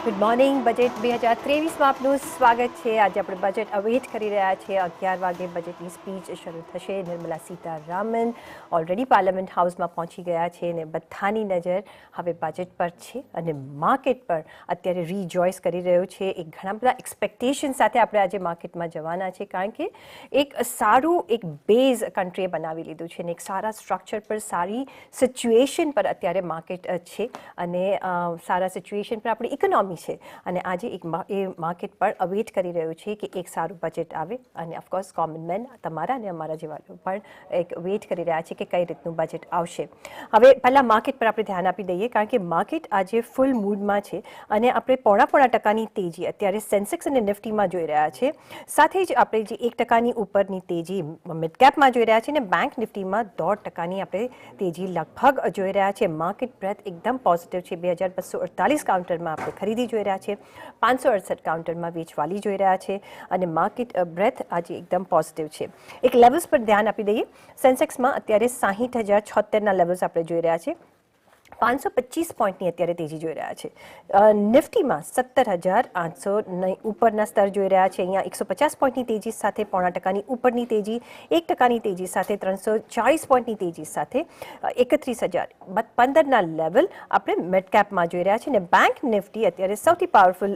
Good morning. Budget 2023માં આપનું સ્વાગત છે. આજે આપણે બજેટ અવેટ કરી રહ્યા છીએ. 11 વાગે બજેટની સ્પીચ શરૂ થશે. નિર્મલા સીતારામન ઓલરેડી પાર્લામેન્ટ હાઉસમાં પહોંચી ગયા છે અને બધાની નજર હવે બજેટ પર છે અને માર્કેટ પર અત્યારે રીજોઇસ કરી રહ્યો છે. એક ઘણા બધા એક્સપેક્ટેશન સાથે આપણે આજે માર્કેટમાં જવાના છે, કારણ કે એક સારું એક બેઝ કન્ટ્રીએ બનાવી લીધું છે અને એક સારા સ્ટ્રક્ચર પર, સારી સિચ્યુએશન પર અત્યારે માર્કેટ છે અને સારા સિચ્યુએશન પર આપણી ઇકોનોમી છે અને આજે એક એ માર્કેટ પર અવેટ કરી રહ્યું છે કે એક સારું બજેટ આવે અને ઓફકોર્સ કોમન મેન તમારા અને અમારા જેવા પણ એક વેઇટ કરી રહ્યા છે કે કઈ રીતનું બજેટ આવશે. હવે પહેલાં માર્કેટ પર આપણે ધ્યાન આપી દઈએ, કારણ કે માર્કેટ આજે ફૂલ મૂડમાં છે અને આપણે પોણા ટકાની તેજી અત્યારે સેન્સેક્સ અને નિફ્ટીમાં જોઈ રહ્યા છે. સાથે જ આપણે જે 1% ઉપરની તેજી મિડ કેપમાં જોઈ રહ્યા છે અને બેંક નિફ્ટીમાં 1.5% આપણે તેજી લગભગ જોઈ રહ્યા છે. માર્કેટ બ્રેથ એકદમ પોઝિટિવ છે. 2248 કાઉન્ટરમાં આપણે ખરીદી જોઈ રહ્યા છે, 568 કાઉન્ટરમાં વેચવાલી જોઈ રહ્યા છે અને માર્કેટ બ્રેથ આજે એકદમ પોઝિટિવ છે. એક લેવલ્સ પર ધ્યાન આપી દઈએ. સેન્સેક્સમાં અત્યારે 60,076ના લેવલ્સ આપણે જોઈ રહ્યા છે. 525 પોઈન્ટની અત્યારે તેજી જોઈ રહ્યા છે. નિફ્ટીમાં 17,800 ઉપરના સ્તર જોઈ રહ્યા છે. અહીંયા 150 પોઈન્ટની તેજી સાથે 0.5% ઉપરની તેજી, 1%ની તેજી સાથે 340 પોઈન્ટની તેજી સાથે 31,015ના લેવલ આપણે મિડ કેપમાં જોઈ રહ્યા છે અને બેંક નિફ્ટી અત્યારે સૌથી પાવરફુલ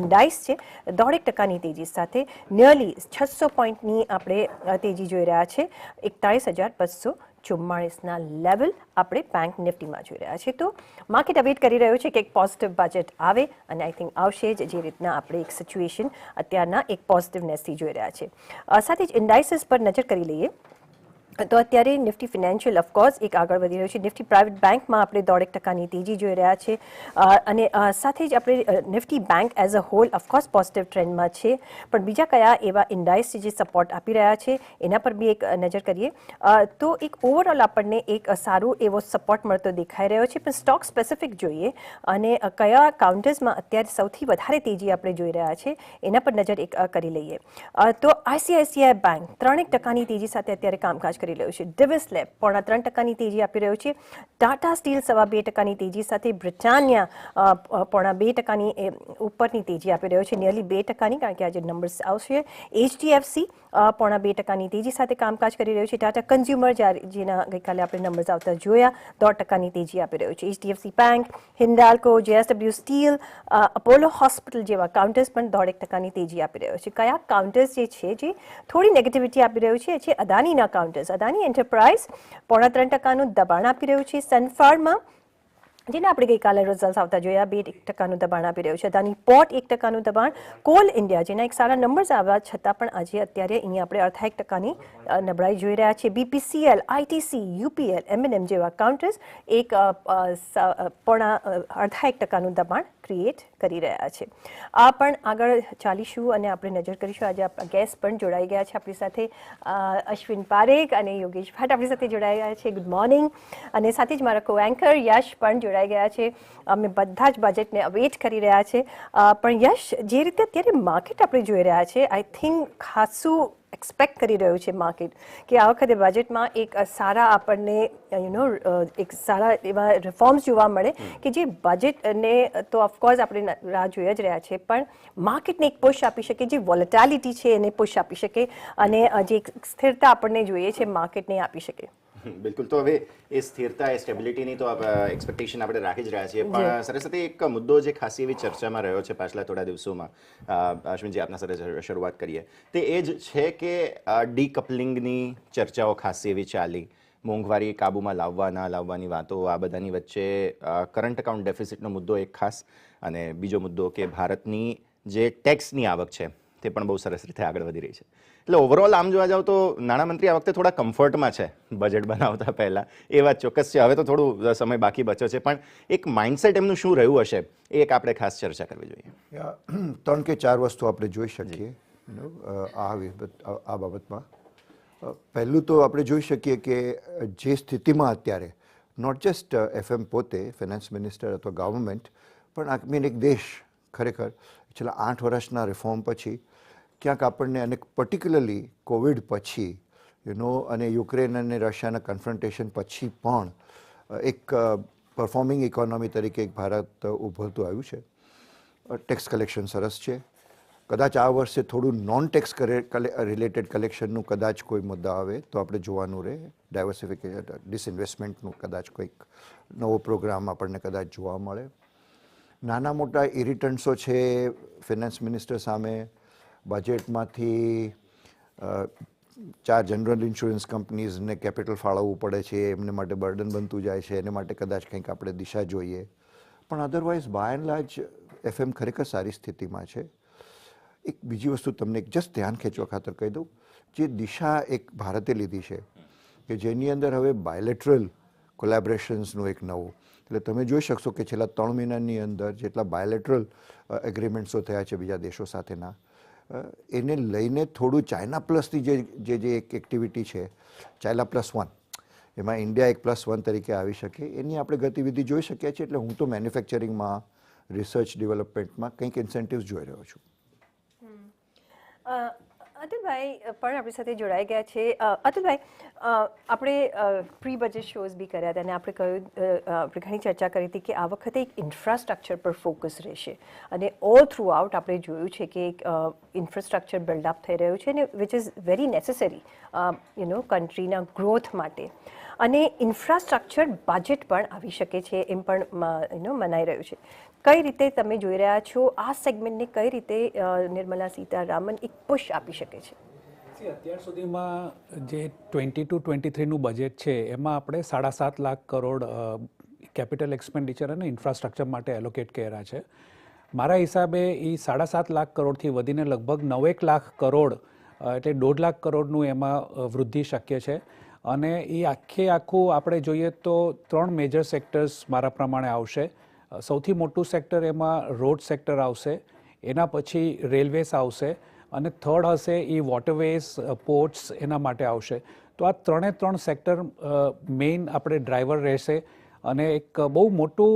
ઇન્ડાઇસ છે. 1.5%ની તેજી સાથે નિયરલી 600 પોઈન્ટની આપણે તેજી જોઈ રહ્યા છે. 41,244ના લેવલ આપણે બેંક નિફ્ટીમાં જોઈ રહ્યા છીએ. તો માર્કેટ અવેટ કરી રહ્યું છે કે એક પોઝિટિવ બજેટ આવે અને આઈ થિંક આવશે જ, જે રીતના આપણે એક સિચ્યુએશન અત્યારના એક પોઝિટિવનેસથી જોઈ રહ્યા છે. સાથે જ ઇન્ડાઇસીસ પર નજર કરી લઈએ તો અત્યારે નિફ્ટી ફિનાન્શિયલ ઓફકોર્સ એક આગળ વધી રહ્યું છે. નિફ્ટી પ્રાઇવેટ બેંકમાં આપણે 1.5%ની તેજી જોઈ રહ્યા છે અને સાથે જ આપણે Nifty bank as a whole of course positive ટ્રેન્ડમાં છે. પણ બીજા કયા એવા ઇન્ડાઇસ જે સપોર્ટ આપી રહ્યા છે એના પર બી એક નજર કરીએ તો એક ઓવરઓલ આપણને એક સારું એવો સપોર્ટ મળતો દેખાઈ રહ્યો છે. પણ સ્ટોક સ્પેસિફિક જોઈએ અને કયા કાઉન્ટર્સમાં અત્યારે સૌથી વધારે તેજી આપણે જોઈ રહ્યા છે એના પર નજર એક કરી લઈએ તો આઈસીઆઈસીઆઈ બેંક 3% તેજી સાથે અત્યારે કામકાજ કરી રહ્યું છે. ડિવિસ લેબ 3.5% તેજી આપી રહ્યું છે. ટાટા સ્ટીલ 2.25% તેજી સાથે બ્રિટાનિયા 2.5% ઉપરની તેજી આપી રહ્યો છે, નિયરલી 2%ની, કારણ કે આજે નંબર્સ આવશે. એચડીએફસી 2.5%ની તેજી સાથે કામકાજ કરી રહ્યું છે. ટાટા કન્ઝ્યુમર જેના ગઈકાલે આપણે નંબર્સ આવતા જોયા 1.5%ની તેજી આપી રહ્યું છે. HDFC bank, Hindalco, JSW steel, Apollo hospital જેવા કાઉન્ટર્સ પણ 1.5%ની તેજી આપી રહ્યો છે. કયા કાઉન્ટર્સ જે છે જે થોડી નેગેટિવિટી આપી રહ્યું છે અદાનીના કાઉન્ટર્સ. અદાની એન્ટરપ્રાઇઝ 3.5%નું દબાણ આપી રહ્યું છે. સનફાર્મા, જેને આપણે ગઈકાલે રિઝલ્ટ આવતા જોયા, 2% દબાણ આપી રહ્યું છે. અદાની પોર્ટ 1%નું દબાણ. કોલ ઇન્ડિયા, જેના એક સારા નંબર્સ આવ્યા છતાં પણ આજે અત્યારે અહીંયા આપણે 0.5%ની નબળાઈ જોઈ રહ્યા છે. બીપીસીએલ, આઈટીસી, યુપીએલ, એમએનએમ જેવા કાઉન્ટર્સ એક 0.5%નું દબાણ ક્રિએટ કરી રહ્યા છે. આ પણ આગળ ચાલીશું અને આપણે નજર કરીશું. આજે ગેસ્ટ પણ જોડાઈ ગયા છે આપણી સાથે. અશ્વિન પારેખ અને યોગેશ ભટ્ટ આપણી સાથે જોડાઈ ગયા છે. Good morning. અને સાથે જ મારા કો એન્કર યશ પણ જોડાઈ ગયા છે. અમે બધા જ બજેટને અવેટ કરી રહ્યા છે. પણ યશ, જે રીતે અત્યારે માર્કેટ આપણે જોઈ રહ્યા છે, આઈ થિંક ખાસું એક્સપેક્ટ કરી રહ્યું છે માર્કેટ કે આ વખતે બજેટમાં એક સારા આપણને એક સારા એવા રિફોર્મ્સ જોવા મળે કે જે બજેટને તો ઓફકોર્સ આપણે રાહ જોઈ જ રહ્યા છે, પણ માર્કેટને એક પુશ આપી શકે, જે વોલેટાલિટી છે એને પુશ આપી શકે અને જે સ્થિરતા આપણને જોઈએ છે માર્કેટને આપી શકે. બિલકુલ. તો હવે એ સ્થિરતા, એ સ્ટેબિલિટીની તો એક્સપેક્ટેશન આપણે રાખી જ રહ્યા છીએ, પણ સાથે સાથે એક મુદ્દો જે ખાસી એવી ચર્ચામાં રહ્યો છે પાછલા થોડા દિવસોમાં, અશ્વિનજી આપના સાથે શરૂઆત કરીએ, તે એ જ છે કે ડીકપલિંગની ચર્ચાઓ ખાસી એવી ચાલી. મોંઘવારી કાબૂમાં લાવવા ના લાવવાની વાતો, આ બધાની વચ્ચે કરંટ અકાઉન્ટ ડેફિસિટનો મુદ્દો એક ખાસ, અને બીજો મુદ્દો કે ભારતની જે ટેક્સની આવક છે તે પણ બહુ સરસ રીતે આગળ વધી રહી છે. એટલે ઓવરઓલ આમ જોવા જાવ તો નાણામંત્રી આ વખતે થોડા કમ્ફર્ટમાં છે બજેટ બનાવતા પહેલાં, એ વાત ચોક્કસ છે. હવે તો થોડું સમય બાકી બચ્યો છે, પણ એક માઇન્ડસેટ એમનું શું રહ્યું હશે એ એક આપણે ખાસ ચર્ચા કરવી જોઈએ. 3 કે 4 વસ્તુ આપણે જોઈ શકીએ આ બાબતમાં. પહેલું તો આપણે જોઈ શકીએ કે જે સ્થિતિમાં અત્યારે નોટ જસ્ટ એફએમ પોતે, ફાઇનાન્સ મિનિસ્ટર અથવા ગવર્મેન્ટ, પણ આઈ મીન એક દેશ ખરેખર છેલ્લા 8 વર્ષના રિફોર્મ પછી ક્યાંક આપણને, અને પર્ટિક્યુલરલી કોવિડ પછી અને યુક્રેન અને રશિયાના કન્ફ્રન્ટેશન પછી પણ એક પરફોર્મિંગ ઇકોનોમી તરીકે એક ભારત ઉભરતું આવ્યું છે. ટેક્સ કલેક્શન સરસ છે. કદાચ આ વર્ષે થોડું નોન ટેક્સ રિલેટેડ કલેક્શનનું કદાચ કોઈ મુદ્દા આવે તો આપણે જોવાનું રહે. ડાયવર્સિફિકેશન ડિસઇન્વેસ્ટમેન્ટનું કદાચ કોઈક નવો પ્રોગ્રામ આપણને કદાચ જોવા મળે. નાના મોટા ઇરિટન્ટ્સો છે ફિનાન્સ મિનિસ્ટર સામે. બજેટમાંથી 4 જનરલ ઇન્સ્યોરન્સ કંપનીઝને કેપિટલ ફાળવવું પડે છે, એમને માટે બર્ડન બનતું જાય છે, એને માટે કદાચ કંઈક આપણે દિશા જોઈએ. પણ otherwise by and large FM ખરેખર સારી સ્થિતિમાં છે. એક બીજી વસ્તુ તમને એક જસ્ટ ધ્યાન ખેંચવા ખાતર કહી દઉં, જે દિશા એક ભારતે લીધી છે કે જેની અંદર હવે બાયલેટરલ કોલેબોરેશન્સનું એક નવું, એટલે તમે જોઈ શકશો કે છેલ્લા 3 મહિનાની અંદર જેટલા બાયલેટરલ એગ્રીમેન્ટ્સો થયા છે બીજા દેશો સાથેના, એને લઈને થોડું ચાઇના પ્લસની જે એક એક્ટિવિટી છે, ચાઇના +1, એમાં ઇન્ડિયા એક +1 તરીકે આવી શકે, એની આપણે ગતિવિધિ જોઈ શકીએ છીએ. એટલે હું તો મેન્યુફેક્ચરિંગમાં, રિસર્ચ ડેવલપમેન્ટમાં કંઈક ઇન્સેન્ટિવ્સ જોઈ રહ્યો છું. અતુલભાઈ પણ આપણી સાથે જોડાઈ ગયા છે. અતુલભાઈ, આપણે પ્રી બજેટ શોઝ બી કર્યા હતા અને આપણે કહ્યું, આપણે ઘણી ચર્ચા કરી હતી કે આ વખતે એક ઇન્ફ્રાસ્ટ્રક્ચર પર ફોકસ રહેશે અને ઓલ થ્રુ આઉટ આપણે જોયું છે કે એક ઇન્ફ્રાસ્ટ્રક્ચર બિલ્ડઅપ થઈ રહ્યું છે અને વિચ ઇઝ વેરી નેસેસરી કન્ટ્રીના ગ્રોથ માટે. અને ઇન્ફ્રાસ્ટ્રક્ચર બજેટ પણ આવી શકે છે એમ પણ મનાઈ રહ્યું છે. કઈ રીતે તમે જોઈ રહ્યા છો આ સેગમેન્ટને, કઈ રીતે નિર્મલા સીતારામન એક પુશ આપી શકે છે? અત્યાર સુધીમાં જે 22-23નું બજેટ છે એમાં આપણે 7.5 લાખ કરોડ કેપિટલ એક્સપેન્ડિચર અને ઇન્ફ્રાસ્ટ્રક્ચર માટે એલોકેટ કર્યા છે. મારા હિસાબે એ 7.5 લાખ કરોડથી વધીને લગભગ 9 લાખ કરોડ એટલે 1.5 લાખ કરોડનું એમાં વૃદ્ધિ શક્ય છે. અને એ આખું આપણે જોઈએ તો 3 મેજર સેક્ટર્સ મારા પ્રમાણે આવશે. સૌથી મોટું સેક્ટર એમાં રોડ સેક્ટર આવશે, એના પછી રેલવેઝ આવશે અને થર્ડ હશે એ વોટરવેઝ, પોર્ટ્સ એના માટે આવશે. તો આ 3 સેક્ટર મેઇન આપણે ડ્રાઈવર રહેશે. અને એક બહુ મોટું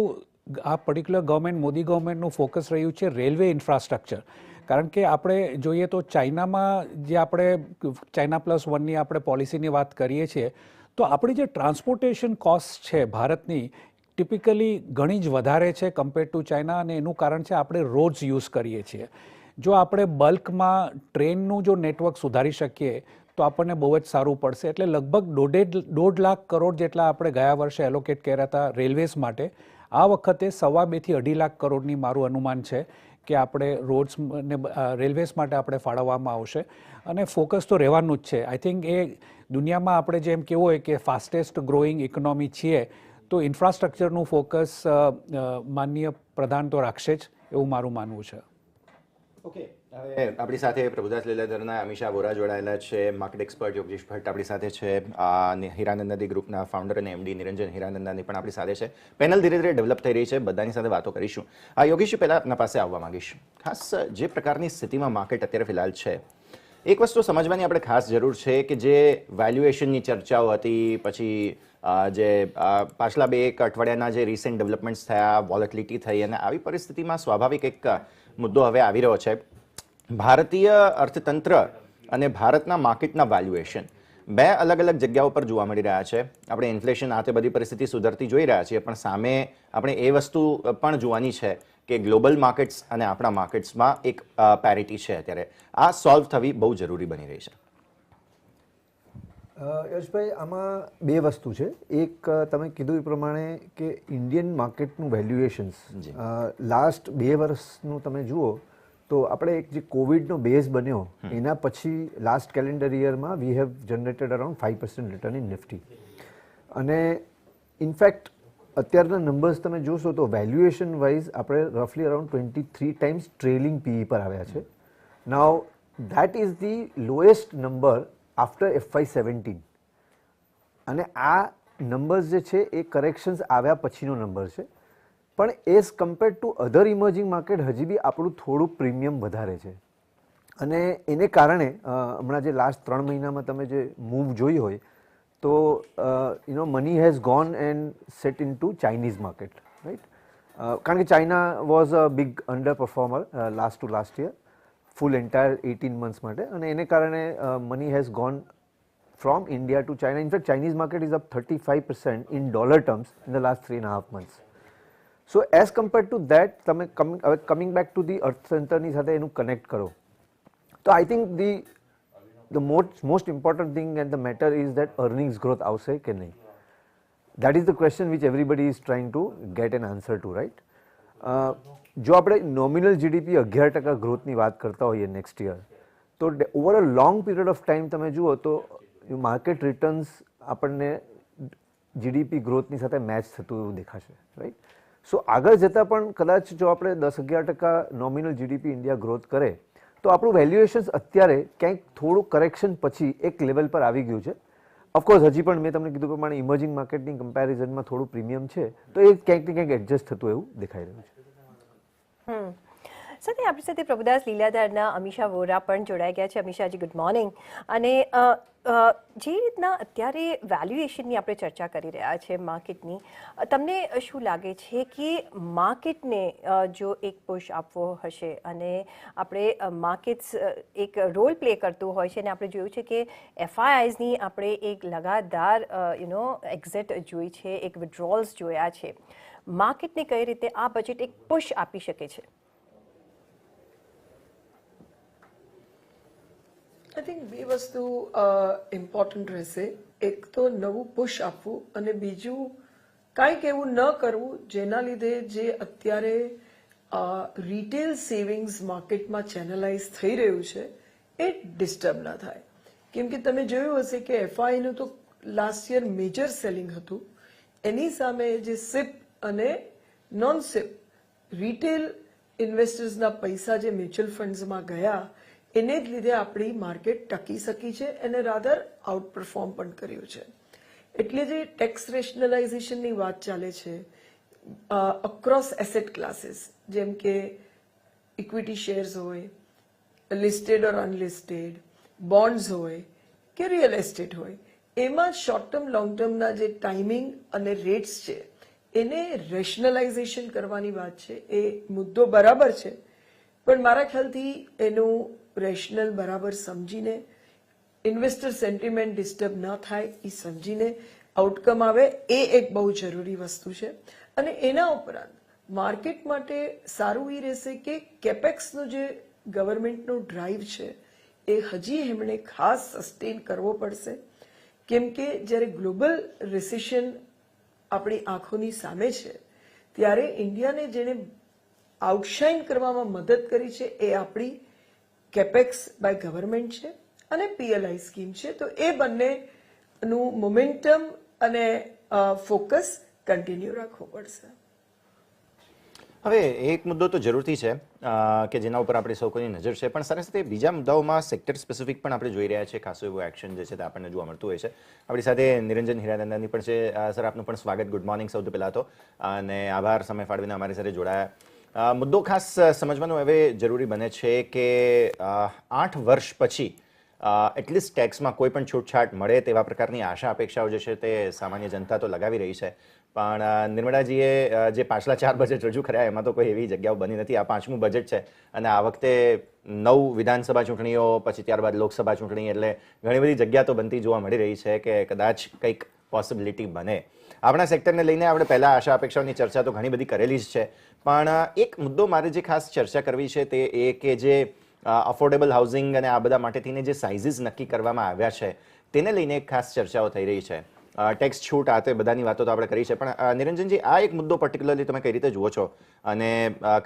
આ પર્ટિક્યુલર ગવર્મેન્ટ, મોદી ગવર્મેન્ટનું ફોકસ રહ્યું છે રેલવે ઇન્ફ્રાસ્ટ્રક્ચર. કારણ કે આપણે જોઈએ તો ચાઇનામાં જે આપણે ચાઇના +1ની આપણે પોલિસીની વાત કરીએ છીએ, તો આપણી જે ટ્રાન્સપોર્ટેશન કોસ્ટ છે ભારતની, ટિપિકલી ઘણી જ વધારે છે કમ્પેર ટુ ચાઇના. અને એનું કારણ છે આપણે રોડ્સ યુઝ કરીએ છીએ. જો આપણે બલ્કમાં ટ્રેનનું જો નેટવર્ક સુધારી શકીએ તો આપણને બહુ જ સારું પડશે. એટલે લગભગ 1.5 લાખ કરોડ જેટલા આપણે ગયા વર્ષે એલોકેટ કર્યા હતા રેલવેઝ માટે. આ વખતે 2.5 થી 2.5 લાખ કરોડની મારું અનુમાન છે કે આપણે રોડ્સ ને રેલવેઝ માટે આપણે ફાળવવામાં આવશે. અને ફોકસ તો રહેવાનું જ છે. આઈ થિંક એ દુનિયામાં આપણે જેમ કહેવું હોય કે ફાસ્ટેસ્ટ ગ્રોઈંગ ઇકોનોમી છીએ, તો ઇન્ફ્રાસ્ટ્રક્ચરનું ફોકસ માનનીય પ્રધાન તો રાખશે જ, એવું મારું માનવું છે. ઓકે, હવે આપણી સાથે પ્રભુદાસ લીલાધરના અમીષા વોરા જોડાયેલા છે, માર્કેટ એક્સપર્ટ યોગેશ ભટ્ટ આપણી સાથે છે, હીરાનંદાની ગ્રુપના ફાઉન્ડર અને એમડી નિરંજન હીરાનંદાની પણ આપણી સાથે છે. પેનલ ધીરે ધીરે ડેવલપ થઈ રહી છે, બધાની સાથે વાતો કરીશું. યોગેશ, પહેલાં આપના પાસે આવવા માંગીશ. ખાસ જે પ્રકારની સ્થિતિમાં માર્કેટ અત્યારે ફિલહાલ છે, એક વસ્તુ સમજવાની આપણે ખાસ જરૂર છે કે જે વેલ્યુએશનની ચર્ચાઓ હતી, પછી જે પાછલા 2-1 અઠવાડિયાના જે રિસેન્ટ ડેવલપમેન્ટ્સ થયા, વોલેટિલિટી થઈ, અને આવી પરિસ્થિતિમાં સ્વાભાવિક એક મુદ્દો હવે આવી રહ્યો છે. ભારતીય અર્થતંત્ર અને ભારતના માર્કેટના વેલ્યુએશન 2 અલગ અલગ જગ્યાઓ પર જોવા મળી રહ્યા છે. આપણે ઇન્ફ્લેશન આ તે બધી પરિસ્થિતિ સુધરતી જોઈ રહ્યા છીએ, પણ સામે આપણે એ વસ્તુ પણ જોવાની છે કે ગ્લોબલ માર્કેટ્સ અને આપણા માર્કેટ્સમાં એક પેરિટી છે. અત્યારે આ સોલ્વ થવી બહુ જરૂરી બની રહી છે. યશભાઈ, આમાં 2 વસ્તુ છે. એક તમે કીધું એ પ્રમાણે કે ઇન્ડિયન માર્કેટનું વેલ્યુએશન્સ લાસ્ટ 2 વર્ષનું તમે જુઓ તો આપણે એક જે કોવિડનો બેઝ બન્યો એના પછી લાસ્ટ કેલેન્ડર યરમાં we have generated around 5% return in Nifty. અને ઇનફેક્ટ અત્યારના નંબર્સ તમે જોશો તો વેલ્યુએશન વાઇઝ આપણે રફલી અરાઉન્ડ 23 ટાઈમ્સ ટ્રેલિંગ પીઈ પર આવ્યા છે. Now that is the lowest number after FY17. અને આ નંબર્સ જે છે એ કરેક્શન્સ આવ્યા પછીનો નંબર છે. પણ as compare to other emerging market હજી બી આપણું થોડું પ્રીમિયમ વધારે છે. અને એને કારણે હમણાં જે લાસ્ટ 3 મહિનામાં તમે જે મૂવ જોઈ હોય તો money has gone and set in to Chinese market, right? કારણ કે China was a big under performer last to last year, full entire 18 months માટે. અને એને કારણે money has gone from India to China. In fact Chinese market is up 35% in dollar terms in the last 3.5 months. So as compare to that તમે coming back to the અર્થતંત્રની સાથે એનું connect કરો તો I think the most important thing and the matter is that earnings growth આવશે કે નહીં. That is the question which everybody is trying to get an answer to, right? જો આપણે નોમિનલ જીડીપી 11% ગ્રોથની વાત કરતા હોઈએ નેક્સ્ટ યર તો over a long period of time તમે જુઓ તો માર્કેટ રિટર્ન્સ આપણને જીડીપી ગ્રોથની સાથે મેચ થતું એવું દેખાશે, રાઈટ? સો આગળ જતાં પણ કદાચ જો આપણે 10-11% નોમિનલ જીડીપી ઇન્ડિયા ગ્રોથ કરે તો આપણું વેલ્યુએશન્સ અત્યારે ક્યાંક થોડું કરેક્શન પછી એક લેવલ પર આવી ગયું છે. ઓફકોર્સ હજી પણ મેં તમને કીધું પ્રમાણે ઇમર્જિંગ માર્કેટની કમ્પેરિઝનમાં થોડું પ્રીમિયમ છે તો એ ક્યાંક ને ક્યાંક એડજસ્ટ થતું એવું દેખાઈ રહ્યું છે. સાથે આપણી સાથે પ્રભુદાસ લીલાધારના અમીષા વોરા પણ જોડાઈ ગયા છે. અમીષાજી, ગુડ મોર્નિંગ. અને જે રીતના અત્યારે વેલ્યુએશનની આપણે ચર્ચા કરી રહ્યા છે માર્કેટની, તમને શું લાગે છે કે માર્કેટને જો એક પુશ આપવો હશે અને આપણે માર્કેટ્સ એક રોલ પ્લે કરતું હોય છે અને આપણે જોયું છે કે એફઆઈઆઈઝની આપણે એક લગાતાર એક્ઝિટ જોઈ છે, એક વિડ્રોલ્સ જોયા છે, માર્કેટને કઈ રીતે આ બજેટ એક પુશ આપી શકે છે? આઈ થિંક બે વસ્તુ ઇમ્પોર્ટન્ટ રહેશે. એક તો નવું પુશ આપવું અને બીજું કાંઈક એવું ન કરવું જેના લીધે જે અત્યારે રિટેલ સેવિંગ્સ માર્કેટમાં ચેનલાઇઝ થઈ રહ્યું છે એ ડિસ્ટર્બ ના થાય. કેમ કે તમે જોયું હશે કે એફઆઈનું તો લાસ્ટ યર મેજર સેલિંગ હતું, એની સામે જે સિપ અને નોન સિપ રિટેલ ઇન્વેસ્ટર્સના પૈસા જે મ્યુચ્યુઅલ ફંડ્સમાં ગયા એને જ લીધે આપણી માર્કેટ ટકી શકી છે અને રાધર આઉટ પરફોર્મ પણ કર્યું છે. એટલે જે ટેક્સ રેશનલાઇઝેશનની વાત ચાલે છે અક્રોસ એસેટ ક્લાસીસ જેમ કે ઇક્વિટી શેર્સ હોય, લિસ્ટેડ ઓર અનલિસ્ટેડ, બોન્ડ્સ હોય કે રિયલ એસ્ટેટ હોય, એમાં શોર્ટ ટર્મ લોંગ ટર્મના જે ટાઈમિંગ અને રેટ્સ છે એને રેશનલાઇઝેશન કરવાની વાત છે. એ મુદ્દો બરાબર છે પણ મારા ખ્યાલથી એનું રેશનલ બરાબર સમજીને ઇન્વેસ્ટર સેન્ટિમેન્ટ ડિસ્ટર્બ ન થાય એ સમજીને આઉટકમ આવે એ એક બહુ જરૂરી વસ્તુ છે. અને એના ઉપરાંત માર્કેટ માટે સારું એ રહેશે કે કેપેક્સનો જે ગવર્મેન્ટનો ડ્રાઈવ છે એ હજી એમણે ખાસ સસ્ટેન કરવો પડશે. કેમ કે જ્યારે ગ્લોબલ રિસેશન આપણી આંખોની સામે છે ત્યારે ઇન્ડિયાને જેણે આઉટશાઇન કરવામાં મદદ કરી છે એ આપણી કેપેક્સ બાય ગવર્મેન્ટ છે અને PLI સ્કીમ છે. તો એ બંનેનું મોમેન્ટમ અને ફોકસ કન્ટિન્યુ રાખવું પડશે. હવે એક મુદ્દો તો જરૂરથી છે કે જેના ઉપર આપણે સૌ કોઈની નજર છે, પણ સાથે સાથે બીજા મુદ્દાઓમાં સેક્ટર સ્પેસિફિક પણ આપણે જોઈ રહ્યા છીએ. ખાસું એવું એક્શન જે છે તે આપણને જોવા મળતું હોય છે. આપણી સાથે નિરંજન હીરાનંદાની પણ છે. સર, આપનું પણ સ્વાગત. ગુડ મોર્નિંગ સૌથી પહેલાં તો, અને આભાર સમય ફાળવીને અમારી સાથે જોડાયા. મુદ્દો ખાસ સમજવાનું હવે જરૂરી બને છે કે 8 વર્ષ પછી એટલીસ્ટ ટેક્સમાં કોઈ પણ છૂટછાટ મળે તેવા પ્રકારની આશા અપેક્ષાઓ જે છે તે સામાન્ય જનતા તો લગાવી રહી છે. પણ નિર્મળાજીએ જે પાછલા 4 બજેટ રજૂ કર્યા એમાં તો કોઈ એવી જગ્યાઓ બની નથી. આ 5મું બજેટ છે અને આ વખતે 9 વિધાનસભા ચૂંટણીઓ પછી ત્યારબાદ લોકસભા ચૂંટણી, એટલે ઘણી બધી જગ્યા તો બનતી જોવા મળી રહી છે કે કદાચ કંઈક પોસિબિલિટી બને. આપણા સેક્ટરને લઈને આપણે પહેલા આશા અપેક્ષાઓની ચર્ચા તો ઘણી બધી કરેલી જ છે, પણ એક મુદ્દો મારે જે ખાસ ચર્ચા કરવી છે તે એ કે જે અફોર્ડેબલ હાઉસિંગ અને આ બધા માટેથીને જે સાઇઝીસ નક્કી કરવામાં આવ્યા છે તેને લઈને ખાસ ચર્ચાઓ થઈ રહી છે. ટેક્સ છૂટ આ તે બધાની વાતો તો આપણે કરી છે, પણ નિરંજનજી, આ એક મુદ્દો પર્ટિક્યુલરલી તમે કઈ રીતે જુઓ છો અને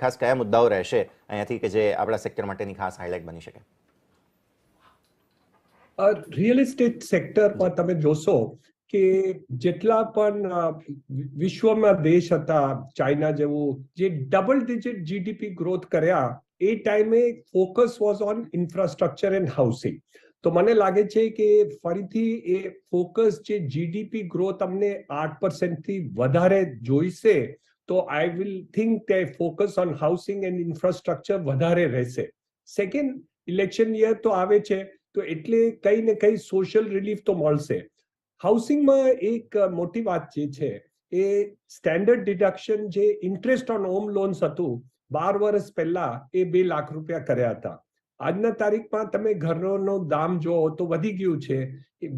ખાસ કયા મુદ્દાઓ રહેશે અહીંયાથી કે જે આપણા સેક્ટર માટેની ખાસ હાઇલાઇટ બની શકે? રિયલ એસ્ટેટ સેક્ટર પર તમે જોશો કે જેટલા પણ વિશ્વમાં દેશ હતા, ચાઇના જેવું, જે ડબલ ડિજિટ જીડીપી ગ્રોથ કર્યા એ ટાઈમે focus was on infrastructure and housing. તો મને લાગે છે કે ફરીથી એ ફોકસ જે જીડીપી ગ્રોથ અમને 8% થી વધારે જોઈશે તો આઈ વિલ થિંક કે focus on housing and infrastructure વધારે રહેશે. સેકન્ડ, ઇલેક્શન યર તો આવે છે તો એટલે કઈ ને કઈ સોશિયલ રિલીફ તો મળશે. હાઉસિંગમાં એક મોટી વાત જે છે એ સ્ટેન્ડર્ડ ડિડક્શન જે ઇન્ટરેસ્ટ ઓન હોમ લોન્સ હતું 12 વર્ષ પહેલા એ 2 લાખ રૂપિયા કર્યા હતા. આજના તારીખમાં તમે ઘરનો દામ જો તો વધી ગયું છે,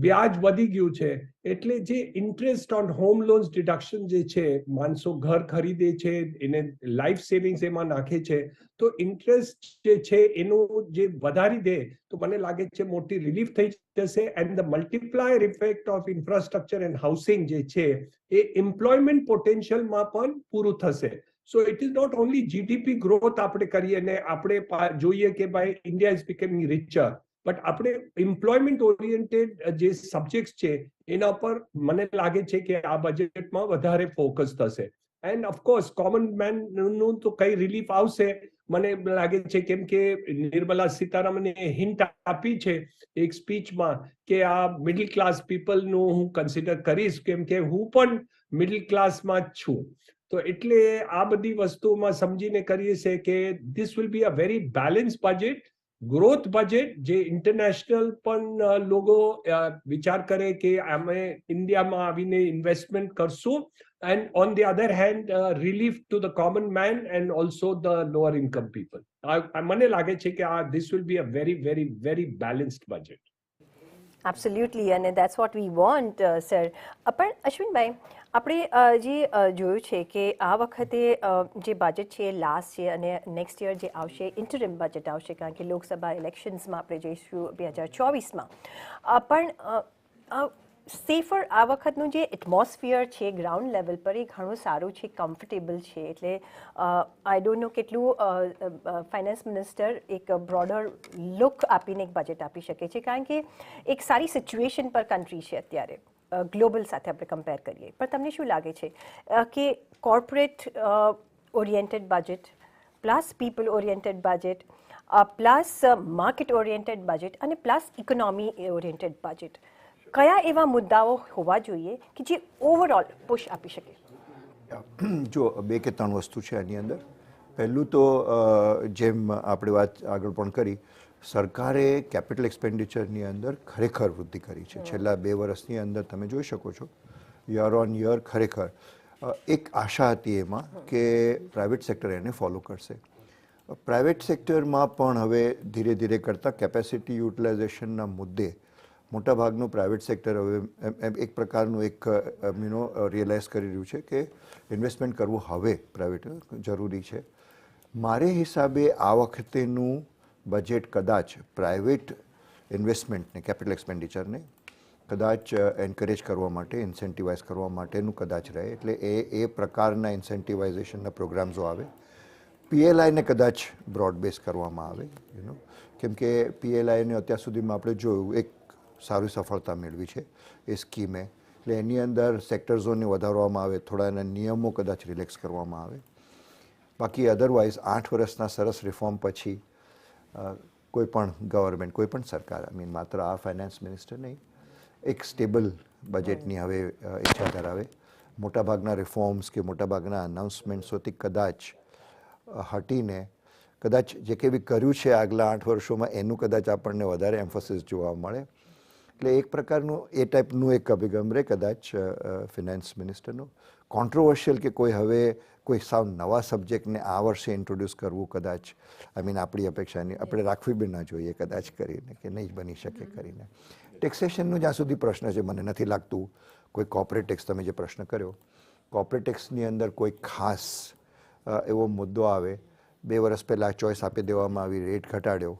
વ્યાજ વધી ગયું છે, એટલે જે interest on home loans deduction જે છે, માણસો ઘર ખરીદે છે, એને લાઈફ સેવિંગ્સ એમાં નાખે છે, તો ઇન્ટરેસ્ટ જે છે એનું જે વધારી દે તો મને લાગે છે મોટી રિલીફ થઈ જશે. And the multiplier effect of infrastructure and housing જે છે એ એમ્પ્લોયમેન્ટ પોટેન્શિયલમાં પણ પૂરું થશે. So it is not only GDP growth આપણે કરીએ ને આપણે જોઈએ કે ભાઈ India is becoming richer, but આપણે એમ્પ્લોયમેન્ટ ઓરિએન્ટેડ જે સબ્જેક્ટ છે એના પર મને લાગે છે કે આ બજેટમાં વધારે ફોકસ થશે. એન્ડ ઓફકોર્સ કોમન મેન નું તો કઈ રિલીફ આવશે મને લાગે છે, કેમ કે નિર્મલા સીતારામને હિન્ટ આપી છે એક સ્પીચમાં કે આ મિડલ ક્લાસ પીપલનું હું કન્સિડર કરીશ, કેમ કે હું પણ મિડલ ક્લાસમાં જ છું. તો એટલે આ બધી વસ્તુમાં સમજીને કરીએ છે કે this will be a very balance budget, growth budget, જે ઇન્ટરનેશનલ પણ લોકો વિચાર કરે કે અમે ઇન્ડિયામાં આવીને ઇન્વેસ્ટમેન્ટ કરશું, and on the other hand relief to the common man and also the lower income people. મને લાગે છે કે this will be a very very very balanced budget. Absolutely, અને that's what we want sir. પણ અશ્વિનભાઈ, આપણે જે જોયું છે કે આ વખતે જે બજેટ છે એ લાસ્ટ છે અને નેક્સ્ટ યર જે આવશે ઇન્ટરિમ બજેટ આવશે, કારણ કે લોકસભા ઇલેક્શન્સમાં આપણે જઈશું 2024માં. પણ સેફર આ વખતનું જે એટમોસ્ફિયર છે ગ્રાઉન્ડ લેવલ પર એ ઘણું સારું છે, કમ્ફર્ટેબલ છે. એટલે આઈ ડોન્ટ નો કેટલું ફાઇનાન્સ મિનિસ્ટર એક બ્રોડર લુક આપીને એક બજેટ આપી શકે છે, કારણ કે એક સારી સિચ્યુએશન પર કન્ટ્રી છે અત્યારે ગ્લોબલ સાથે આપણે કમ્પેર કરીએ. પણ તમને શું લાગે છે કે corporate oriented budget plus people oriented budget plus market oriented budget અને પ્લસ ઇકોનોમી ઓરિએન્ટેડ બજેટ, કયા એવા મુદ્દાઓ હોવા જોઈએ કે જે ઓવરઓલ પુશ આપી શકે? જો 2 કે 3 વસ્તુ છે આની અંદર. પહેલું તો જેમ આપણે વાત આગળ પણ કરી, સરકારે કેપિટલ એક્સપેન્ડિચરની અંદર ખરેખર વૃદ્ધિ કરી છે. છેલ્લા 2 વર્ષની અંદર તમે જોઈ શકો છો યર ઓન યર ખરેખર એક આશા હતી એમાં કે પ્રાઇવેટ સેક્ટર એને ફોલો કરશે. પ્રાઇવેટ સેક્ટરમાં પણ હવે ધીરે ધીરે કરતાં કેપેસિટી યુટિલાઇઝેશનના મુદ્દે મોટાભાગનું પ્રાઇવેટ સેક્ટર હવે એક પ્રકારનું એક રિયલાઇઝ કરી રહ્યું છે કે ઇન્વેસ્ટમેન્ટ કરવું હવે પ્રાઇવેટ જરૂરી છે. મારે હિસાબે આ વખતેનું બજેટ કદાચ પ્રાઇવેટ ઇન્વેસ્ટમેન્ટને, કેપિટલ એક્સપેન્ડિચરને કદાચ એન્કરેજ કરવા માટે, ઇન્સેન્ટિવાઇઝ કરવા માટેનું કદાચ રહે. એટલે એ પ્રકારના ઇન્સેન્ટિવાઇઝેશનના પ્રોગ્રામ્સો આવે. PLIને કદાચ બ્રોડ બેઝ કરવામાં આવે, કેમ કે PLIને અત્યાર સુધીમાં આપણે જોયું એક સારી સફળતા મેળવી છે એ સ્કીમે. એટલે એની અંદર સેક્ટર્સોને વધારવામાં આવે, થોડા એના નિયમો કદાચ રિલેક્સ કરવામાં આવે. બાકી અધરવાઇઝ 8 વર્ષના સરસ રિફોર્મ પછી કોઈ પણ ગવર્મેન્ટ, કોઈ પણ સરકાર, માત્ર આ ફાઇનાન્સ મિનિસ્ટર નહીં, એક સ્ટેબલ બજેટની હવે ઈચ્છા ધરાવે. મોટાભાગના રિફોર્મ્સ કે મોટાભાગના અનાઉન્સમેન્ટ્સોથી કદાચ હટીને કદાચ જે કંઈ બી કર્યું છે આગલા 8 વર્ષોમાં એનું કદાચ આપણને વધારે એમ્ફોસિસ જોવા મળે. એટલે એક પ્રકારનું એ ટાઈપનું એક અભિગમ રહે કદાચ ફિનાન્સ મિનિસ્ટરનું. કોન્ટ્રોવર્શિયલ કે કોઈ હવે કોઈ સાવ નવા સબ્જેક્ટને આ વર્ષે ઇન્ટ્રોડ્યુસ કરવું કદાચ આપણી અપેક્ષાની આપણે રાખવી બી ન જોઈએ કદાચ કરીને, કે નહીં બની શકે કરીને. ટેક્સેશનનું જ્યાં સુધી પ્રશ્ન છે, મને નથી લાગતું કોઈ કોર્પોરેટ ટેક્સ, તમે જે પ્રશ્ન કર્યો, કોર્પોરેટ ટેક્સની અંદર કોઈ ખાસ એવો મુદ્દો આવે. 2 વર્ષ પહેલાં ચોઇસ આપી દેવામાં આવી, રેટ ઘટાડ્યો,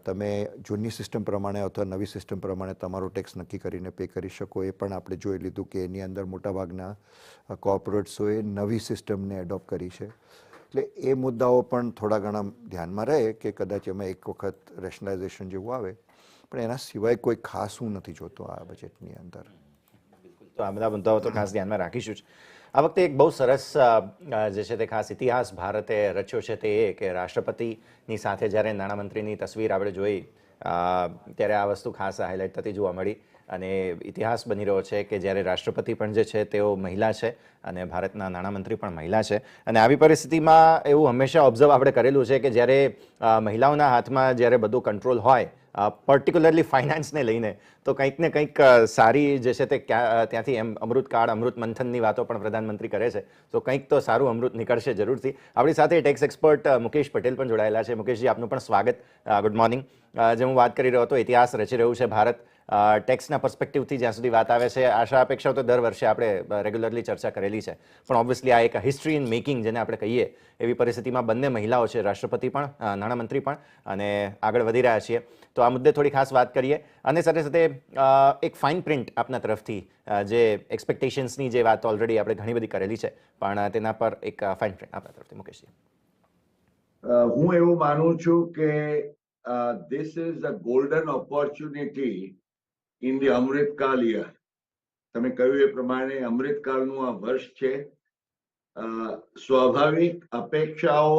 તમે જૂની સિસ્ટમ પ્રમાણે અથવા નવી સિસ્ટમ પ્રમાણે તમારો ટેક્સ નક્કી કરીને પે કરી શકો. એ પણ આપણે જોઈ લીધું કે એની અંદર મોટાભાગના કોર્પોરેટ્સોએ નવી સિસ્ટમને એડોપ્ટ કરી છે. એટલે એ મુદ્દાઓ પણ થોડા ઘણા ધ્યાનમાં રહે કે કદાચ એમાં એક વખત રેશનલાઇઝેશન જેવું આવે. પણ એના સિવાય કોઈ ખાસ હું નથી જોતો આ બજેટની અંદર. તો આ બધા મુદ્દાઓ તો ખાસ ધ્યાનમાં રાખીશું જ. આ વખતે એક બહુ સરસ જે છે તે ખાસ ઇતિહાસ ભારતે રચ્યો છે તે એ કે રાષ્ટ્રપતિની સાથે જ્યારે નાણામંત્રીની તસવીર આપણે જોઈ ત્યારે આ વસ્તુ ખાસ હાઇલાઇટ થતી જોવા મળી. અને ઇતિહાસ બની રહ્યો છે કે જ્યારે રાષ્ટ્રપતિ પણ જે છે તેઓ મહિલા છે અને ભારતના નાણામંત્રી પણ મહિલા છે. અને આવી પરિસ્થિતિમાં એવું હંમેશા ઓબ્ઝર્વ આપણે કરેલું છે કે જ્યારે મહિલાઓના હાથમાં જ્યારે બધું કંટ્રોલ હોય પર્ટિક્યુલરલી ફાઇનાન્સને લઈને તો કંઈક ને કંઈક સારી જે છે તે ત્યાંથી એમ અમૃતકાળ અમૃત મંથનની વાતો પણ પ્રધાનમંત્રી કરે છે, તો કંઈક તો સારું અમૃત નીકળશે જરૂરથી. આપણી સાથે ટેક્સ એક્સપર્ટ મુકેશ પટેલ પણ જોડાયેલા છે. મુકેશજી, આપનું પણ સ્વાગત. Good morning. જે હું વાત કરી રહ્યો હતો, ઇતિહાસ રચી રહ્યું છે ભારત ટેક્સના પર્સ્પેક્ટિવથી જ્યાં સુધી વાત આવે છે. આશા અપેક્ષાઓ તો દર વર્ષે આપણે રેગ્યુલરલી ચર્ચા કરેલી છે, પણ ઓબ્વિયસલી આ એક હિસ્ટ્રી ઇન મેકિંગ જેને આપણે કહીએ એવી પરિસ્થિતિમાં બંને મહિલાઓ છે, રાષ્ટ્રપતિ પણ નાણામંત્રી પણ, અને આગળ વધી રહ્યા છીએ. તો આ મુદ્દે થોડી ખાસ વાત કરીએ, અને સાથે સાથે એક ફાઇન પ્રિન્ટ આપના તરફથી જે એક્સપેક્ટેશન્સની જે વાત ઓલરેડી આપણે ઘણી બધી કરેલી છે, પણ તેના પર એક ફાઇન પ્રિન્ટ આપના તરફથી. મુકેશજી, હું એવું માનું છું કે this is a golden opportunity in the Amritkaal year. તમે કહ્યું એ પ્રમાણે અમૃતકાળનું આ વર્ષ છે. સ્વાભાવિક અપેક્ષાઓ,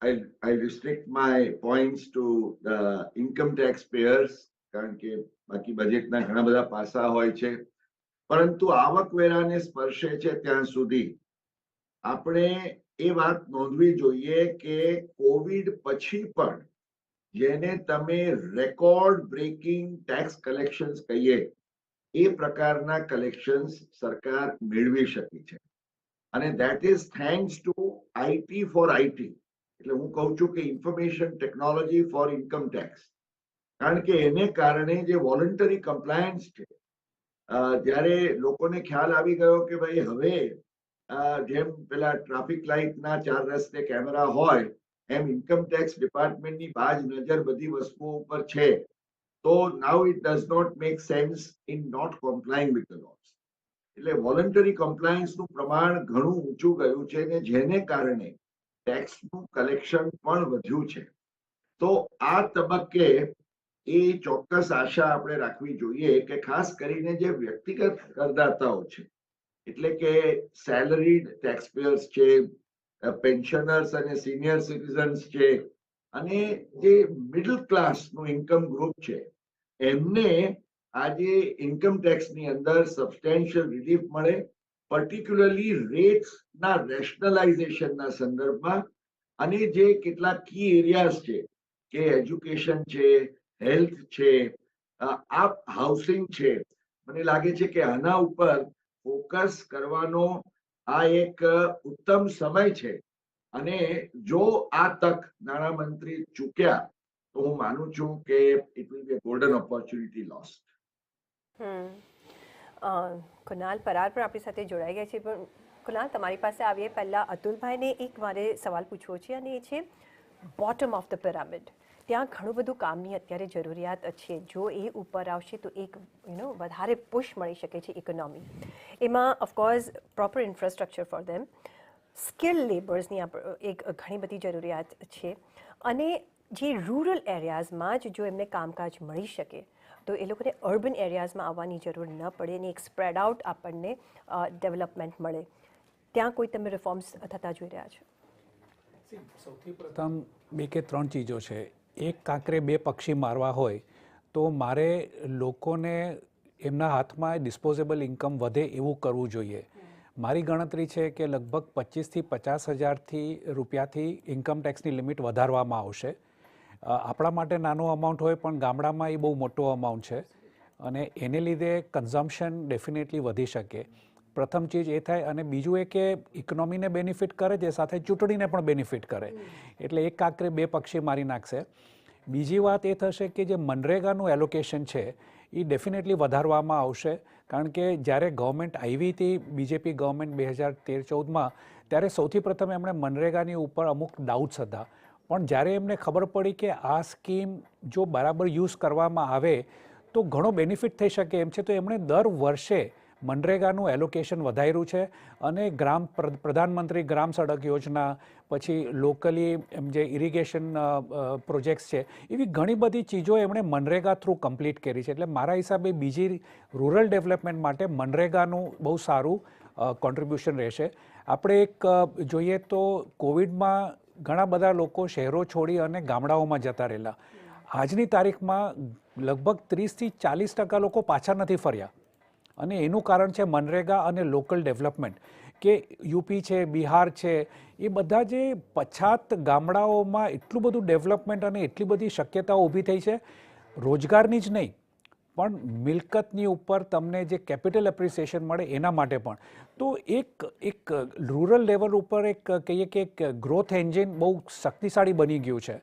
I restrict my points to the income tax payers, કારણ કે બાકી બજેટના ઘણા બધા પાસા હોય છે, પરંતુ આવકવેરાને સ્પર્શે છે ત્યાં સુધી આપણે એ વાત નોંધવી જોઈએ કે કોવિડ પછી પણ જેને તમે રેકોર્ડ બ્રેકિંગ ટેક્સ કલેક્શન્સ કહીએ એ પ્રકારના કલેક્શન્સ સરકાર મેળવી શકી છે, અને that is thanks to IT for IT. એટલે હું કહું છું કે information technology for income tax, કારણ કે એને કારણે જે વોલન્ટરી કમ્પ્લાયન્સ છે, જ્યારે લોકોને ખ્યાલ આવી ગયો કે ભાઈ હવે જેમ પેલા ટ્રાફિક લાઇટના 4 રસ્તે કેમેરા હોય એમ ઇન્કમ ટેક્સ ડિપાર્ટમેન્ટની બાજ નજર બધી વસ્તુઓ ઉપર છે, તો now it does not make sense in not complying with the laws. એટલે વોલન્ટરી કમ્પ્લાયન્સનું પ્રમાણ ઘણું ઊંચું ગયું છે, ને જેને કારણે ટેક્સનું કલેક્શન પણ વધ્યું છે. તો આ તબક્કે એ ચોક્કસ આશા આપણે રાખવી જોઈએ કે ખાસ કરીને જે વ્યક્તિગત કરદાતાઓ છે, એટલે કે સેલરીડ ટેક્સપેયર્સ છે, પેન્શનર્સ અને સિનિયર સિટીઝન્સ છે, અને જે મિડલ ક્લાસનું ઇન્કમ ગ્રુપ છે, એમને આજે ઇન્કમ ટેક્સની અંદર સબસ્ટેન્શિયલ રિલીફ મળે, પર્ટિક્યુલરલી રેટ્સના રેશનલાઇઝેશનના સંદર્ભમાં, અને જે કેટલાક કી એરિયાઝ છે કે એજ્યુકેશન છે, હેલ્થ છે, આ હાઉસિંગ છે, મને લાગે છે કે આના ઉપર ફોકસ કરવાનો આ એક ઉત્તમ સમય છે, અને જો આ તક નાણામંત્રી ચૂક્યા તો હું માનું છું કે it will be a golden opportunity lost. Kunal Parar પણ આપણી સાથે જોડાઈ ગયા છે. પણ કુનાલ, તમારી પાસે આવીએ પહેલાં અતુલભાઈને એક મારે સવાલ પૂછવો છે, અને એ છે બોટમ ઓફ ધ પિરામિડ. ત્યાં ઘણું બધું કામની અત્યારે જરૂરિયાત છે. જો એ ઉપર આવશે તો એક વધારે પુશ મળી શકે છે ઇકોનોમી. એમાં of course proper infrastructure for them, skill લેબર્સની એક ઘણી બધી જરૂરિયાત છે, અને જે રૂરલ એરિયાઝમાં જ જો એમને કામકાજ મળી શકે તો એ લોકોને અર્બન એરિયાઝમાં આવવાની જરૂર ન પડે, અને એક સ્પ્રેડ આઉટ આપણને ડેવલપમેન્ટ મળે. ત્યાં કોઈ તમે રિફોર્મ્સ થતા જોઈ રહ્યા છો? સૌથી પ્રથમ 2 કે 3 ચીજો છે. એક કાંકરે 2 પક્ષી મારવા હોય તો મારે લોકોને એમના હાથમાં ડિસ્પોઝેબલ ઇન્કમ વધે એવું કરવું જોઈએ. મારી ગણતરી છે કે લગભગ 25,000 થી 50,000 રૂપિયાથી ઇન્કમ ટેક્સની લિમિટ વધારવામાં આવશે. આપણા માટે નાનો અમાઉન્ટ હોય પણ ગામડામાં એ બહુ મોટો અમાઉન્ટ છે, અને એને લીધે કન્ઝમ્પશન ડેફિનેટલી વધી શકે. પ્રથમ ચીજ એ થાય, અને બીજું એ કે ઇકોનોમીને બેનિફિટ કરે છે, સાથે ચૂંટણીને પણ બેનિફિટ કરે, એટલે એક કાંકરે 2 પક્ષી મારી નાખશે. બીજી વાત એ થશે કે જે મનરેગાનું એલોકેશન છે એ ડેફિનેટલી વધારવામાં આવશે, કારણ કે જ્યારે ગવર્મેન્ટ આવી હતી, બીજેપી ગવર્મેન્ટ 2013-14માં, ત્યારે સૌથી પ્રથમ એમણે મનરેગાની ઉપર અમુક ડાઉટ્સ હતા, પણ જ્યારે એમને ખબર પડી કે આ સ્કીમ જો બરાબર યુઝ કરવામાં આવે તો ઘણો બેનિફિટ થઈ શકે એમ છે, તો એમણે દર વર્ષે મનરેગાનું એલોકેશન વધાર્યું છે, અને પ્રધાનમંત્રી ગ્રામ સડક યોજના, પછી લોકલી જે ઇરિગેશન પ્રોજેક્ટ્સ છે, એવી ઘણી બધી ચીજો એમણે મનરેગા થ્રુ કમ્પ્લીટ કરી છે. એટલે મારા હિસાબે બીજી રૂરલ ડેવલપમેન્ટ માટે મનરેગાનું બહુ સારું કોન્ટ્રીબ્યુશન રહેશે. આપણે એક જોઈએ તો કોવિડમાં ઘણા બધા લોકો શહેરો છોડી અને ગામડાઓમાં જતા રહેલા. આજની તારીખમાં લગભગ 30 થી 40% લોકો પાછા નથી ફર્યા, અને એનું કારણ છે મનરેગા અને લોકલ ડેવલપમેન્ટ. કે યુપી છે, બિહાર છે, એ બધા જે પછાત ગામડાઓમાં એટલું બધું ડેવલપમેન્ટ અને એટલી બધી શક્યતાઓ ઊભી થઈ છે, રોજગારની જ નહીં પણ મિલકતની ઉપર તમને જે કેપિટલ એપ્રિસિએશન મળે એના માટે પણ. તો એક રૂરલ લેવલ ઉપર એક કહીએ કે એક ગ્રોથ એન્જિન બહુ શક્તિશાળી બની ગયું છે.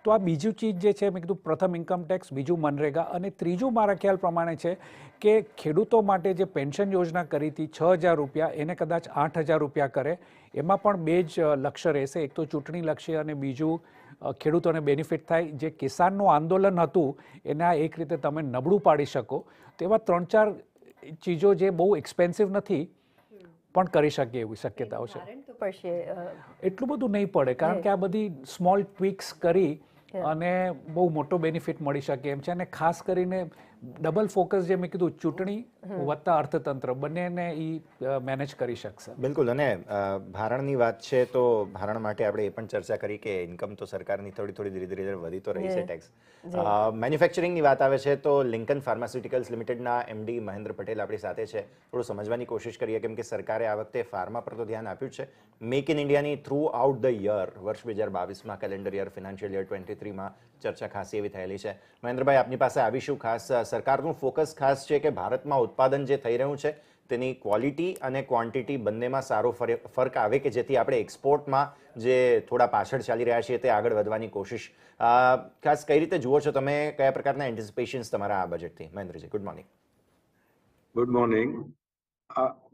તો આ બીજું ચીજ જે છે મેં કીધું પ્રથમ ઇન્કમ ટેક્સ, બીજું મનરેગા, અને ત્રીજું મારા ખ્યાલ પ્રમાણે છે કે ખેડૂતો માટે જે પેન્શન યોજના કરી હતી 6,000 રૂપિયા એને કદાચ 8,000 રૂપિયા કરે. એમાં પણ બે જ લક્ષ્ય રહેશે, એક તો ચૂંટણી લક્ષ્ય અને બીજું ખેડૂતોને બેનિફિટ થાય. જે કિસાનનું આંદોલન હતું એને આ એક રીતે તમે નબળું પાડી શકો. તો એવા 3-4 ચીજો જે બહુ એક્સપેન્સિવ નથી પણ કરી શકીએ એવી શક્યતાઓ છે. તો પડશે એટલું બધું નહીં પડે કારણ કે આ બધી સ્મોલ ટ્વિક્સ કરી અને બહુ મોટો બેનિફિટ મળી શકે એમ છે. અને ખાસ કરીને ડબલ ફોકસ જે મેં કીધું ચૂંટણી વત્તા અર્થતંત્ર બંનેને એ મેનેજ કરી શકશે. બિલકુલ. અને ભારણની વાત છે તો ભારણ માટે આપણે એ પણ ચર્ચા કરી કે ઇન્કમ તો સરકારની થોડી ધીરે ધીરે વધી તો રહી છે ટેક્સ. મેન્યુફેક્ચરિંગની વાત આવે છે તો લિંકન ફાર્માસ્યુટિકલ્સ લિમિટેડના એમડી મહેન્દ્ર પટેલ આપણી સાથે છે. થોડું સમજવાની કોશિશ કરીએ કેમ કે સરકારે આ વખતે ફાર્મા પર તો ધ્યાન આપ્યું છે. મેક ઇન ઇન્ડિયાની થ્રુ આઉટ ધ યર વર્ષ 2022માં કેલેન્ડર યર ફિનાન્શિયલ યર 23માં ચર્ચા ખાસી એવી થયેલી છે. મહેન્દ્રભાઈ, આપની પાસે આવીશું. ખાસ સરકારનું ફોકસ ખાસ છે કે ભારતમાં ઉત્પાદન જે થઈ રહ્યું છે તેની ક્વોલિટી અને ક્વોન્ટિટી બંનેમાં સારો ફરક આવે કે જેથી આપણે એક્સપોર્ટમાં જે થોડા પાછળ ચાલી રહ્યા છીએ તે આગળ વધવાની કોશિશ. ખાસ કઈ રીતે જુઓ છો તમે, કયા પ્રકારના એન્ટિસિપેશન્સ તમારા આ બજેટથી? Mahendraji, good morning. Good morning.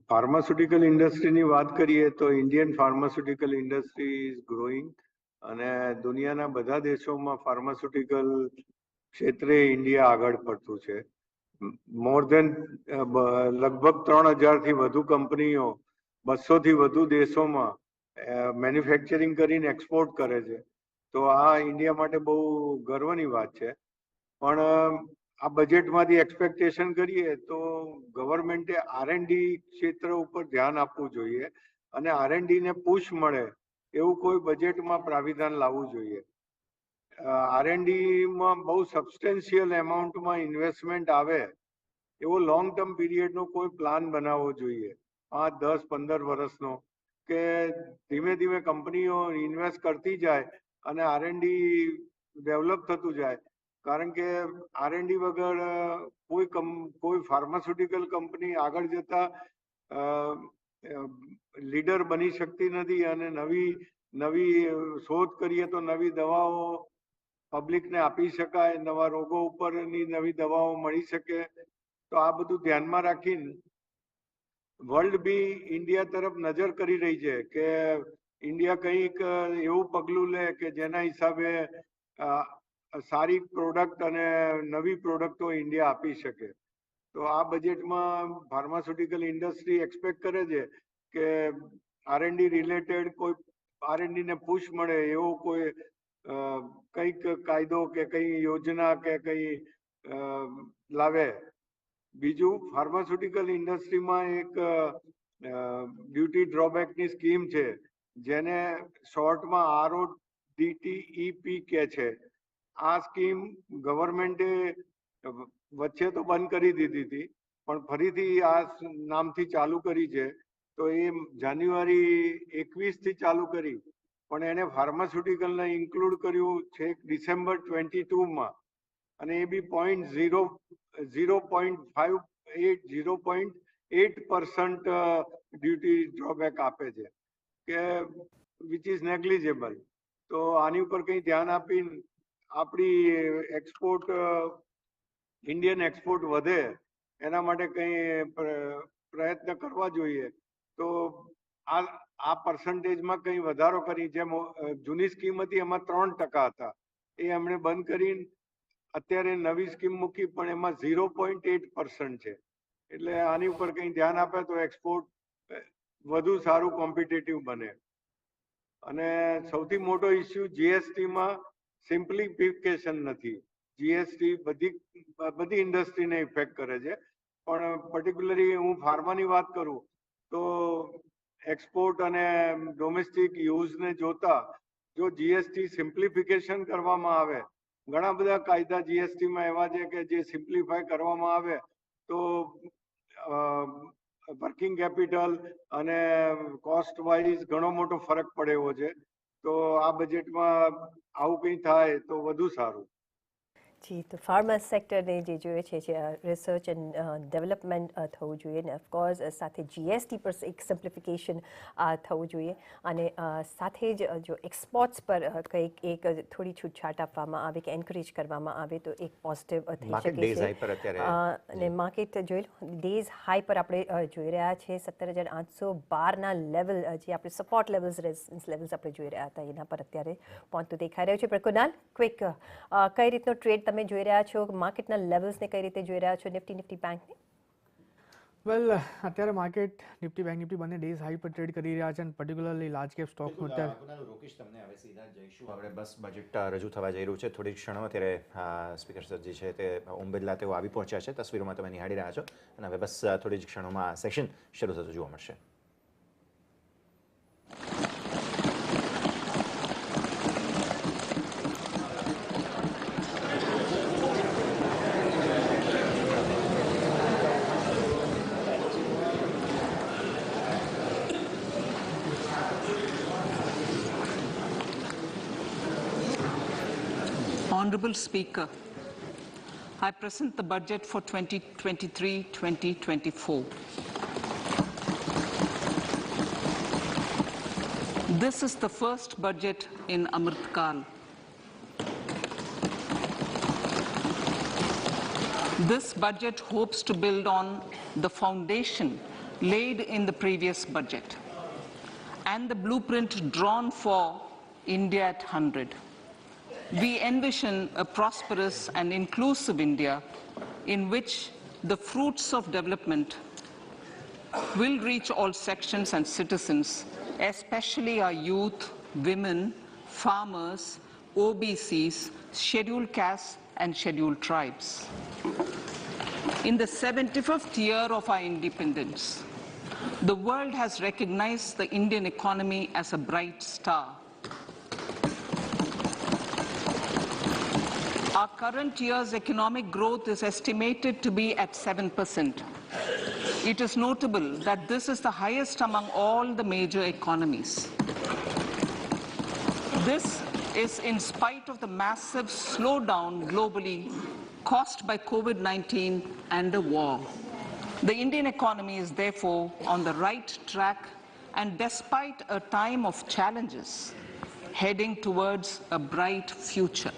Pharmaceutical ઇન્ડસ્ટ્રીની વાત કરીએ તો Indian pharmaceutical industry is growing અને દુનિયાના બધા દેશોમાં ફાર્માસ્યુટિકલ ક્ષેત્રે ઇન્ડિયા આગળ પડતું છે. મોર દેન લગભગ 3,000થી વધુ કંપનીઓ 200થી વધુ દેશોમાં મેન્યુફેક્ચરિંગ કરીને એક્સપોર્ટ કરે છે. તો આ ઇન્ડિયા માટે બહુ ગર્વની વાત છે. પણ આ બજેટમાંથી એક્સપેક્ટેશન કરીએ તો ગવર્મેન્ટે R&D ક્ષેત્ર ઉપર ધ્યાન આપવું જોઈએ અને R&Dને પુશ મળે એવું કોઈ બજેટમાં પ્રાવિધાન લાવવું જોઈએ. R&Dમાં બહુ સબસ્ટેન્શિયલ એમાઉન્ટમાં ઇન્વેસ્ટમેન્ટ આવે એવો લોંગ ટર્મ પીરિયડનો કોઈ પ્લાન બનાવવો જોઈએ, 5, 10, 15 વર્ષનો, કે ધીમે ધીમે કંપનીઓ ઇન્વેસ્ટ કરતી જાય અને R&D ડેવલપ થતું જાય. કારણ કે R&D વગર કોઈ ફાર્માસ્યુટિકલ કંપની આગળ જતા લીડર બની શકતી નથી અને નવી શોધ કરીએ તો નવી દવાઓ પબ્લિકને આપી શકાય, નવા રોગો ઉપરની નવી દવાઓ મળી શકે. તો આ બધું ધ્યાનમાં રાખીને વર્લ્ડ બી ઇન્ડિયા તરફ નજર કરી રહી છે કે ઇન્ડિયા કંઈક એવું પગલું લે કે જેના હિસાબે સારી પ્રોડક્ટ અને નવી પ્રોડક્ટો ઇન્ડિયા આપી શકે. તો આ બજેટમાં ફાર્માસ્યુટિકલ ઇન્ડસ્ટ્રી એક્સપેક્ટ કરે છે કે R&D રિલેટેડ કોઈ R&Dને પુશ મળે એવો કોઈ કંઈક કાયદો કે કઈ યોજના કે કઈ લાવે. બીજું, ફાર્માસ્યુટિકલ ઇન્ડસ્ટ્રીમાં એક ડ્યુટી ડ્રોબેકની સ્કીમ છે જેને શોર્ટમાં RODTEP કહે છે. આ સ્કીમ ગવર્મેન્ટે વચ્ચે તો બંધ કરી દીધી હતી પણ ફરીથી આ નામથી ચાલુ કરી છે. તો એ જાન્યુઆરી 21થી ચાલુ કરી પણ એને ફાર્માસ્યુટિકલને ઇન્ક્લુડ કર્યું છે ડિસેમ્બર 22માં અને એ બી 0.8% ડ્યુટી ડ્રોબેક આપે છે કે વિચ ઇઝ નેગ્લિજેબલ. તો આની ઉપર કંઈ ધ્યાન આપીને આપણી એક્સપોર્ટ ઇન્ડિયન એક્સપોર્ટ વધે એના માટે કંઈ પ્રયત્ન કરવા જોઈએ. તો આ પર્સન્ટેજમાં કંઈ વધારો કરી, જેમ જૂની સ્કીમ હતી એમાં 3% હતા એ એમણે બંધ કરીને અત્યારે નવી સ્કીમ મૂકી પણ એમાં 0.8% છે. એટલે આની ઉપર કંઈ ધ્યાન આપે તો એક્સપોર્ટ વધુ સારું કોમ્પિટિટિવ બને. અને સૌથી મોટો ઇસ્યુ GSTમાં સિમ્પ્લિફિકેશન નથી. GST બધી ઇન્ડસ્ટ્રીને ઇફેક્ટ કરે છે પણ પર્ટિક્યુલરલી હું ફાર્માની વાત કરું તો એક્સપોર્ટ અને ડોમેસ્ટિક યુઝને જોતા જો GST સિમ્પ્લિફિકેશન કરવામાં આવે, ઘણા બધા કાયદા GSTમાં એવા છે કે જે સિમ્પ્લિફાય કરવામાં આવે તો વર્કિંગ કેપિટલ અને કોસ્ટ વાઇઝ ઘણો મોટો ફરક પડે એવો છે. તો આ બજેટમાં આવું કંઈ થાય તો વધુ સારું. જી, તો ફાર્મા સેક્ટરને જે જોઈએ છે રિસર્ચ એન્ડ ડેવલપમેન્ટ થવું જોઈએ ને ઓફકોર્સ સાથે જીએસટી પર એક સિમ્પ્લિફિકેશન થવું જોઈએ અને સાથે જ જો એક્સપોર્ટ્સ પર કંઈક એક થોડી છૂટછાટ આપવામાં આવે કે એન્કરેજ કરવામાં આવે તો એક પોઝિટિવ થઈ માર્કેટ શકે ડેઝ હાઈ પર છે. અત્યારે અને માર્કેટ જોઈ લો ડેઝ હાઈ પર આપણે જોઈ રહ્યા છે 17,812ના લેવલ જે આપણે સપોર્ટ લેવલ્સ રેઝિસ્ટન્સ લેવલ્સ આપણે જોઈ રહ્યા હતા એના પર અત્યારે પહોંચતું દેખાઈ રહ્યું છે. પણ કુનાલ, ક્વિક કઈ રીતનો ટ્રેડ તમે જોઈ રહ્યા છો, માર્કેટના લેવલ્સને કઈ રીતે જોઈ રહ્યા છો નિફ્ટી બેંકને? વેલ, અત્યારે માર્કેટ નિફ્ટી બેંક નિફ્ટી બંને ડેઝ હાઈ પર ટ્રેડ કરી રહ્યા છે અને પર્ટિક્યુલરલી લાર્જ કેપ સ્ટોકનું અત્યારે રોકેશ તમને હવે સીધા જઈશું. આપણે બસ બજેટ રજૂ થવા જઈ રહ્યું છે થોડીક ક્ષણો. અત્યારે સ્પીકર સર જે છે તે ઓમ બિરલા તેઓ આવી પહોંચ્યા છે. તસવીરોમાં તમે નિહાળી રહ્યા છો અને હવે બસ થોડી જ ક્ષણોમાં સેશન શરૂ થતું જોવા મળશે. Honourable Speaker, I present the budget for 2023-2024. This is the first budget in Amrit Kal. This budget hopes to build on the foundation laid in the previous budget and the blueprint drawn for India at 100. We envision a prosperous and inclusive India in which the fruits of development will reach all sections and citizens, especially our youth, women, farmers, OBCs, scheduled castes and scheduled tribes. In the 75th year of our independence, the world has recognized the Indian economy as a bright star. Our current year's economic growth is estimated to be at 7%. It is notable that this is the highest among all the major economies. This is in spite of the massive slowdown globally caused by COVID-19 and the war. The Indian economy is therefore on the right track and despite a time of challenges, heading towards a bright future.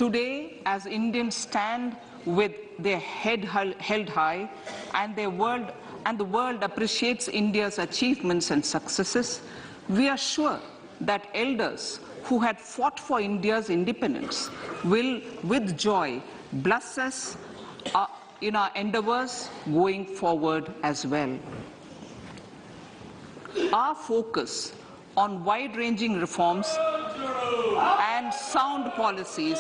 Today, as Indians stand with their head held high and the world appreciates India's achievements and successes, we are sure that elders who had fought for India's independence will, with joy, bless us in our endeavors going forward as well. Our focus on wide-ranging reforms and sound policies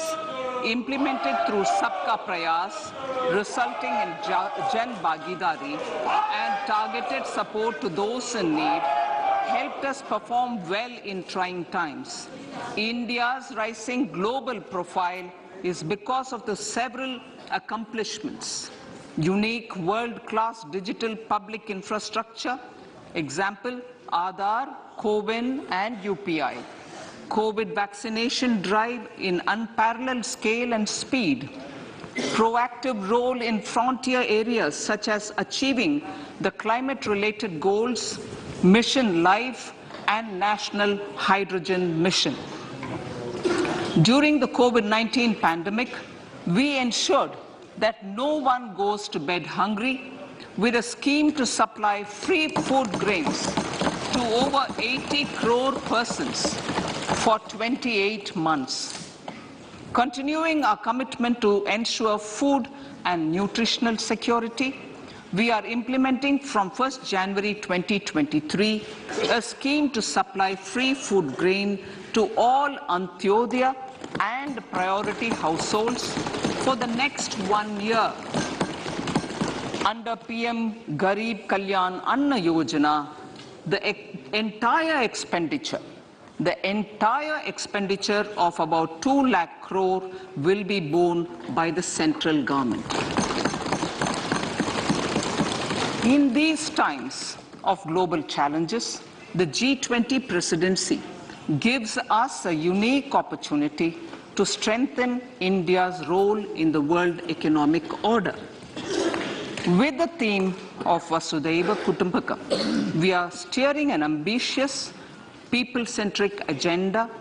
implemented through Sabka Prayas, resulting in Jan Bhagidari and targeted support to those in need, helped us perform well in trying times. India's rising global profile is because of the several accomplishments. Unique world-class digital public infrastructure, example, Aadhaar, CoWIN and UPI. COVID vaccination drive in unparalleled scale and speed. Proactive role in frontier areas such as achieving the climate-related goals, Mission Life and National Hydrogen Mission. During the COVID-19 pandemic, we ensured that no one goes to bed hungry with a scheme to supply free food grains to over 80 crore persons for 28 months. Continuing our commitment to ensure food and nutritional security, we are implementing from 1st January 2023 a scheme to supply free food grain to all Antyodaya and priority households for the next 1 year. Under PM Garib Kalyan Anna Yojana, the entire expenditure of about 2 lakh crore will be borne by the central government. In these times of global challenges, the G20 presidency gives us a unique opportunity to strengthen India's role in the world economic order. With the theme of Vasudhaiva Kutumbakam, we are steering an ambitious, people-centric agenda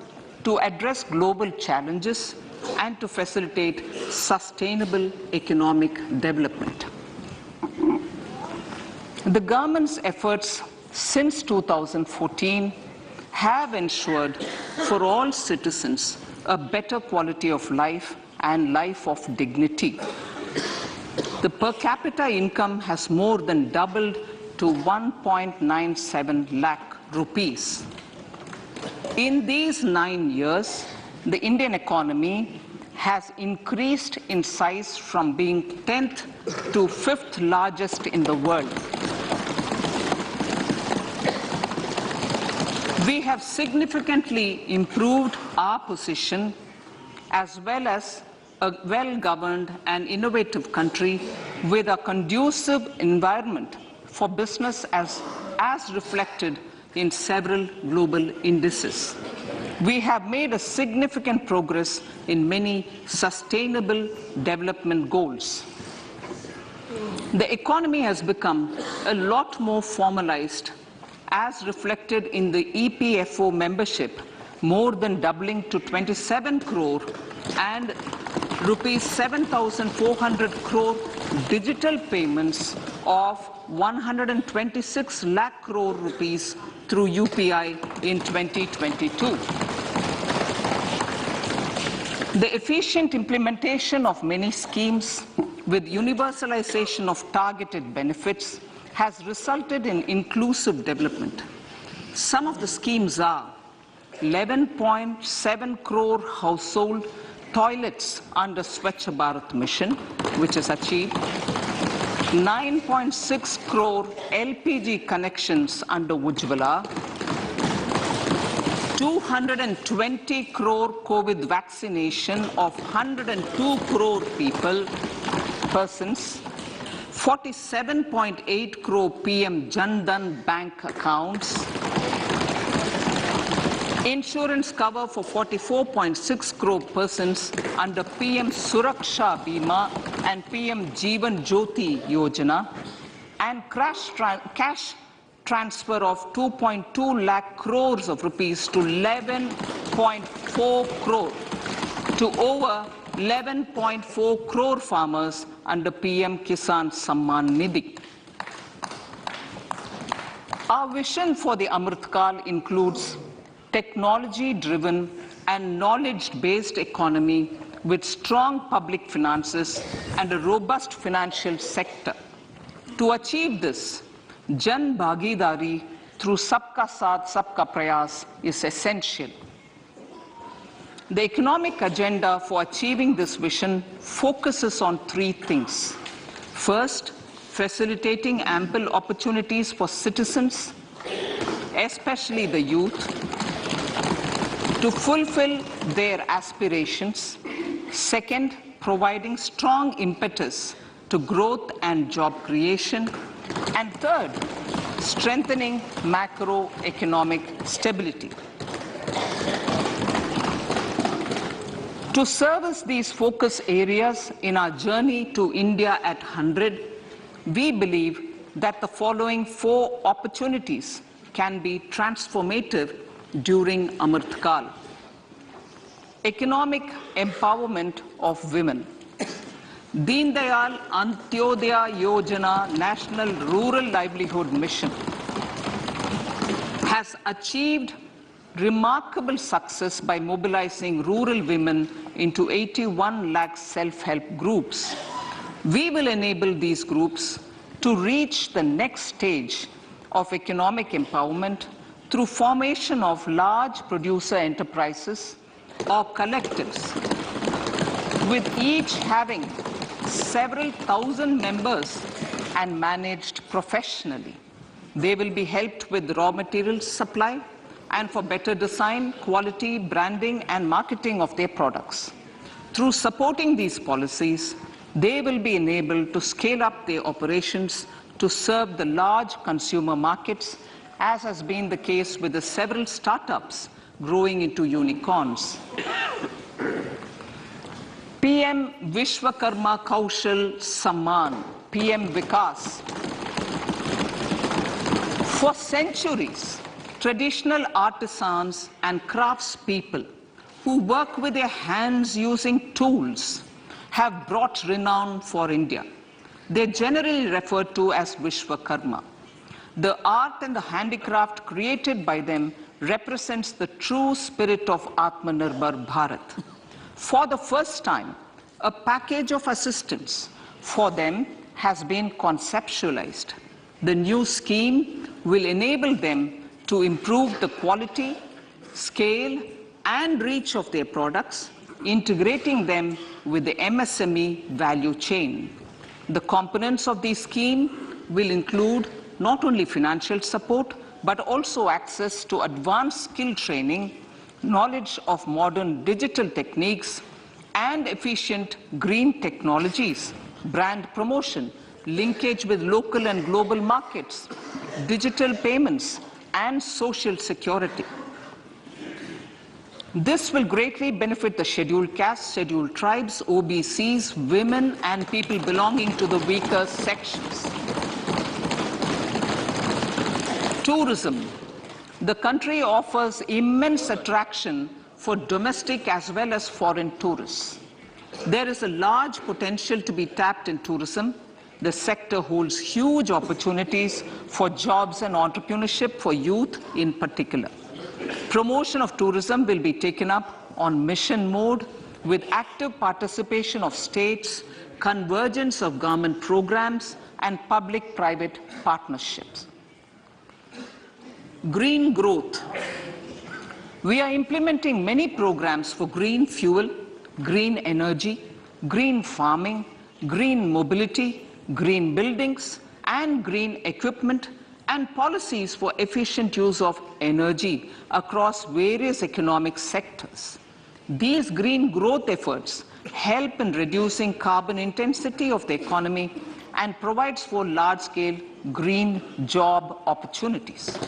to address global challenges and to facilitate sustainable economic development. The government's efforts since 2014 have ensured for all citizens a better quality of life and life of dignity. The per capita income has more than doubled to 1.97 lakh rupees. In these 9 years, the Indian economy has increased in size from being 10th to 5th largest in the world. We have significantly improved our position as well as a well-governed and innovative country with a conducive environment for business as reflected in several global indices. We have made a significant progress in many sustainable development goals. The economy has become a lot more formalized as reflected in the EPFO membership, more than doubling to 27 crore and rupees 7,400 crore digital payments of 126 lakh crore rupees through UPI in 2022. The efficient implementation of many schemes with universalization of targeted benefits has resulted in inclusive development. Some of the schemes are 11.7 crore household toilets under Swachh Bharat mission, which is achieved, 9.6 crore LPG connections under Ujjwala, 220 crore COVID vaccination of 102 crore persons, 47.8 crore PM Jan Dhan bank accounts, insurance cover for 44.6 crore persons under PM Suraksha Bima and PM Jeevan Jyoti Yojana, and cash transfer of 2.2 lakh crores of rupees to 11.4 crore to over 11.4 crore farmers under PM Kisan Samman Nidhi. Our vision for the Amritkal includes technology-driven and knowledge-based economy with strong public finances and a robust financial sector. To achieve this, Jan Bhagidari through Sabka Saath, Sabka Prayas is essential. The economic agenda for achieving this vision focuses on 3 things. First, facilitating ample opportunities for citizens, especially the youth, to fulfill their aspirations. Second, providing strong impetus to growth and job creation. And third, strengthening macroeconomic stability. To service these focus areas in our journey to India at 100, we believe that the following 4 opportunities can be transformative during Amritkal. Economic empowerment of women. Deen Dayal Antyodaya Yojana National Rural Livelihood Mission has achieved remarkable success by mobilizing rural women into 81 lakh self-help groups. We will enable these groups to reach the next stage of economic empowerment through formation of large producer enterprises or collectives, with each having several thousand members and managed professionally. They will be helped with raw materials supply and for better design, quality, branding, and marketing of their products. Through supporting these policies, they will be enabled to scale up their operations to serve the large consumer markets, as has been the case with the several startups growing into unicorns. PM Vishwakarma Kaushal Samman, PM Vikas. For centuries, traditional artisans and craftspeople who work with their hands using tools have brought renown for India. They're generally referred to as Vishwakarma. The art and the handicraft created by them represents the true spirit of Atmanirbhar Bharat. For the first time, a package of assistance for them has been conceptualized. The new scheme will enable them to improve the quality, scale, and reach of their products, integrating them with the MSME value chain. The components of this scheme will include not only financial support, but also access to advanced skill training, knowledge of modern digital techniques, and efficient green technologies, brand promotion, linkage with local and global markets, digital payments, and social security. This will greatly benefit the scheduled castes, scheduled tribes, OBCs, women, and people belonging to the weaker sections. Tourism. The country offers immense attraction for domestic as well as foreign tourists. There is a large potential to be tapped in tourism. The sector holds huge opportunities for jobs and entrepreneurship for youth in particular. Promotion of tourism will be taken up on mission mode with active participation of states, convergence of government programs, and public-private partnerships. Green growth. We are implementing many programs for green fuel, green energy, green farming, green mobility, green buildings, and green equipment, and policies for efficient use of energy across various economic sectors. These green growth efforts help in reducing carbon intensity of the economy and provides for large-scale green job opportunities.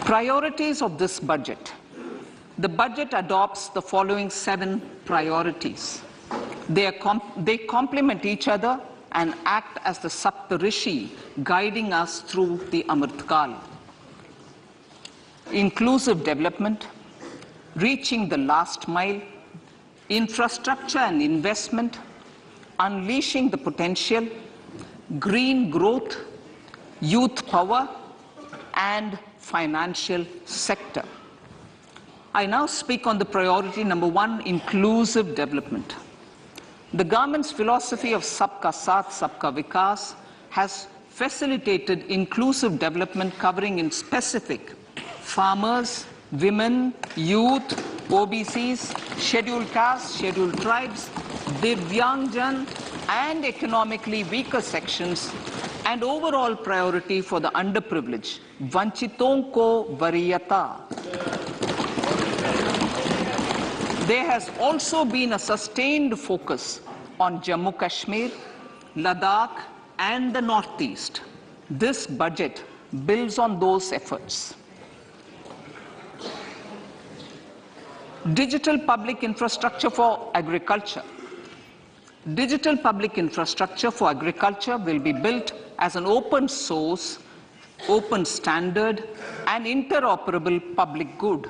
Priorities of this budget. The budget adopts the following 7 priorities. They complement each other and act as the Saptarishi guiding us through the Amritkal. Inclusive development, reaching the last mile, infrastructure and investment, unleashing the potential, green growth, youth power, and financial sector. I now speak on the priority number 1, inclusive development. The government's philosophy of Sabka Saath, Sabka Vikas has facilitated inclusive development covering in specific farmers, women, youth, OBCs, scheduled castes, scheduled tribes, Divyangjan, and economically weaker sections, and overall priority for the underprivileged, Vanchiton ko Variyata. There has also been a sustained focus on Jammu Kashmir, Ladakh, and the Northeast. This budget builds on those efforts. Digital public infrastructure for agriculture. Digital public infrastructure for agriculture will be built as an open source, open standard, and interoperable public good.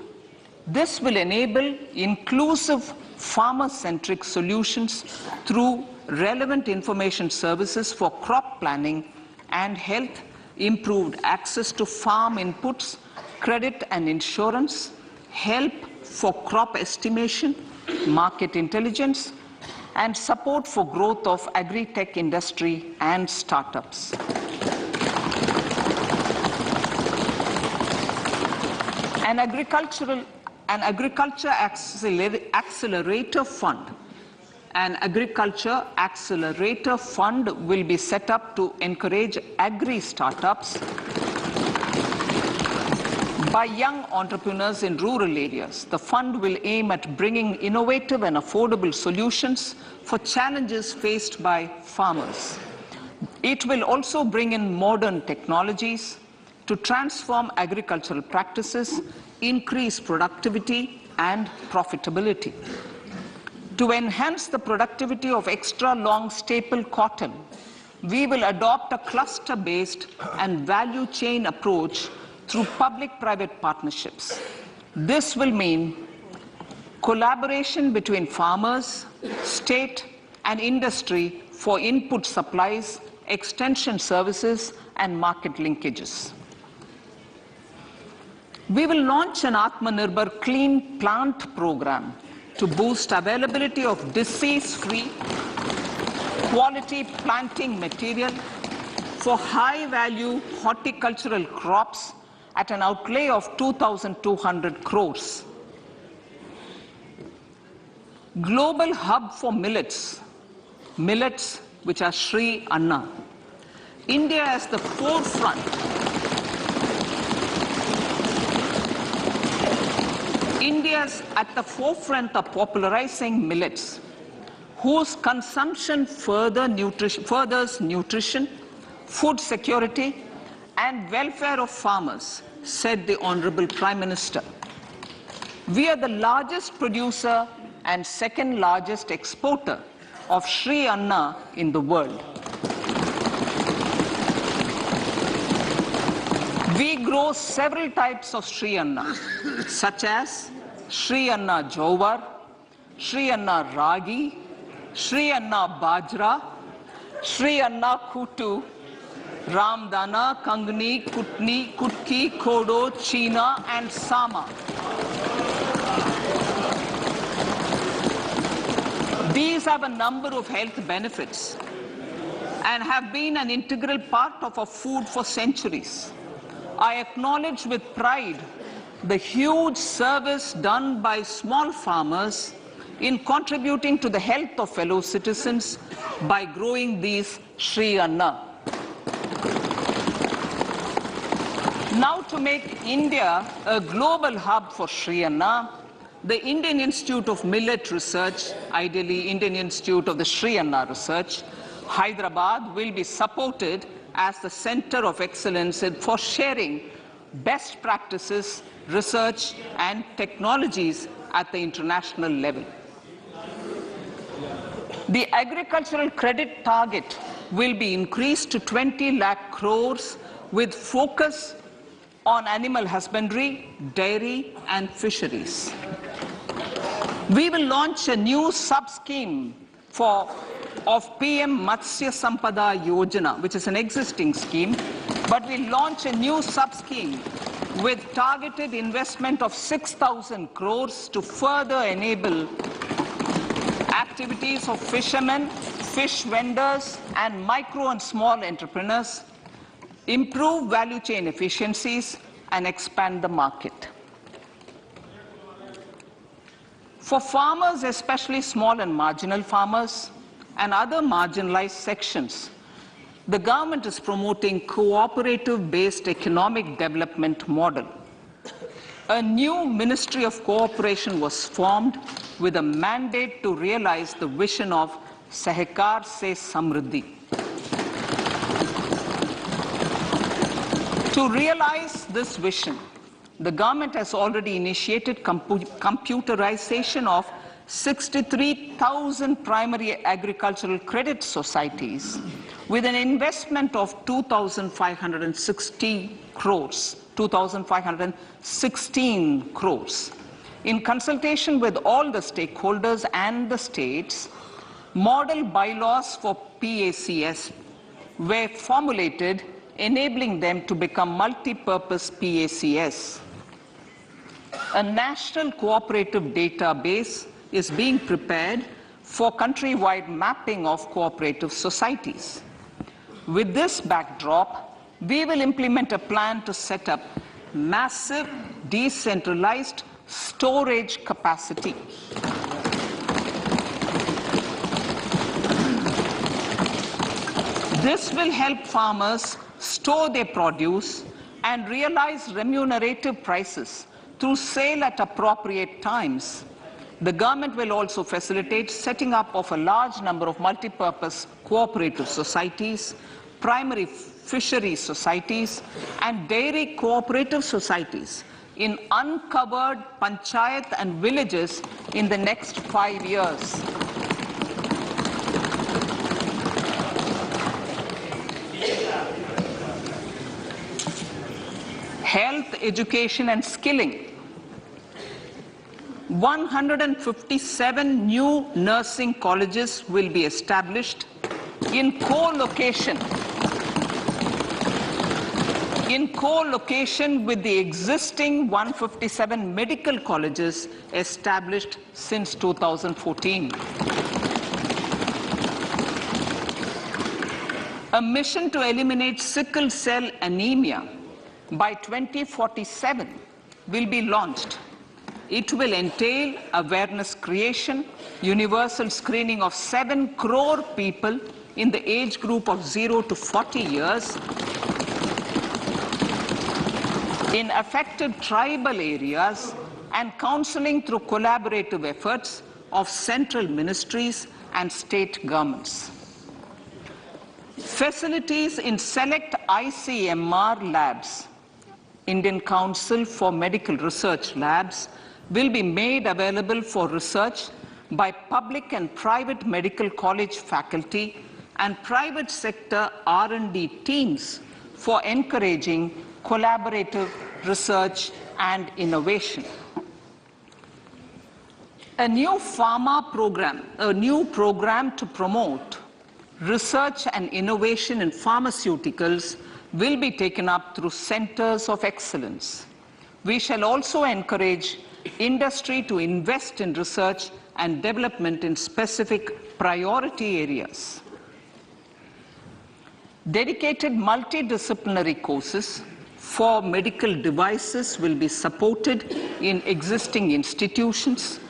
This will enable inclusive farmer-centric solutions through relevant information services for crop planning and health, improved access to farm inputs, credit and insurance, help for crop estimation, market intelligence, and support for growth of agri-tech industry and startups. An agriculture accelerator fund. An agriculture accelerator fund will be set up to encourage agri startups. by young entrepreneurs in rural areas. The fund will aim at bringing innovative and affordable solutions for challenges faced by farmers. It will also bring in modern technologies to transform agricultural practices, increase productivity and profitability. To enhance the productivity of extra long staple cotton, we will adopt a cluster-based and value chain approach through public-private partnerships. This will mean collaboration between farmers, state and industry for input supplies, extension services and market linkages. We will launch an Atmanirbhar Clean Plant program to boost availability of disease-free, quality planting material for high-value horticultural crops at an outlay of 2,200 crores. Global hub for millets which are Sri Anna. India is the forefront. India's at the forefront of popularizing millets, whose consumption furthers nutrition, food security, and welfare of farmers, said the Honorable Prime Minister. We are the largest producer and second largest exporter of Sri Anna in the world. We grow several types of Sri Anna, such as Sri Anna Jowar, Sri Anna Ragi, Sri Anna Bajra, Sri Anna Kutu, Ramdana, Kangni, Kutni, Kutki, Kodo, China, and Sama. These have a number of health benefits and have been an integral part of our food for centuries. I acknowledge with pride the huge service done by small farmers in contributing to the health of fellow citizens by growing these Sri Anna. Now, to make India a global hub for Sri Anna, the Indian Institute of Millet Research, ideally Indian Institute of the Sri Anna Research, Hyderabad, will be supported as the center of excellence for sharing best practices, research and technologies at the international level. The agricultural credit target will be increased to 20 lakh crores with focus on animal husbandry, dairy and fisheries. We will launch a new sub-scheme of PM Matsya Sampada Yojana, which is an existing scheme, but we launch a new sub-scheme with targeted investment of 6,000 crores to further enable activities of fishermen, fish vendors, and micro and small entrepreneurs, improve value chain efficiencies, and expand the market. For farmers, especially small and marginal farmers, and other marginalized sections, the government is promoting cooperative-based economic development model. A new Ministry of Cooperation was formed with a mandate to realize the vision of Sahakar Se Samriddhi. To realize this vision, the government has already initiated computerization of 63,000 primary agricultural credit societies with an investment of 2,516 crores. In consultation with all the stakeholders and the states, model bylaws for PACS were formulated, enabling them to become multi-purpose PACS. A national cooperative database is being prepared for countrywide mapping of cooperative societies. With this backdrop, we will implement a plan to set up massive decentralized storage capacity. This will help farmers store their produce and realize remunerative prices through sale at appropriate times. The government will also facilitate setting up of a large number of multi-purpose cooperative societies, primary fishery societies, and dairy cooperative societies in uncovered panchayat and villages in the next 5 years. Health, education, and skilling. 157 new nursing colleges will be established in co-location with the existing 157 medical colleges established since 2014. A mission to eliminate sickle cell anemia by 2047 will be launched. It will entail awareness creation, universal screening of 7 crore people in the age group of 0 to 40 years in affected tribal areas, and counseling through collaborative efforts of central ministries and state governments. Facilities in select ICMR labs, Indian Council for Medical Research Labs, will be made available for research by public and private medical college faculty and private sector R&D teams for encouraging collaborative research and innovation. A new program to promote research and innovation in pharmaceuticals will be taken up through centers of excellence. We shall also encourage industry to invest in research and development in specific priority areas. Dedicated multidisciplinary courses for medical devices will be supported in existing institutions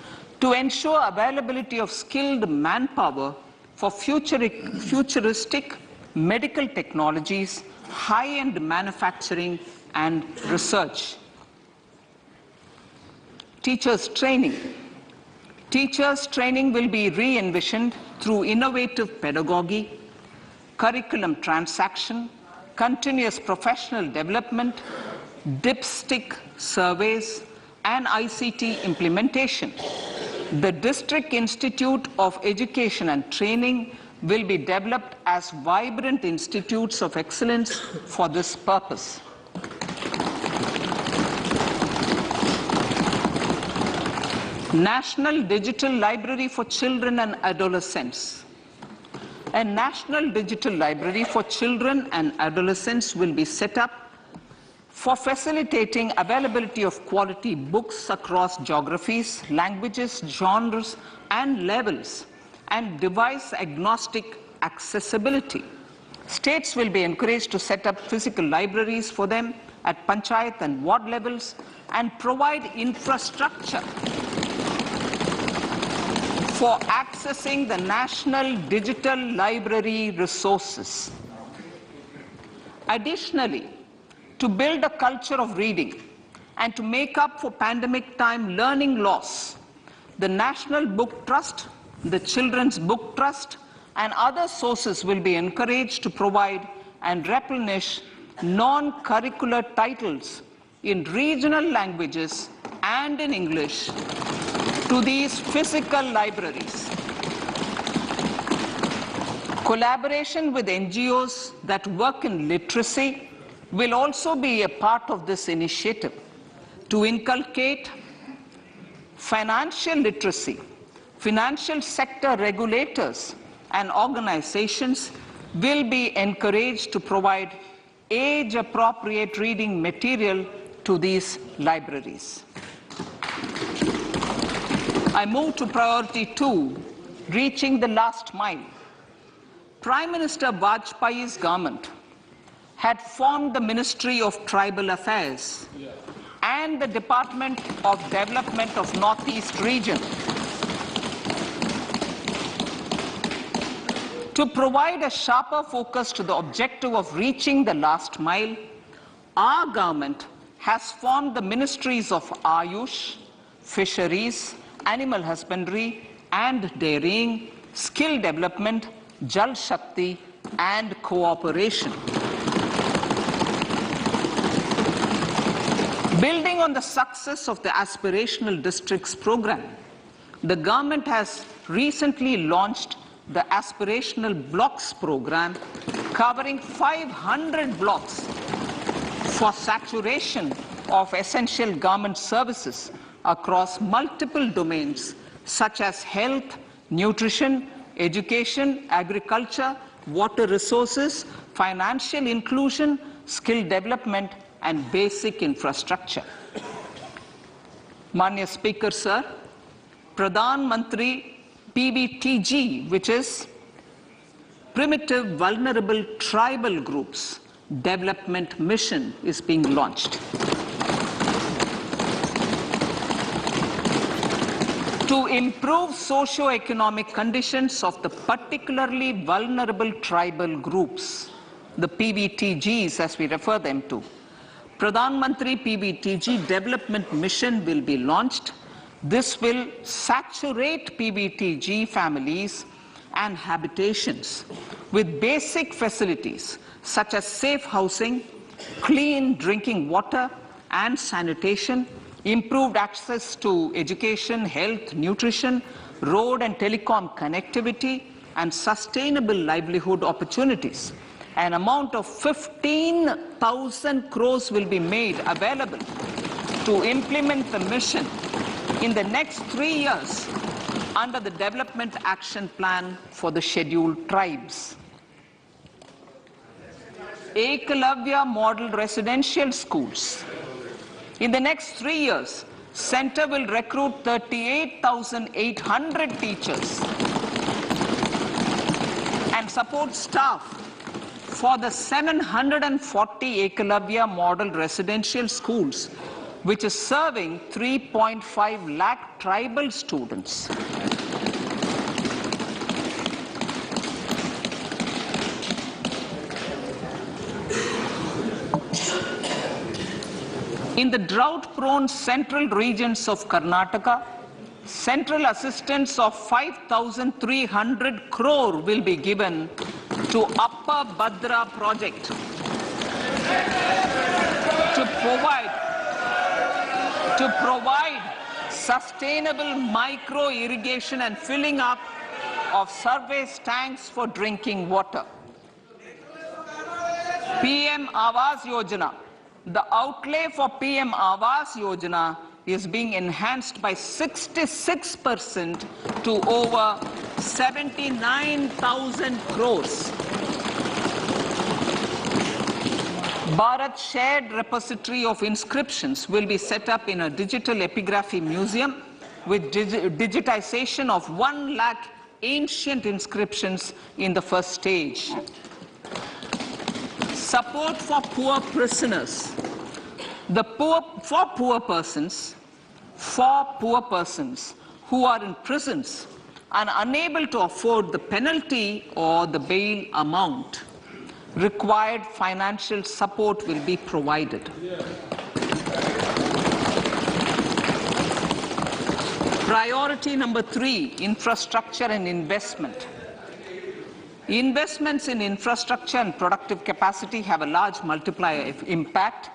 to ensure availability of skilled manpower for futuristic medical technologies, high-end manufacturing, and research. Teachers' training. Teachers' training will be re-envisioned through innovative pedagogy, curriculum transaction, continuous professional development, dipstick surveys, and ICT implementation. The District Institute of Education and Training will be developed as vibrant institutes of excellence for this purpose. National Digital Library for Children and Adolescents. A National Digital Library for Children and Adolescents will be set up for facilitating availability of quality books across geographies, languages, genres, and levels, and device-agnostic accessibility. States will be encouraged to set up physical libraries for them at panchayat and ward levels and provide infrastructure for accessing the national digital library resources. Additionally, to build a culture of reading and to make up for pandemic time learning loss, the National Book Trust, the Children's Book Trust, and other sources will be encouraged to provide and replenish non-curricular titles in regional languages and in English to these physical libraries. Collaboration with NGOs that work in literacy will also be a part of this initiative to inculcate financial literacy. Financial sector regulators and organizations will be encouraged to provide age-appropriate reading material to these libraries. I move to priority 2, reaching the last mile. Prime Minister Vajpayee's government had formed the Ministry of Tribal Affairs and the Department of Development of Northeast Region to provide a sharper focus to the objective of reaching the last mile. our government has formed the ministries of Ayush, Fisheries, Animal Husbandry and Dairying, Skill Development, Jal Shakti and Cooperation. Building on the success of the Aspirational Districts program, the government has recently launched the Aspirational Blocks program, covering 500 blocks for saturation of essential government services across multiple domains such as health, nutrition, education, agriculture, water resources, financial inclusion, skill development, and basic infrastructure. Manya Speaker, sir, Pradhan Mantri PBTG, which is Primitive Vulnerable Tribal Groups Development Mission, is being launched. To improve socio-economic conditions of the particularly vulnerable tribal groups, the PBTGs as we refer them to, Pradhan Mantri PBTG Development Mission will be launched. This will saturate PBTG families and habitations with basic facilities such as safe housing, clean drinking water and sanitation, improved access to education, health, nutrition, road and telecom connectivity, and sustainable livelihood opportunities. An amount of 15,000 crores will be made available to implement the mission in the next 3 years under the Development Action Plan for the Scheduled Tribes. Ekalavya Model Residential Schools. In the next 3 years, Center will recruit 38,800 teachers and support staff for the 740 Ekalavya Model Residential Schools, which is serving 3.5 lakh tribal students. In the drought-prone central regions of Karnataka, central assistance of 5,300 crore will be given to Upper Bhadra project to provide sustainable micro irrigation and filling up of surface tanks for drinking water. PM Awas Yojana. The outlay for PM Awas Yojana is being enhanced by 66% to over 79,000 crores. Bharat Shared Repository of Inscriptions will be set up in a digital epigraphy museum with digitization of 1 lakh ancient inscriptions in the first stage. Support for poor prisoners. For poor persons who are in prisons and unable to afford the penalty or the bail amount, required financial support will be provided. Priority number 3, infrastructure and investment. Investments in infrastructure and productive capacity have a large multiplier impact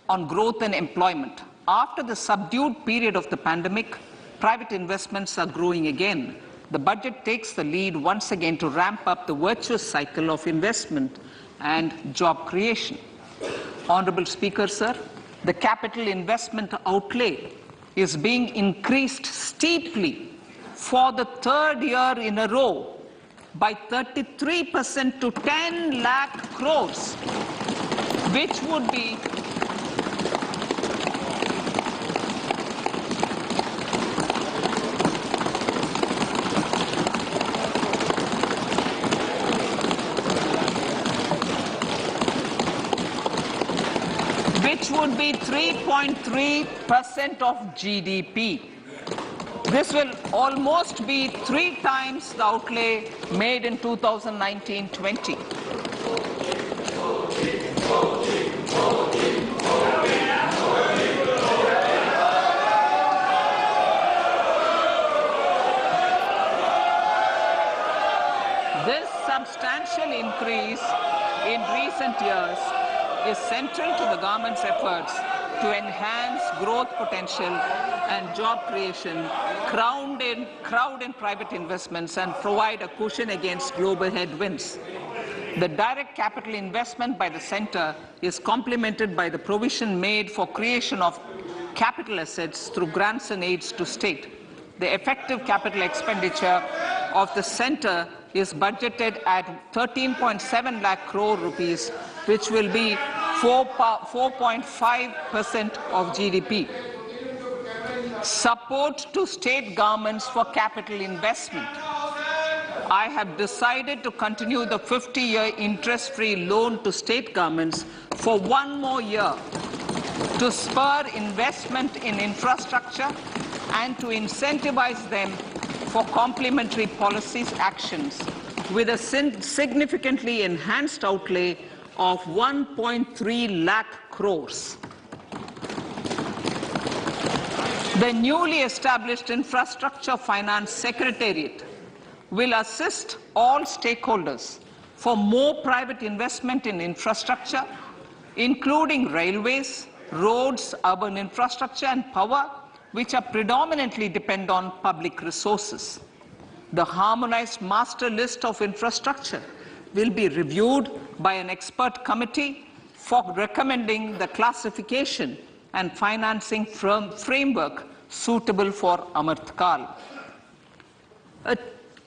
on growth and employment. After the subdued period of the pandemic, private investments are growing again. The budget takes the lead once again to ramp up the virtuous cycle of investment and job creation. Honorable Speaker, sir, the capital investment outlay is being increased steeply for the 3rd year in a row by 33% to 10 lakh crores, which would be which would be 3.3% of GDP. This will almost be 3 times the outlay made in 2019-20. substantial increase in recent years is central to the government's efforts to enhance growth potential and job creation, crowd in private investments, and provide a cushion against global headwinds. The direct capital investment by the centre is complemented by the provision made for creation of capital assets through grants and aids to state. The effective capital expenditure of the centre is budgeted at 13.7 lakh crore rupees, which will be 4.5% of GDP. Support to state governments for capital investment. I have decided to continue the 50-year interest-free loan to state governments for one more year to spur investment in infrastructure and to incentivize them for complementary policies actions with a significantly enhanced outlay of 1.3 lakh crores. The newly established Infrastructure Finance Secretariat will assist all stakeholders for more private investment in infrastructure, including railways, roads, urban infrastructure and power, which are predominantly depend on public resources. The harmonized master list of infrastructure will be reviewed by an expert committee for recommending the classification and financing framework suitable for Amrit Kal. A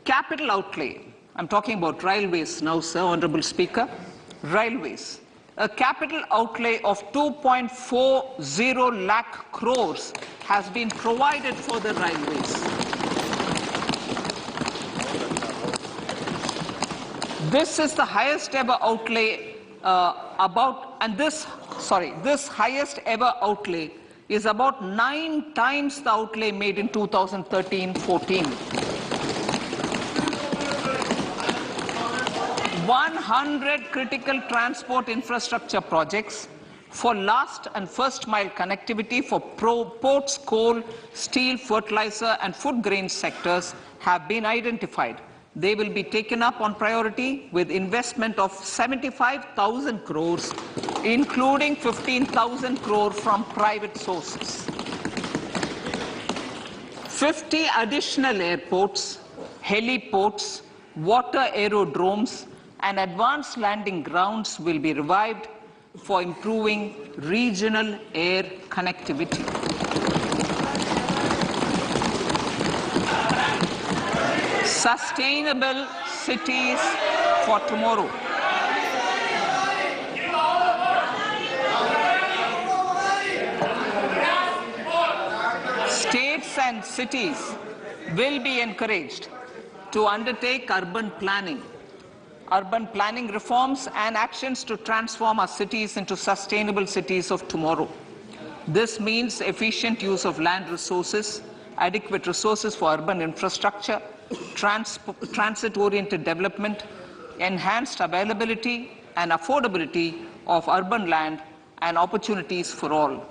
capital outlay, I'm talking about railways now, sir, Honorable Speaker, railways. A capital outlay of 2.40 lakh crores has been provided for the railways. This is the highest ever outlay this highest ever outlay is about 9 times the outlay made in 2013-14. 100 critical transport infrastructure projects for last and first mile connectivity for ports, coal, steel, fertilizer and food grain sectors have been identified. They will be taken up on priority with investment of 75,000 crores, including 15,000 crore from private sources. 50 additional airports, heliports, water aerodromes, and advanced landing grounds will be revived for improving regional air connectivity. Sustainable cities for tomorrow. States and cities will be encouraged to undertake urban planning reforms and actions to transform our cities into sustainable cities of tomorrow. This means efficient use of land resources, adequate resources for urban infrastructure, transit-oriented development, enhanced availability and affordability of urban land and opportunities for all.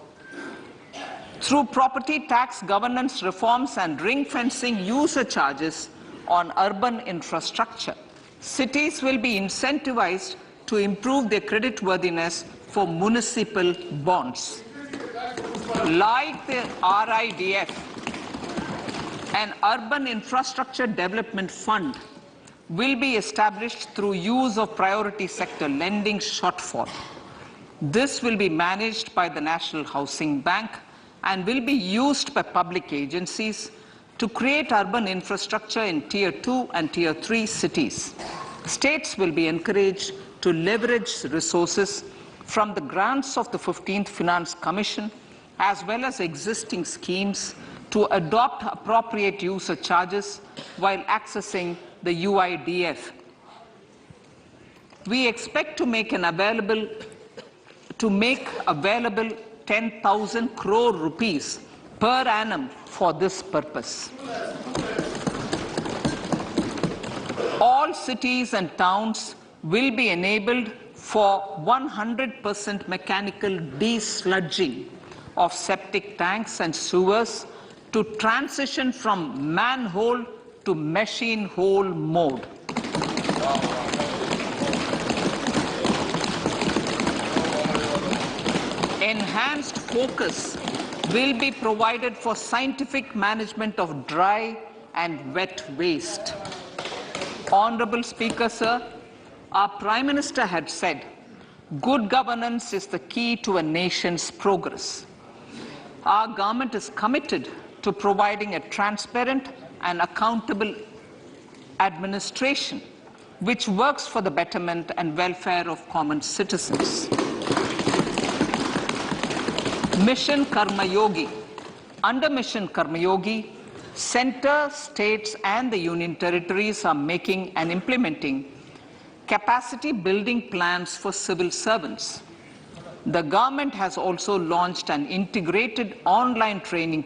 Through property tax governance reforms and ring-fencing user charges on urban infrastructure, cities will be incentivized to improve their creditworthiness for municipal bonds. Like the RIDF, an Urban Infrastructure Development Fund will be established through use of priority sector lending shortfall. This will be managed by the National Housing Bank and will be used by public agencies to create urban infrastructure in Tier 2 and Tier 3 cities. States will be encouraged to leverage resources from the grants of the 15th Finance Commission as well as existing schemes to adopt appropriate user charges while accessing the UIDF. We expect to make available 10,000 crore rupees per annum for this purpose. All cities and towns will be enabled for 100% mechanical desludging of septic tanks and sewers to transition from manhole to machine hole mode. enhanced focus will be provided for scientific management of dry and wet waste. Honorable Speaker, sir, our Prime Minister had said, good governance is the key to a nation's progress. Our government is committed to providing a transparent and accountable administration which works for the betterment and welfare of common citizens. Mission Karma Yogi. Under Mission Karma Yogi, centre, states and the union territories are making and implementing capacity building plans for civil servants. The government has also launched an integrated online training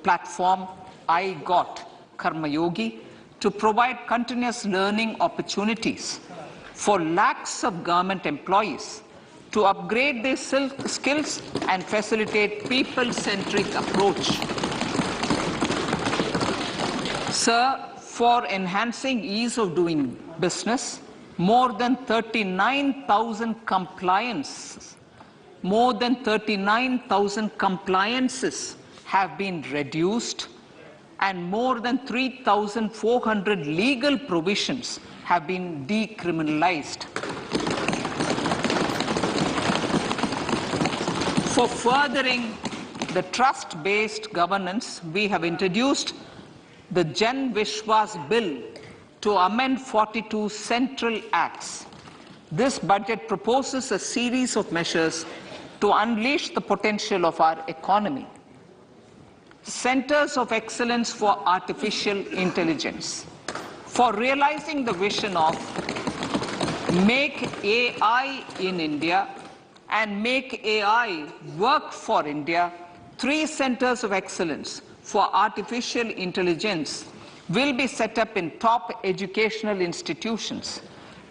platform, I Got Karma Yogi, to provide continuous learning opportunities for lakhs of government employees to upgrade their skills and facilitate people-centric approach. Sir, for enhancing ease of doing business, more than 39,000 compliances have been reduced and more than 3,400 legal provisions have been decriminalized. For furthering the trust-based governance, we have introduced the Jan Vishwas Bill to amend 42 central acts. This budget proposes a series of measures to unleash the potential of our economy. Centers of Excellence for Artificial Intelligence. For realizing the vision of Make AI in India and Make AI Work for India, 3 centers of excellence for artificial intelligence will be set up in top educational institutions.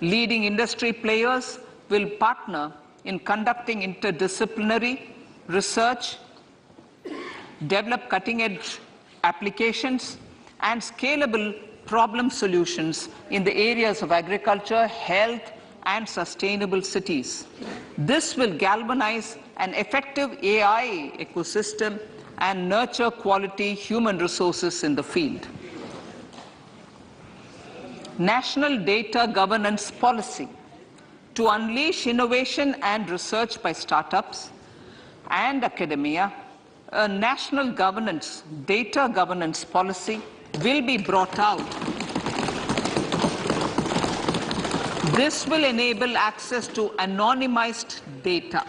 Leading industry players will partner in conducting interdisciplinary research, develop cutting-edge applications, and scalable problem solutions in the areas of agriculture, health, and sustainable cities. This will galvanize an effective AI ecosystem and nurture quality human resources in the field. National Data Governance Policy. To unleash innovation and research by startups and academia, a national data governance policy will be brought out. This will enable access to anonymized data.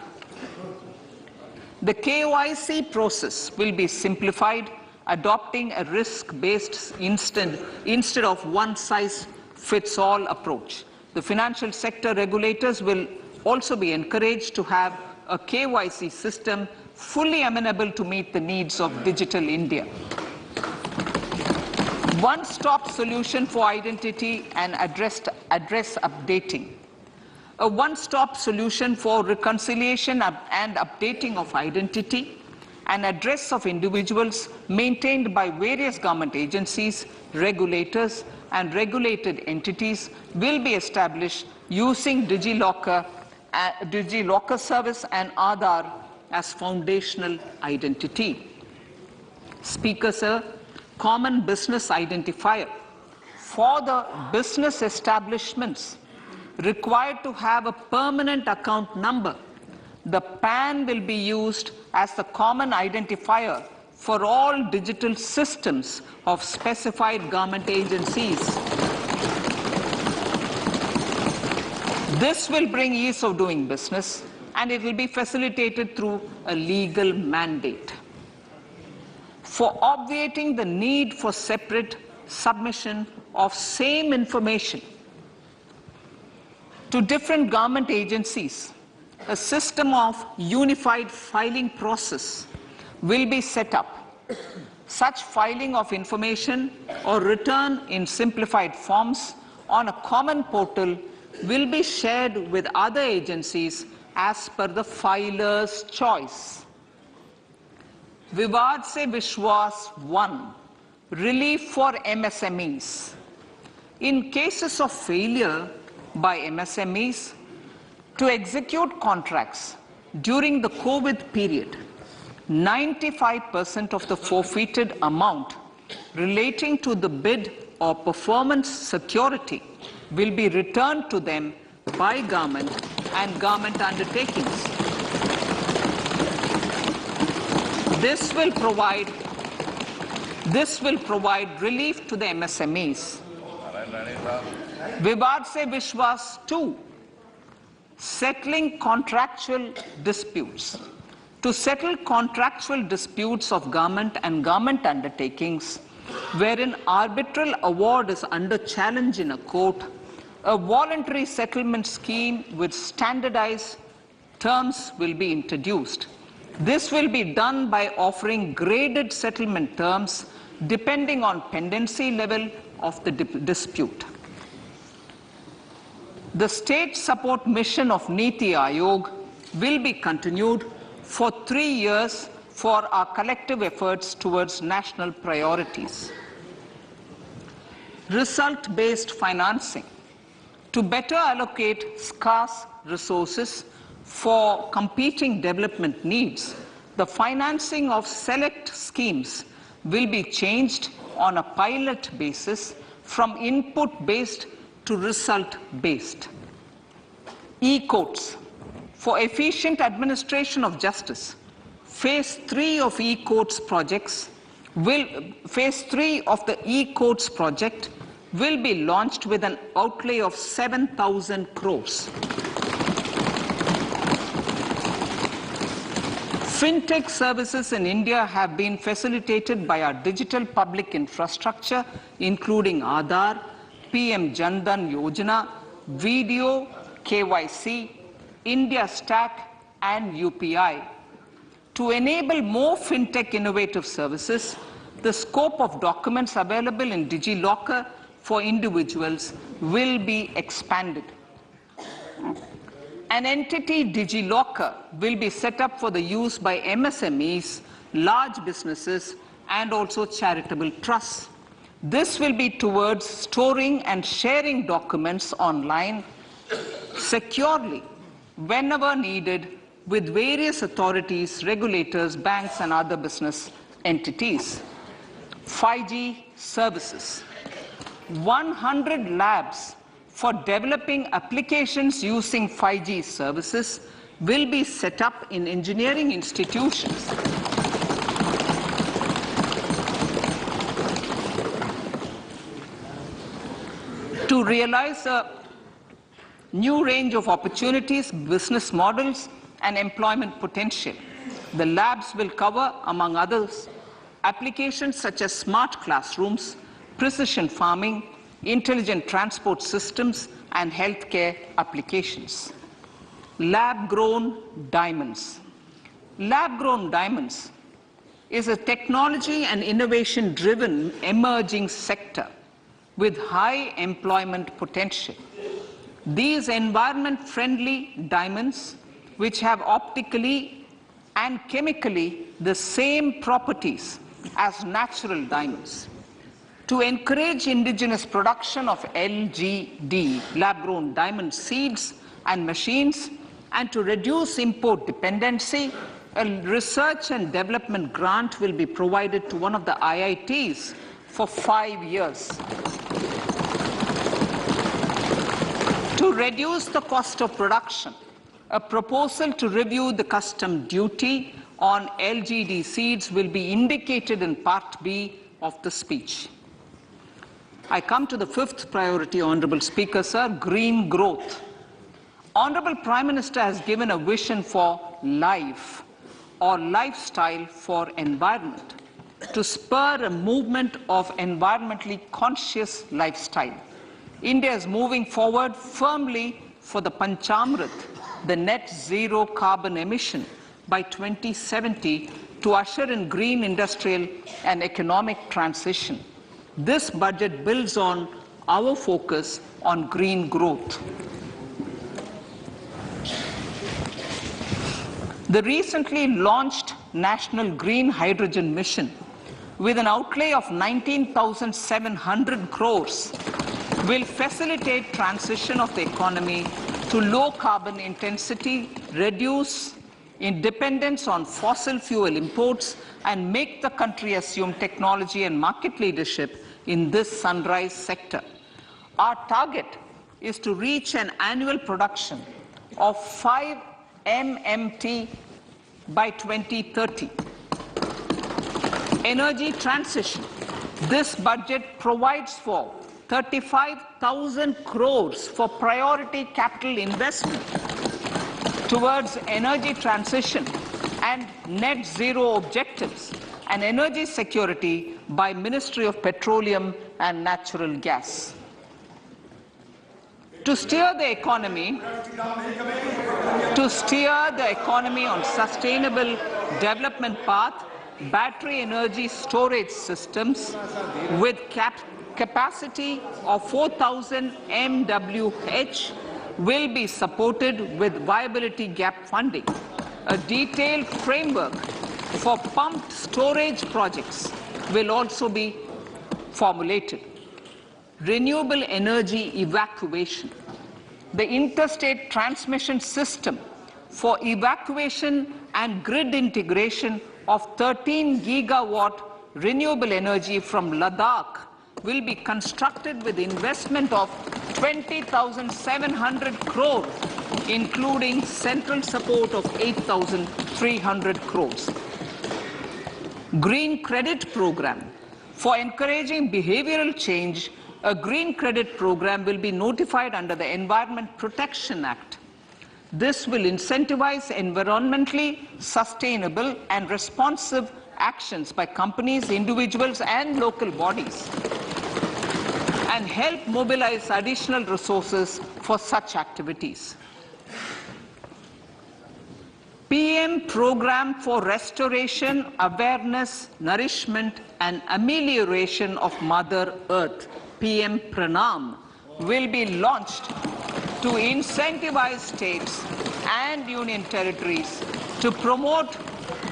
The KYC process will be simplified, adopting a risk-based instead of one-size-fits-all approach. The financial sector regulators will also be encouraged to have a KYC system fully amenable to meet the needs of digital India. One-stop solution for identity and address updating. A one-stop solution for reconciliation and updating of identity and address of individuals maintained by various government agencies, regulators, and regulated entities will be established using DigiLocker service and Aadhaar as foundational identity. Speaker, sir, common business identifier. For the business establishments required to have a permanent account number, the PAN will be used as the common identifier for all digital systems of specified government agencies. This will bring ease of doing business, and it will be facilitated through a legal mandate. For obviating the need for separate submission of same information to different government agencies, a system of unified filing process will be set up. Such filing of information or return in simplified forms on a common portal will be shared with other agencies as per the filer's choice. Vivad Se Vishwas 1. Relief for MSMEs. In cases of failure by MSMEs to execute contracts during the COVID period, 95% of the forfeited amount relating to the bid or performance security will be returned to them by government and government undertakings. This will provide relief to the MSMEs. Vivad se Vishwas 2, settling contractual disputes. To settle contractual disputes of government and government undertakings, wherein arbitral award is under challenge in a court, a voluntary settlement scheme with standardized terms will be introduced. This will be done by offering graded settlement terms depending on pendency level of the dispute. The state support mission of Niti Aayog will be continued for 3 years for our collective efforts towards national priorities. Result-based financing. To better allocate scarce resources for competing development needs, the financing of select schemes will be changed on a pilot basis from input-based to result-based. E-courts. For efficient administration of justice, Phase 3 of the e-courts project will be launched with an outlay of 7,000 crores. Fintech services in India have been facilitated by our digital public infrastructure, including Aadhaar, PM Jan Dhan Yojana, Video, KYC, India Stack, and UPI. To enable more fintech innovative services, the scope of documents available in DigiLocker for individuals will be expanded. An entity, DigiLocker, will be set up for the use by MSMEs, large businesses, and also charitable trusts. This will be towards storing and sharing documents online securely whenever needed with various authorities, regulators, banks, and other business entities. 5G services. 100 labs for developing applications using 5G services will be set up in engineering institutions. To realize a new range of opportunities, business models, and employment potential, the labs will cover, among others, applications such as smart classrooms, precision farming, intelligent transport systems, and healthcare applications. Lab-grown diamonds. Lab-grown diamonds is a technology and innovation-driven emerging sector with high employment potential. These environment-friendly diamonds, which have optically and chemically the same properties as natural diamonds. To encourage indigenous production of LGD, lab-grown diamond seeds and machines, and to reduce import dependency, a research and development grant will be provided to one of the IITs for 5 years. To reduce the cost of production, a proposal to review the custom duty on LGD seeds will be indicated in Part B of the speech. I come to the fifth priority, Honorable Speaker, sir, green growth. Honorable Prime Minister has given a vision for life or lifestyle for environment to spur a movement of environmentally conscious lifestyle. India is moving forward firmly for the Panchamrit, the net zero carbon emission by 2070 to usher in green industrial and economic transition. This budget builds on our focus on green growth. The recently launched National Green Hydrogen Mission, with an outlay of 19,700 crores, will facilitate transition of the economy to low carbon intensity, reduce in dependence on fossil fuel imports and make the country assume technology and market leadership in this sunrise sector. Our target is to reach an annual production of 5 MMT by 2030. Energy transition. This budget provides for 35,000 crores for priority capital investment towards energy transition and net zero objectives and energy security by Ministry of Petroleum and Natural Gas. To steer the economy on sustainable development path, battery energy storage systems with capacity of 4,000 MWh will be supported with viability gap funding. A detailed framework for pumped storage projects will also be formulated. Renewable energy evacuation. The interstate transmission system for evacuation and grid integration of 13 gigawatt renewable energy from Ladakh will be constructed with investment of 20,700 crores, including central support of 8,300 crores. Green credit program. For encouraging behavioral change, a green credit program will be notified under the Environment Protection Act. This will incentivize environmentally sustainable and responsive actions by companies, individuals, and local bodies, and help mobilize additional resources for such activities. PM Program for Restoration, Awareness, Nourishment, and Amelioration of Mother Earth, PM Pranam, will be launched to incentivize states and union territories to promote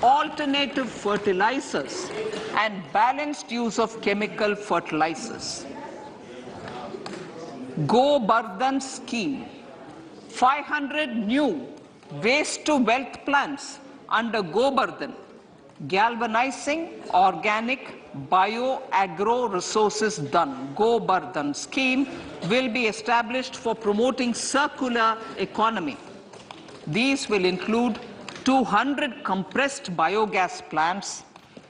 alternative fertilizers and balanced use of chemical fertilizers. Go Bardhan Scheme. 500 new waste to wealth plants under Go Bardhan, galvanizing organic bio-agro resources done. Go Bardhan scheme will be established for promoting circular economy. These will include 200 compressed biogas plants,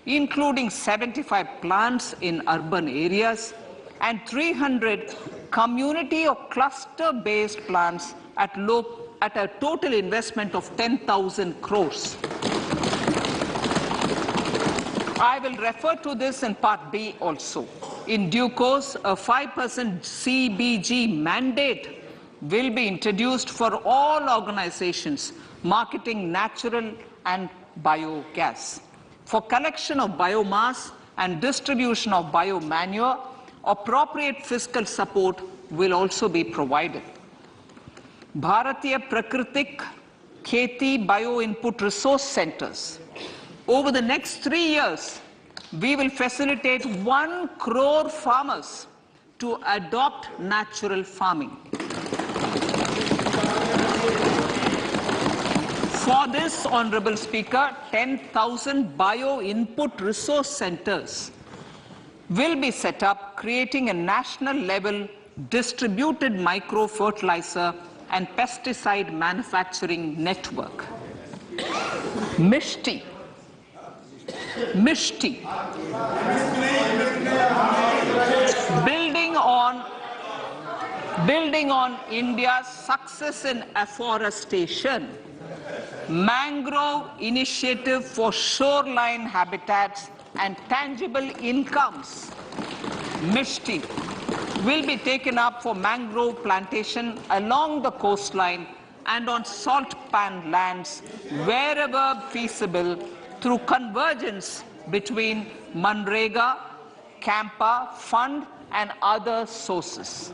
including 75 plants in urban areas, and 300 community or cluster-based plants at a total investment of 10,000 crores. I will refer to this in Part B also. In due course, a 5% CBG mandate will be introduced for all organizations marketing natural and biogas. For collection of biomass and distribution of biomanure, appropriate fiscal support will also be provided. Bharatiya Prakritik Kheti Bio Input Resource Centers. Over the next 3 years, we will facilitate 1 crore farmers to adopt natural farming. For this, Honorable Speaker, 10,000 bio-input resource centers will be set up, creating a national level distributed micro-fertilizer and pesticide manufacturing network. Mishti. Building on India's success in afforestation, mangrove initiative for shoreline habitats and tangible incomes, Mishti, will be taken up for mangrove plantation along the coastline and on salt pan lands wherever feasible through convergence between Manrega, Campa, Fund and other sources.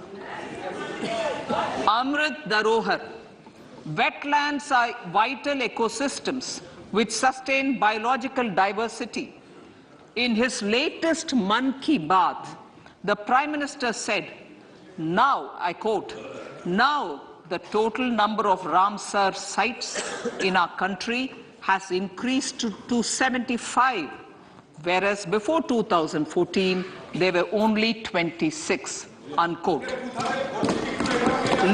Amrit Dharohar. Wetlands are vital ecosystems which sustain biological diversity. In his latest Mann Ki Baat, the Prime Minister said, now, I quote, now the total number of Ramsar sites in our country has increased to 75, whereas before 2014, there were only 26, unquote.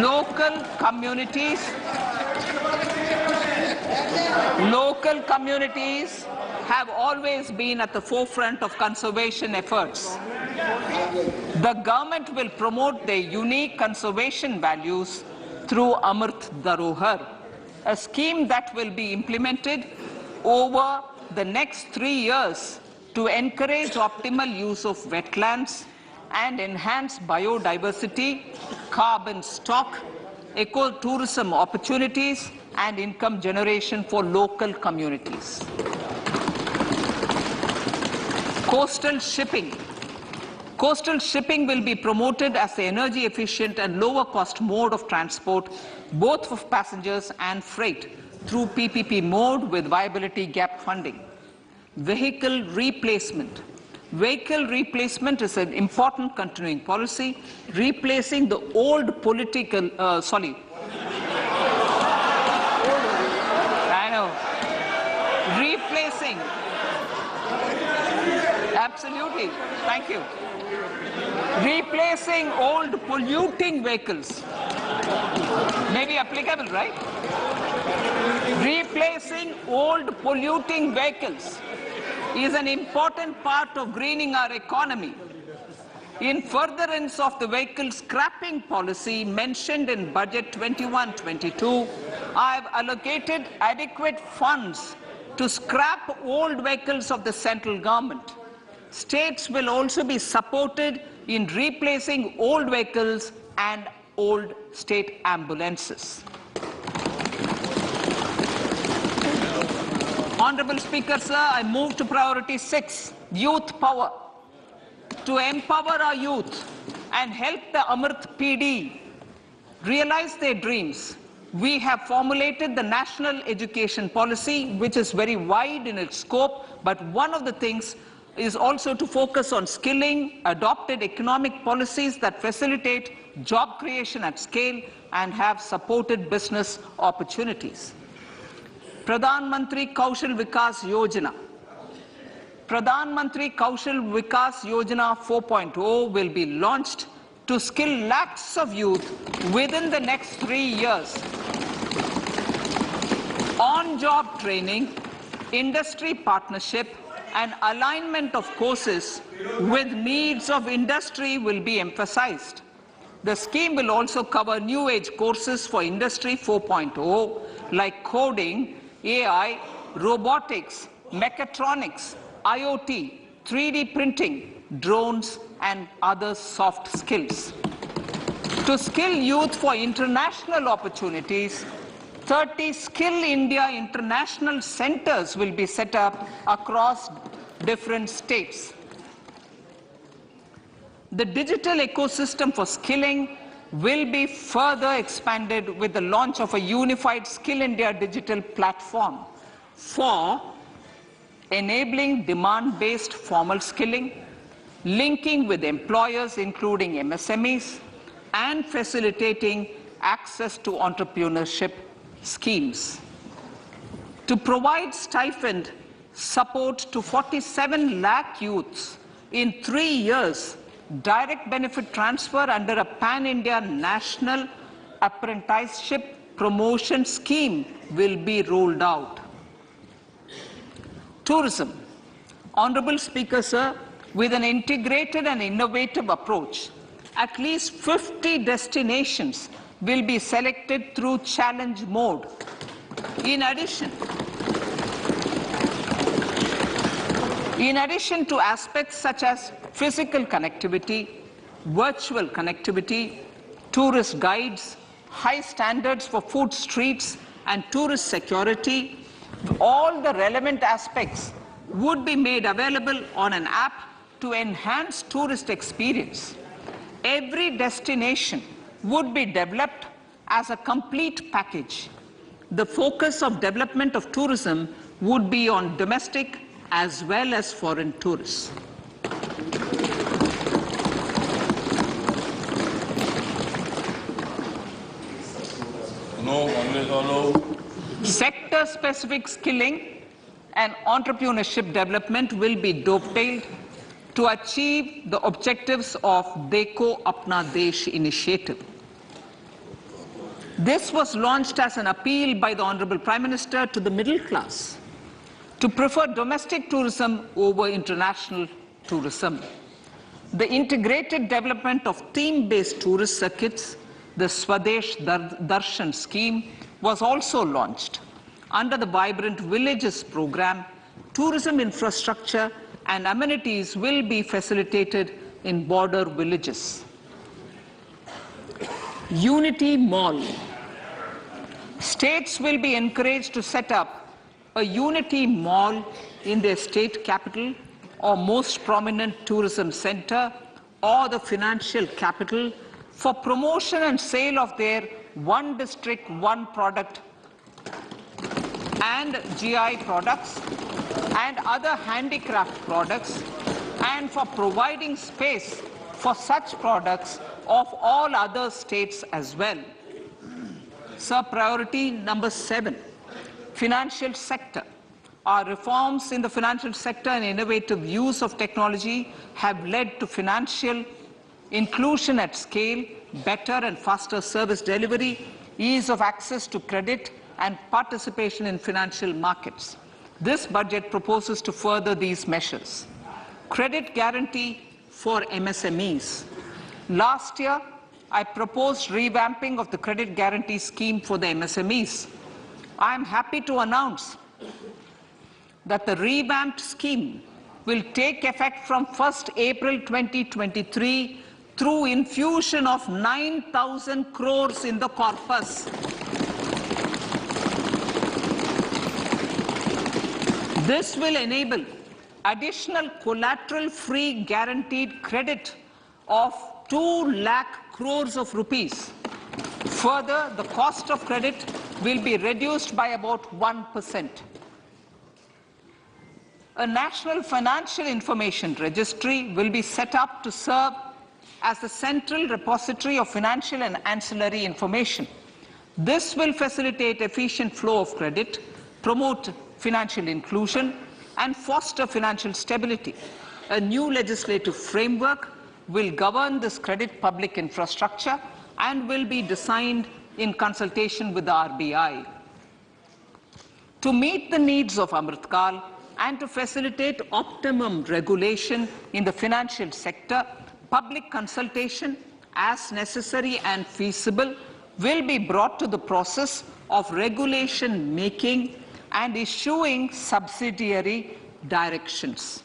Local communities have always been at the forefront of conservation efforts. The government will promote their unique conservation values through Amrit Dharohar, a scheme that will be implemented over the next 3 years to encourage optimal use of wetlands and enhance biodiversity, carbon stock, ecotourism opportunities, and income generation for local communities. Coastal shipping. Coastal shipping will be promoted as the energy efficient and lower cost mode of transport, both for passengers and freight, through PPP mode with viability gap funding. Vehicle replacement. Vehicle replacement is an important continuing policy, replacing the old political, replacing, absolutely, thank you. Replacing old polluting vehicles. Maybe applicable, right? Replacing old polluting vehicles is an important part of greening our economy. In furtherance of the vehicle scrapping policy mentioned in Budget 21-22, I have allocated adequate funds to scrap old vehicles of the central government. States will also be supported in replacing old vehicles and old state ambulances. Honorable Speaker, sir, I move to priority 6, youth power. To empower our youth and help the Amrit PD realize their dreams, we have formulated the National Education Policy, which is very wide in its scope, but one of the things is also to focus on skilling, adopted economic policies that facilitate job creation at scale and have supported business opportunities. Pradhan Mantri Kaushal Vikas Yojana. Pradhan Mantri Kaushal Vikas Yojana 4.0 will be launched to skill lakhs of youth within the next 3 years. On-job training, industry partnership, and alignment of courses with needs of industry will be emphasized. The scheme will also cover new age courses for Industry 4.0 like coding, AI, robotics, mechatronics, IoT, 3D printing, drones, and other soft skills. To skill youth for international opportunities, 30 Skill India international centers will be set up across different states. The digital ecosystem for skilling will be further expanded with the launch of a unified Skill India digital platform for enabling demand-based formal skilling, linking with employers including MSMEs, and facilitating access to entrepreneurship schemes. To provide stipend support to 47 lakh youths in 3 years, direct benefit transfer under a pan-India national apprenticeship promotion scheme will be rolled out. Tourism. Honorable Speaker, sir, with an integrated and innovative approach, at least 50 destinations will be selected through challenge mode. In addition to aspects such as physical connectivity, virtual connectivity, tourist guides, high standards for food streets, and tourist security, all the relevant aspects would be made available on an app to enhance tourist experience. Every destination would be developed as a complete package. The focus of development of tourism would be on domestic as well as foreign tourists. No, Congress वालों Sector-specific skilling and entrepreneurship development will be dovetailed to achieve the objectives of Dekho Apna Desh initiative. This was launched as an appeal by the Honorable Prime Minister to the middle class to prefer domestic tourism over international tourism. The integrated development of theme-based tourist circuits, the Swadesh Darshan scheme, was also launched. Under the Vibrant Villages program, tourism infrastructure and amenities will be facilitated in border villages. Unity Mall. States will be encouraged to set up a Unity Mall in their state capital or most prominent tourism center or the financial capital for promotion and sale of their one district, one product and GI products and other handicraft products, and for providing space for such products of all other states as well. Sir, priority number 7, financial sector. Our reforms in the financial sector and innovative use of technology have led to financial inclusion at scale, better and faster service delivery, ease of access to credit, and participation in financial markets. This budget proposes to further these measures. Credit guarantee for MSMEs. Last year, I proposed revamping of the credit guarantee scheme for the MSMEs. I am happy to announce that the revamped scheme will take effect from 1st April 2023 through infusion of 9,000 crores in the corpus. This will enable additional collateral-free guaranteed credit of 2 lakh crores of rupees. Further, the cost of credit will be reduced by about 1%. A national financial information registry will be set up to serve as the central repository of financial and ancillary information. This will facilitate efficient flow of credit, promote financial inclusion, and foster financial stability. A new legislative framework will govern this credit public infrastructure and will be designed in consultation with the RBI. To meet the needs of Amritkal and to facilitate optimum regulation in the financial sector, public consultation, as necessary and feasible, will be brought to the process of regulation making and issuing subsidiary directions.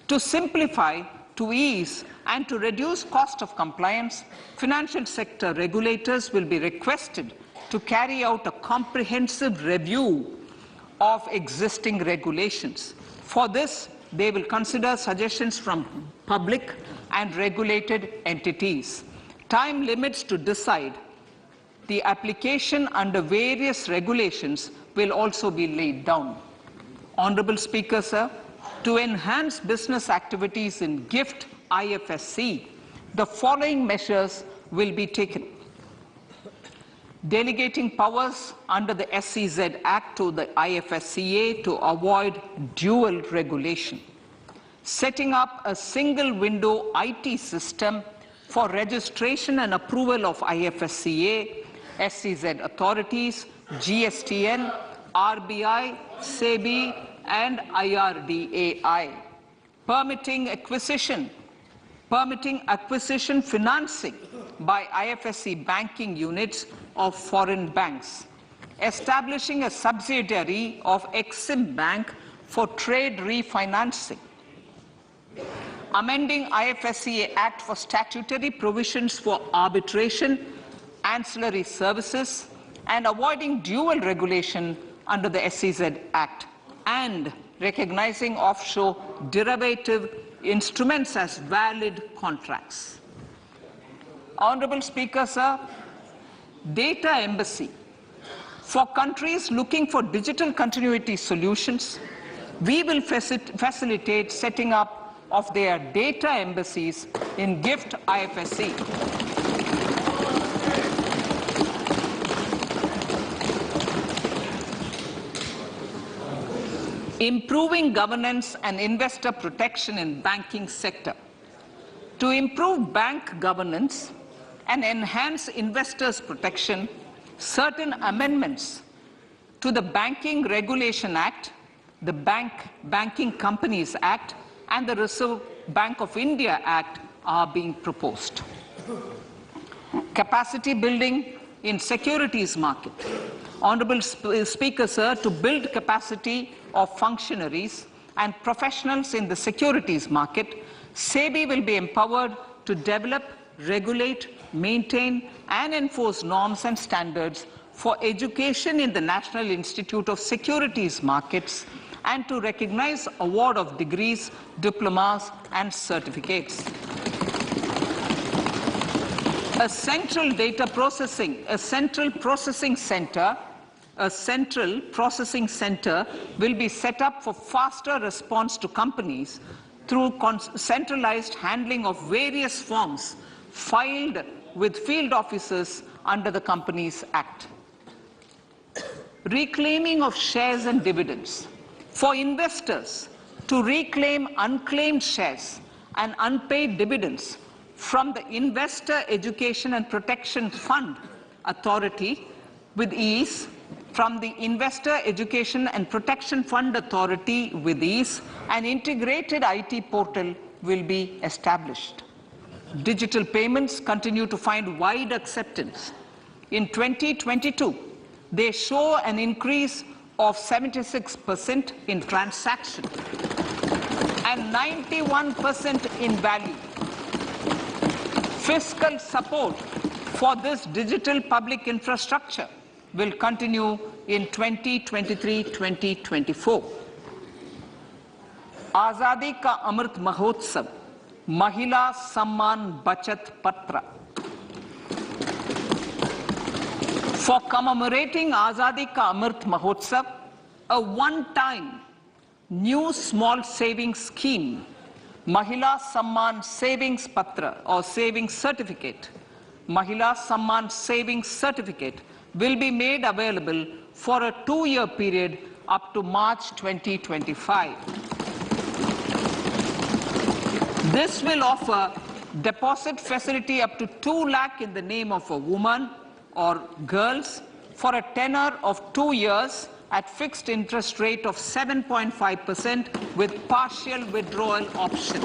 To simplify, to ease, and to reduce cost of compliance, financial sector regulators will be requested to carry out a comprehensive review of existing regulations. For this, they will consider suggestions from public and regulated entities. Time limits to decide the application under various regulations will also be laid down. Honorable Speaker, sir, to enhance business activities in GIFT IFSC, the following measures will be taken. Delegating powers under the SEZ Act to the IFSCA to avoid dual regulation. Setting up a single window IT system for registration and approval of IFSCA, SEZ authorities, GSTN, RBI, SEBI, and IRDAI. Permitting acquisition financing by IFSC banking units of foreign banks. Establishing a subsidiary of Exim Bank for trade refinancing. Amending IFSCA Act for statutory provisions for arbitration, ancillary services, and avoiding dual regulation under the SEZ Act, and recognizing offshore derivative instruments as valid contracts. Honorable Speaker, sir, data embassy. For countries looking for digital continuity solutions, we will facilitate setting up of their data embassies in GIFT IFSC. improving governance and investor protection in banking sector. To improve bank governance and enhance investors' protection, certain amendments to the Banking Regulation Act, the Banking Companies Act, and the Reserve Bank of India Act are being proposed. Capacity building in securities market. Honorable Speaker, sir, to build capacity of functionaries and professionals in the securities market, SEBI will be empowered to develop, regulate, maintain, and enforce norms and standards for education in the National Institute of Securities Markets and to recognize award of degrees, diplomas, and certificates. A central processing center will be set up for faster response to companies through centralized handling of various forms filed with field officers under the Companies Act. Reclaiming of shares and dividends. For investors to reclaim unclaimed shares and unpaid dividends from the Investor Education and Protection Fund Authority with ease, from the Investor Education and Protection Fund Authority with ease, an integrated IT portal will be established. Digital payments continue to find wide acceptance. In 2022, they show an increase of 76% in transaction and 91% in value. Fiscal support for this digital public infrastructure will continue in 2023-2024. Azadi Ka Amrit Mahotsav, Mahila Samman Bachat Patra. For commemorating Azadi Ka Amrit Mahotsav, a one-time new small savings scheme, Mahila Samman Savings Patra or Savings Certificate, Mahila Samman Savings Certificate will be made available for a 2-year period up to March 2025. This will offer deposit facility up to 2 lakh in the name of a woman or girls for a tenure of 2 years at fixed interest rate of 7.5% with partial withdrawal option.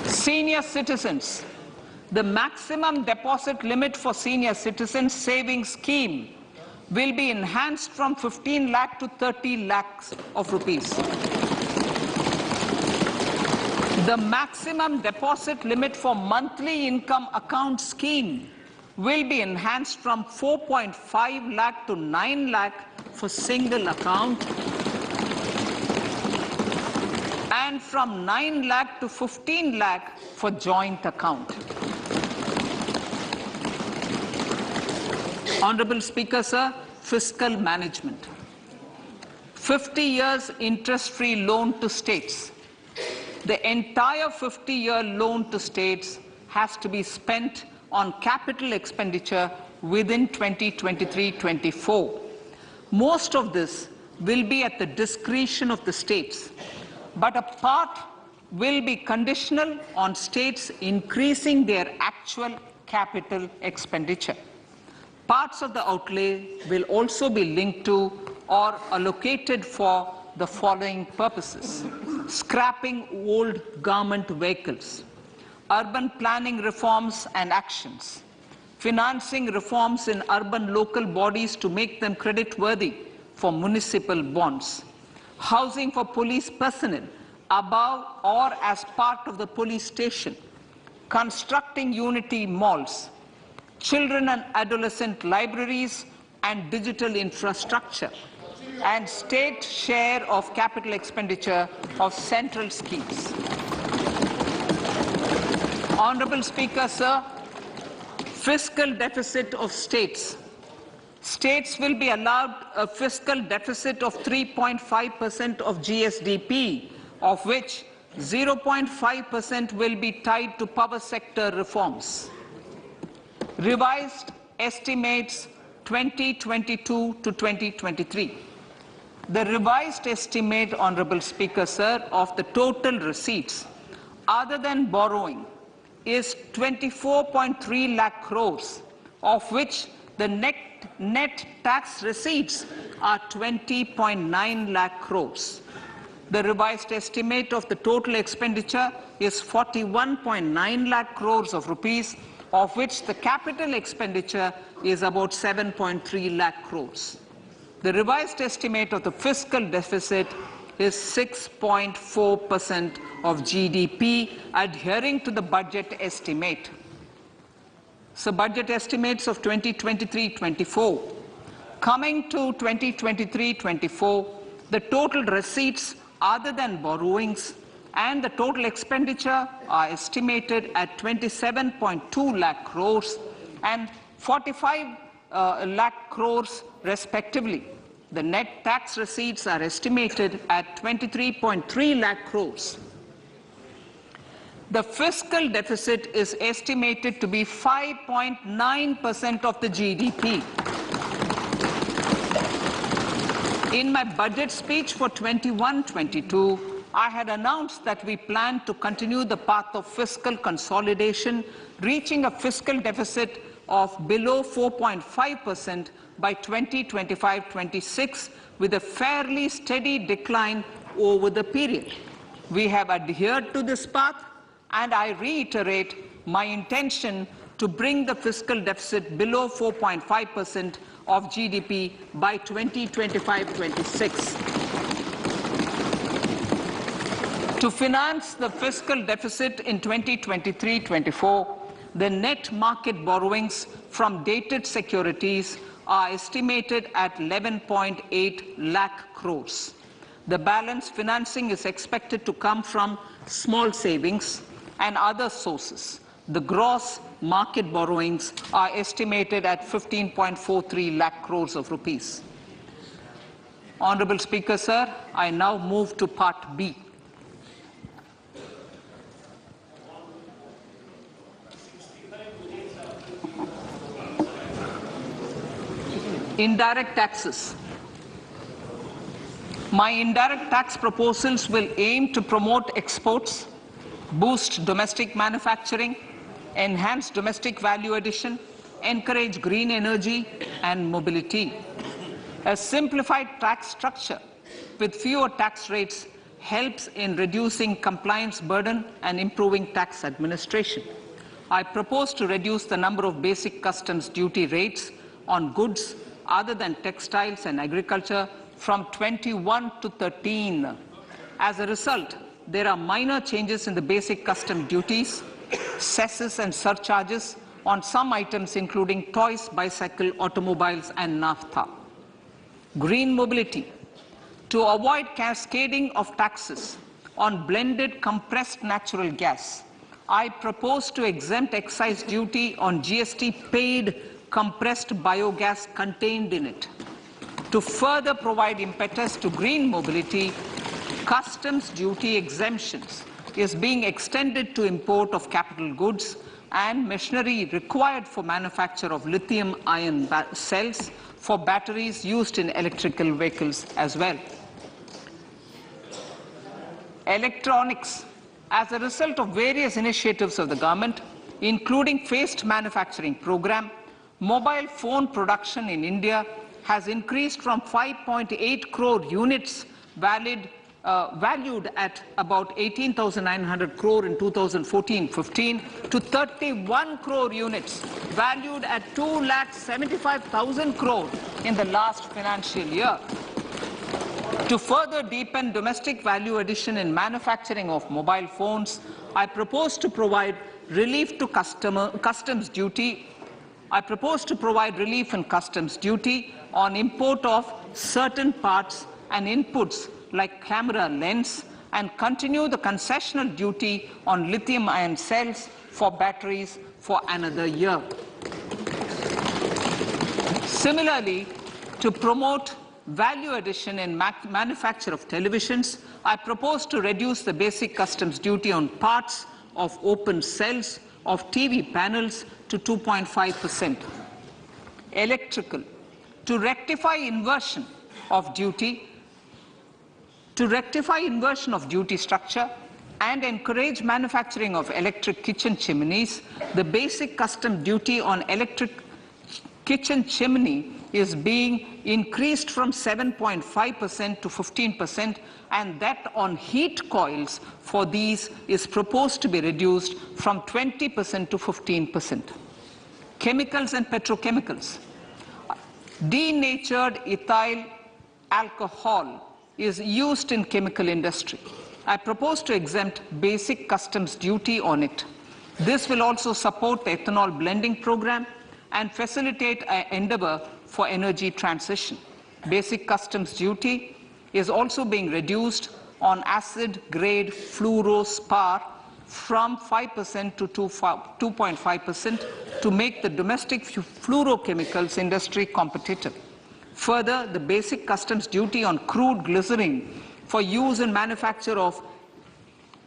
Senior citizens. The maximum deposit limit for senior citizens savings scheme will be enhanced from 15 lakh to 30 lakhs of rupees. The maximum deposit limit for monthly income account scheme will be enhanced from 4.5 lakh to 9 lakh for single account and from 9 lakh to 15 lakh for joint account. Honorable Speaker, sir, fiscal management. 50 years interest-free loan to states. The entire 50-year loan to states has to be spent on capital expenditure within 2023-24. Most of this will be at the discretion of the states, but a part will be conditional on states increasing their actual capital expenditure. Parts of the outlay will also be linked to or allocated for the following purposes: scrapping old government vehicles, urban planning reforms and actions, financing reforms in urban local bodies to make them creditworthy for municipal bonds, housing for police personnel above or as part of the police station, constructing unity malls, children and adolescent libraries and digital infrastructure, and state share of capital expenditure of central schemes. Honorable Speaker, sir, fiscal deficit of states. States will be allowed a fiscal deficit of 3.5% of GSDP, of which 0.5% will be tied to power sector reforms. Revised estimates 2022 to 2023. The revised estimate, Honorable Speaker, sir, of the total receipts other than borrowing is 24.3 lakh crores, of which the net tax receipts are 20.9 lakh crores. The revised estimate of the total expenditure is 41.9 lakh crores of rupees, of which the capital expenditure is about 7.3 lakh crores. The revised estimate of the fiscal deficit is 6.4% of GDP, adhering to the budget estimate. So budget estimates of 2023-24. Coming to 2023-24, the total receipts other than borrowings and the total expenditure are estimated at 27.2 lakh crores and 45 lakh crores respectively. The net tax receipts are estimated at 23.3 lakh crores. The fiscal deficit is estimated to be 5.9% of the GDP. In my budget speech for 21-22, I had announced that we plan to continue the path of fiscal consolidation, reaching a fiscal deficit of below 4.5% by 2025-26, with a fairly steady decline over the period. We have adhered to this path, and I reiterate my intention to bring the fiscal deficit below 4.5% of GDP by 2025-26. To finance the fiscal deficit in 2023-24, the net market borrowings from dated securities are estimated at 11.8 lakh crores. The balance financing is expected to come from small savings and other sources. The gross market borrowings are estimated at 15.43 lakh crores of rupees. Honorable Speaker, sir, I now move to Part B. Indirect taxes. My indirect tax proposals will aim to promote exports, boost domestic manufacturing, enhance domestic value addition, encourage green energy and mobility. A simplified tax structure with fewer tax rates helps in reducing compliance burden and improving tax administration. I propose to reduce the number of basic customs duty rates on goods other than textiles and agriculture from 21 to 13. As a result, there are minor changes in the basic custom duties, cesses and surcharges on some items including toys, bicycle, automobiles and naphtha. Green mobility. To avoid cascading of taxes on blended compressed natural gas, I propose to exempt excise duty on GST paid compressed biogas contained in it. To further provide impetus to green mobility, customs duty exemptions is being extended to import of capital goods and machinery required for manufacture of lithium-ion cells for batteries used in electrical vehicles as well. Electronics. As a result of various initiatives of the government, including phased manufacturing program, mobile phone production in India has increased from 5.8 crore units valued at about 18,900 crore in 2014-15 to 31 crore units valued at 2,75,000 crore in the last financial year. To further deepen domestic value addition in manufacturing of mobile phones, I propose to provide relief to customs duty. I propose to provide relief in customs duty on import of certain parts and inputs like camera lens and continue the concessional duty on lithium-ion cells for batteries for another year. Similarly, to promote value addition in manufacture of televisions, I propose to reduce the basic customs duty on parts of open cells of TV panels to 2.5%. Electrical. to rectify inversion of duty structure and encourage manufacturing of electric kitchen chimneys, the basic custom duty on electric kitchen chimney is being increased from 7.5% to 15%, and that on heat coils for these is proposed to be reduced from 20% to 15%. Chemicals and petrochemicals. Denatured ethyl alcohol is used in chemical industry. I propose to exempt basic customs duty on it. This will also support the ethanol blending program and facilitate an endeavor for energy transition. Basic customs duty is also being reduced on acid-grade fluorospar from 5% to 2.5% to make the domestic fluorochemicals industry competitive. Further, the basic customs duty on crude glycerin for use in manufacture of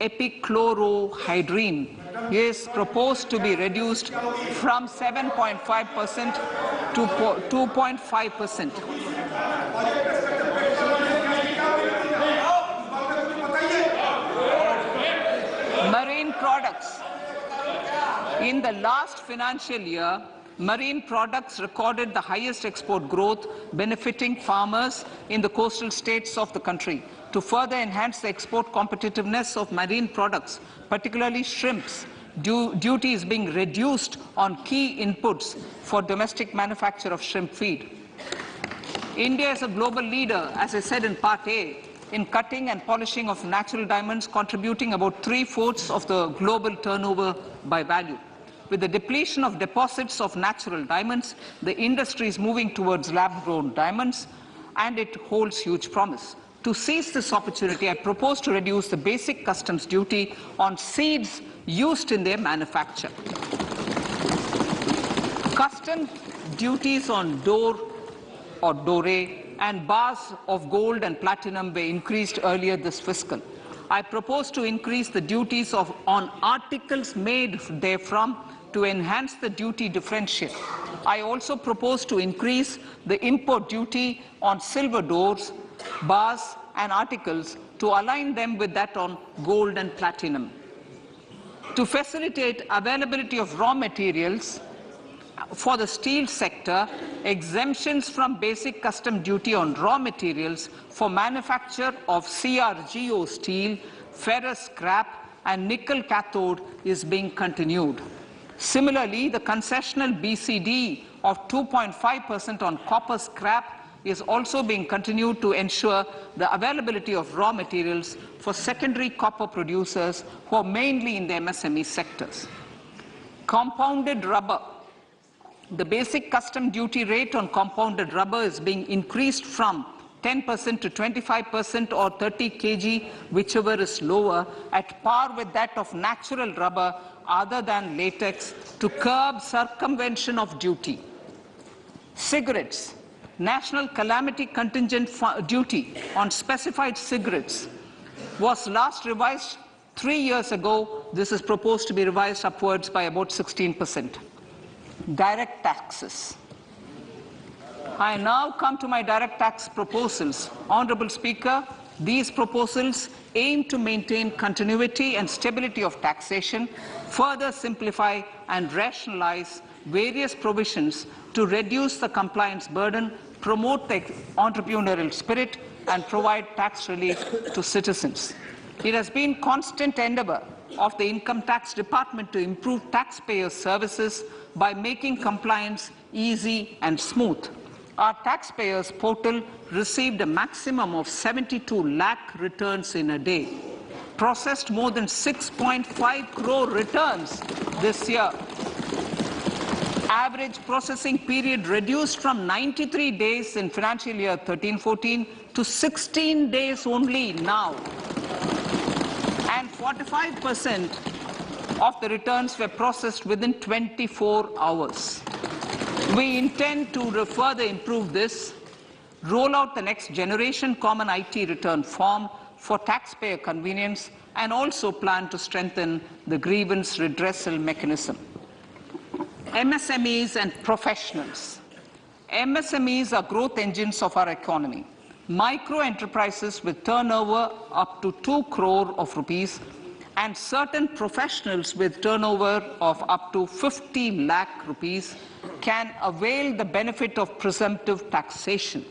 epichlorohydrin is proposed to be reduced from 7.5% to 2.5%. Marine products. In the last financial year, marine products recorded the highest export growth, benefiting farmers in the coastal states of the country. To further enhance the export competitiveness of marine products, particularly shrimps, duty is being reduced on key inputs for domestic manufacture of shrimp feed. India is a global leader, as I said in Part A, in cutting and polishing of natural diamonds, contributing about 3/4 of the global turnover by value. With the depletion of deposits of natural diamonds, the industry is moving towards lab-grown diamonds, and it holds huge promise. To seize this opportunity, I propose to reduce the basic customs duty on seeds used in their manufacture. Custom duties on dore or doré and bars of gold and platinum were increased earlier this fiscal. I propose to increase the duties on articles made therefrom to enhance the duty differential. I also propose to increase the import duty on silver doors, bars and articles to align them with that on gold and platinum. To facilitate availability of raw materials for the steel sector, exemptions from basic custom duty on raw materials for manufacture of CRGO steel, ferrous scrap and nickel cathode is being continued. Similarly, the concessional BCD of 2.5% on copper scrap is also being continued to ensure the availability of raw materials for secondary copper producers who are mainly in the MSME sectors. Compounded rubber. The basic custom duty rate on compounded rubber is being increased from 10% to 25% or 30 kg, whichever is lower, at par with that of natural rubber other than latex, to curb circumvention of duty. Cigarettes. National calamity contingent duty on specified cigarettes was last revised 3 years ago. This is proposed to be revised upwards by about 16%. Direct taxes. I now come to my direct tax proposals. Honorable Speaker, these proposals aim to maintain continuity and stability of taxation, further simplify and rationalize various provisions to reduce the compliance burden, promote the entrepreneurial spirit, and provide tax relief to citizens. It has been constant endeavor of the Income Tax Department to improve taxpayer services by making compliance easy and smooth. Our taxpayers portal received a maximum of 72 lakh returns in a day, processed more than 6.5 crore returns this year. Average processing period reduced from 93 days in financial year 13-14 to 16 days only now. And 45% of the returns were processed within 24 hours. We intend to further improve this, roll out the next generation common IT return form for taxpayer convenience, and also plan to strengthen the grievance redressal mechanism. MSMEs and professionals. MSMEs are growth engines of our economy. Micro enterprises with turnover up to 2 crore of rupees and certain professionals with turnover of up to 50 lakh rupees can avail the benefit of presumptive taxation.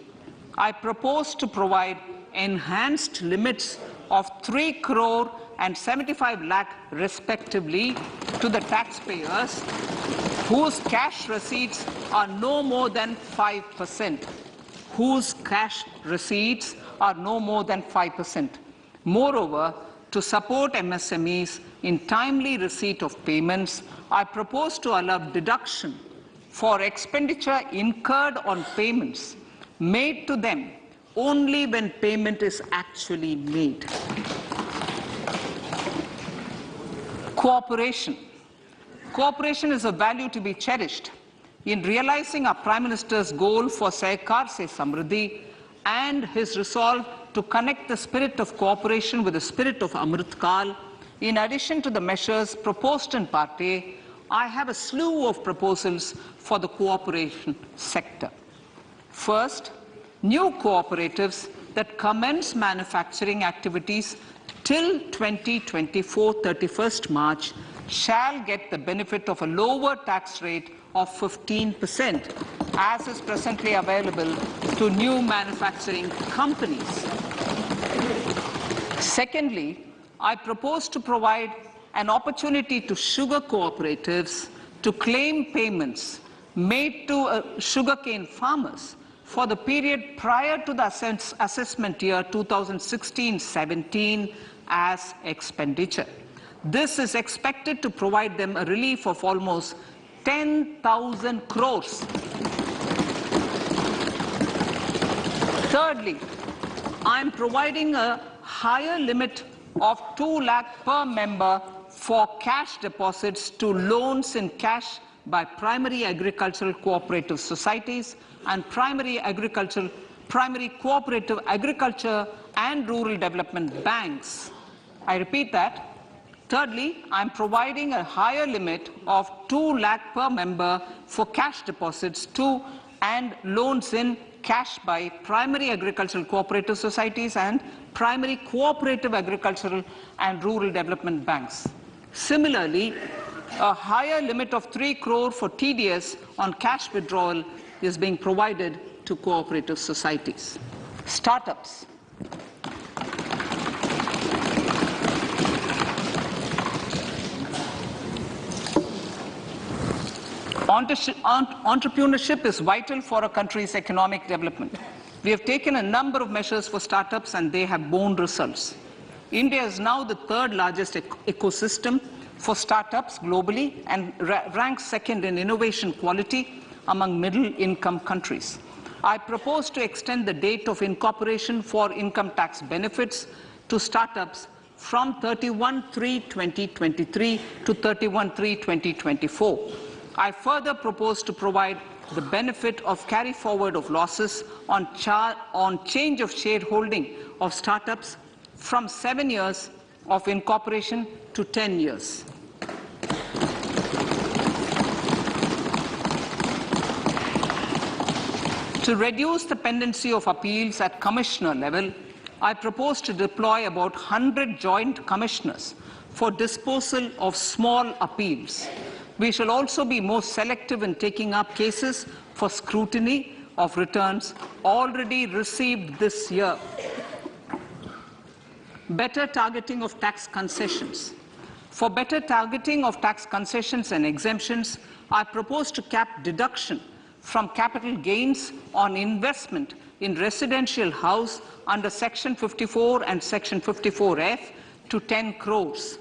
I propose to provide enhanced limits of 3 crore and 75 lakh respectively to the taxpayers whose cash receipts are no more than 5%. Whose cash receipts are no more than 5%. Moreover, to support MSMEs in timely receipt of payments, I propose to allow deduction for expenditure incurred on payments made to them only when payment is actually made. Cooperation. Cooperation is a value to be cherished. In realizing our Prime Minister's goal for Sehkar Se Samriddhi and his resolve to connect the spirit of cooperation with the spirit of Amrit Kal, in addition to the measures proposed in Part A, I have a slew of proposals for the cooperation sector. First, new cooperatives that commence manufacturing activities till 2024, 31st March, shall get the benefit of a lower tax rate of 15%, as is presently available to new manufacturing companies. Secondly, I propose to provide an opportunity to sugar cooperatives to claim payments made to sugarcane farmers for the period prior to the assessment year 2016-17 as expenditure. This is expected to provide them a relief of almost 10,000 crores. Thirdly, I am providing a higher limit of 2 lakh per member for cash deposits to loans in cash by primary agricultural cooperative societies and primary cooperative agriculture and rural development banks. I repeat that. Thirdly, I am providing a higher limit of 2 lakh per member for cash deposits to and loans in cash by primary agricultural cooperative societies and primary cooperative agricultural and rural development banks. Similarly, a higher limit of 3 crore for TDS on cash withdrawal is being provided to cooperative societies. Startups. Entrepreneurship is vital for a country's economic development. We have taken a number of measures for startups and they have borne results. India is now the third largest ecosystem for startups globally and ranks second in innovation quality among middle-income countries. I propose to extend the date of incorporation for income tax benefits to startups from 31/3/2023 to 31/3/2024. I further propose to provide the benefit of carry forward of losses on change of shareholding of startups from 7 years of incorporation to 10 years. To reduce the pendency of appeals at commissioner level, I propose to deploy about 100 joint commissioners for disposal of small appeals. We shall also be more selective in taking up cases for scrutiny of returns already received this year. Better targeting of tax concessions. For better targeting of tax concessions and exemptions, I propose to cap deduction from capital gains on investment in residential house under Section 54 and Section 54F to 10 crores.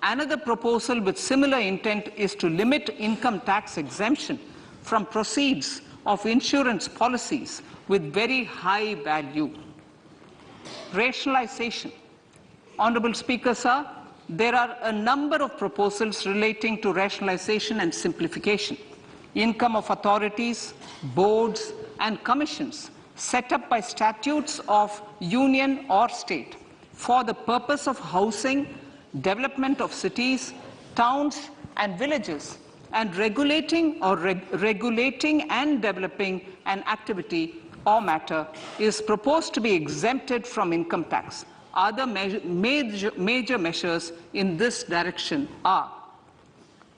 Another proposal with similar intent is to limit income tax exemption from proceeds of insurance policies with very high value. Rationalization. Honorable Speaker, sir, there are a number of proposals relating to rationalization and simplification. Income of authorities, boards, and commissions set up by statutes of union or state for the purpose of housing, development of cities, towns, and villages and regulating and developing an activity or matter is proposed to be exempted from income tax. Other major measures in this direction are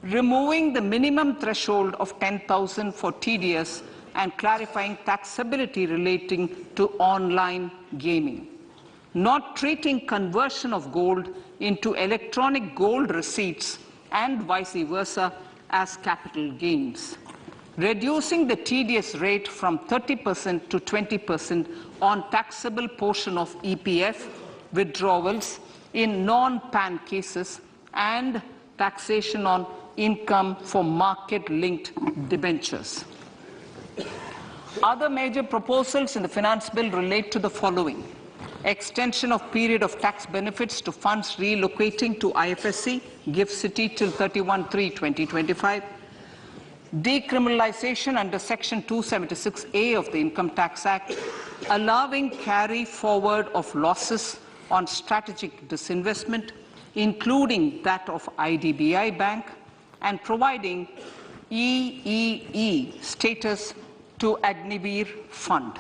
removing the minimum threshold of 10,000 for TDS and clarifying taxability relating to online gaming, not treating conversion of gold into electronic gold receipts and vice versa as capital gains, reducing the TDS rate from 30% to 20% on taxable portion of EPF withdrawals in non-PAN cases, and taxation on income for market-linked debentures. Other major proposals in the finance bill relate to the following: extension of period of tax benefits to funds relocating to IFSC, GIFT City till 31/3/2025, decriminalization under Section 276A of the Income Tax Act, allowing carry forward of losses on strategic disinvestment, including that of IDBI Bank, and providing EEE status to Agniveer Fund.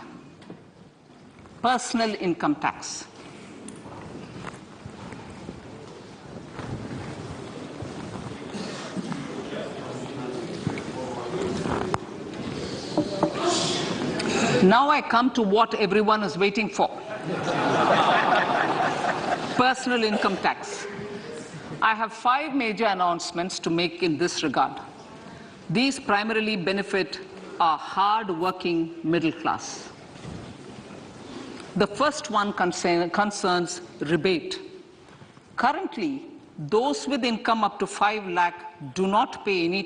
Personal income tax. Now I come to what everyone is waiting for. Personal income tax. I have 5 major announcements to make in this regard. These primarily benefit our hard-working middle class. The first one concerns rebate. Currently, those with income up to 5 lakh do not pay any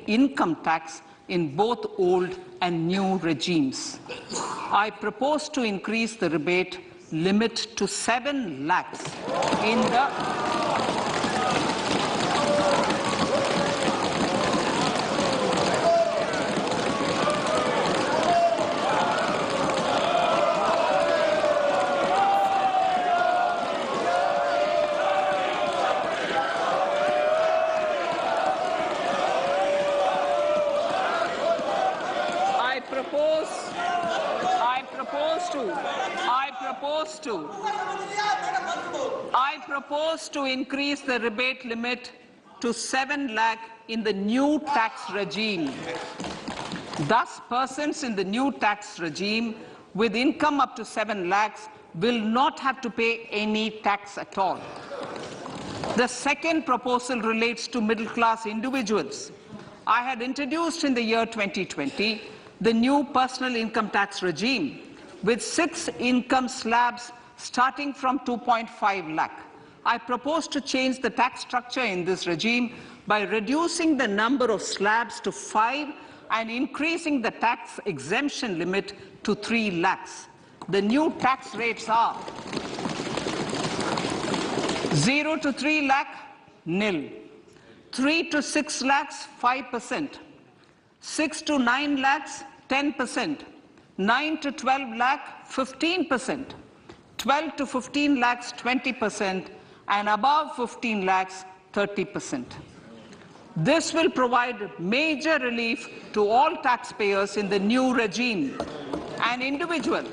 income tax in both old and new regimes. I propose to increase the rebate limit to 7 lakhs in the I propose to increase the rebate limit to 7 lakh in the new tax regime. Thus, persons in the new tax regime with income up to 7 lakhs will not have to pay any tax at all. The second proposal relates to middle-class individuals. I had introduced in the year 2020 the new personal income tax regime with 6 income slabs starting from 2.5 lakh. I propose to change the tax structure in this regime by reducing the number of slabs to 5 and increasing the tax exemption limit to 3 lakhs. The new tax rates are 0 to 3 lakh, nil. 3 to 6 lakhs, 5%. 6 to 9 lakhs, 10%. 9 to 12 lakh, 15%. 12 to 15 lakhs, 20%. And above 15 lakhs, 30%. This will provide major relief to all taxpayers in the new regime. An individual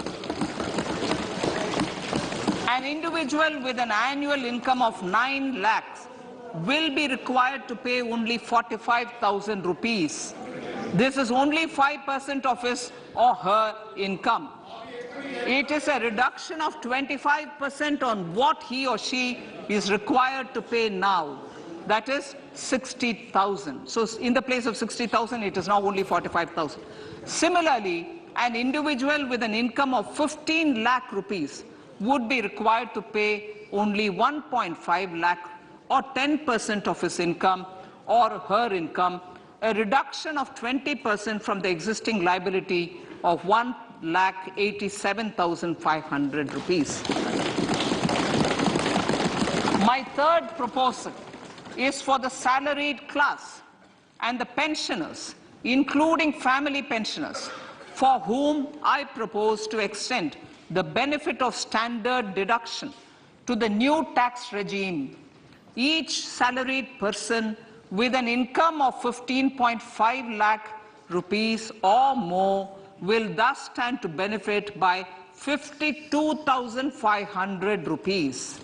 with an annual income of 9 lakhs will be required to pay only 45,000 rupees. This is only 5% of his or her income. It is a reduction of 25% on what he or she is required to pay now. That is 60,000. So in the place of 60,000, it is now only 45,000. Similarly, an individual with an income of 15 lakh rupees would be required to pay only 1.5 lakh or 10% of his income or her income, a reduction of 20% from the existing liability of 1,87,500 rupees. My third proposal is for the salaried class and the pensioners, including family pensioners, for whom I propose to extend the benefit of standard deduction to the new tax regime. Each salaried person with an income of 15.5 lakh rupees or more will thus stand to benefit by 52,500 rupees.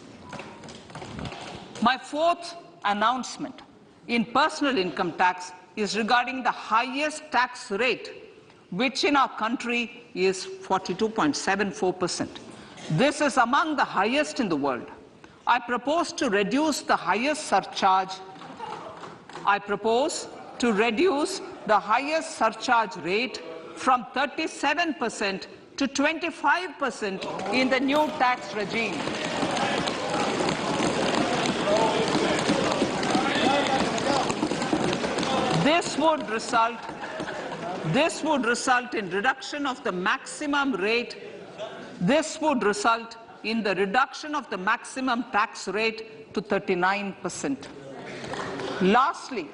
My fourth announcement in personal income tax is regarding the highest tax rate, which in our country is 42.74%. This is among the highest in the world. I propose to reduce the highest surcharge rate from 37% to 25% in the new tax regime. This would result in reduction of the maximum rate. This would result in the reduction of the maximum tax rate to 39%. Lastly,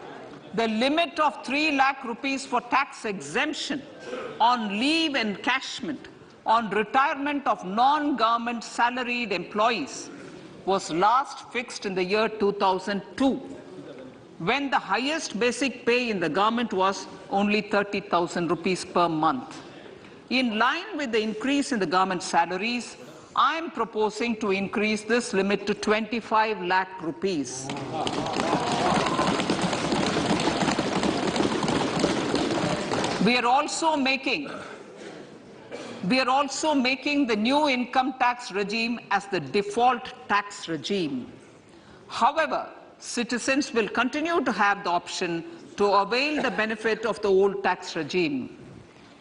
the limit of 3 lakh rupees for tax exemption on leave encashment on retirement of non-government salaried employees was last fixed in the year 2002, when the highest basic pay in the government was only 30,000 rupees per month. In line with the increase in the government salaries, I am proposing to increase this limit to 25 lakh rupees. We are also making the new income tax regime as the default tax regime. However, citizens will continue to have the option to avail the benefit of the old tax regime.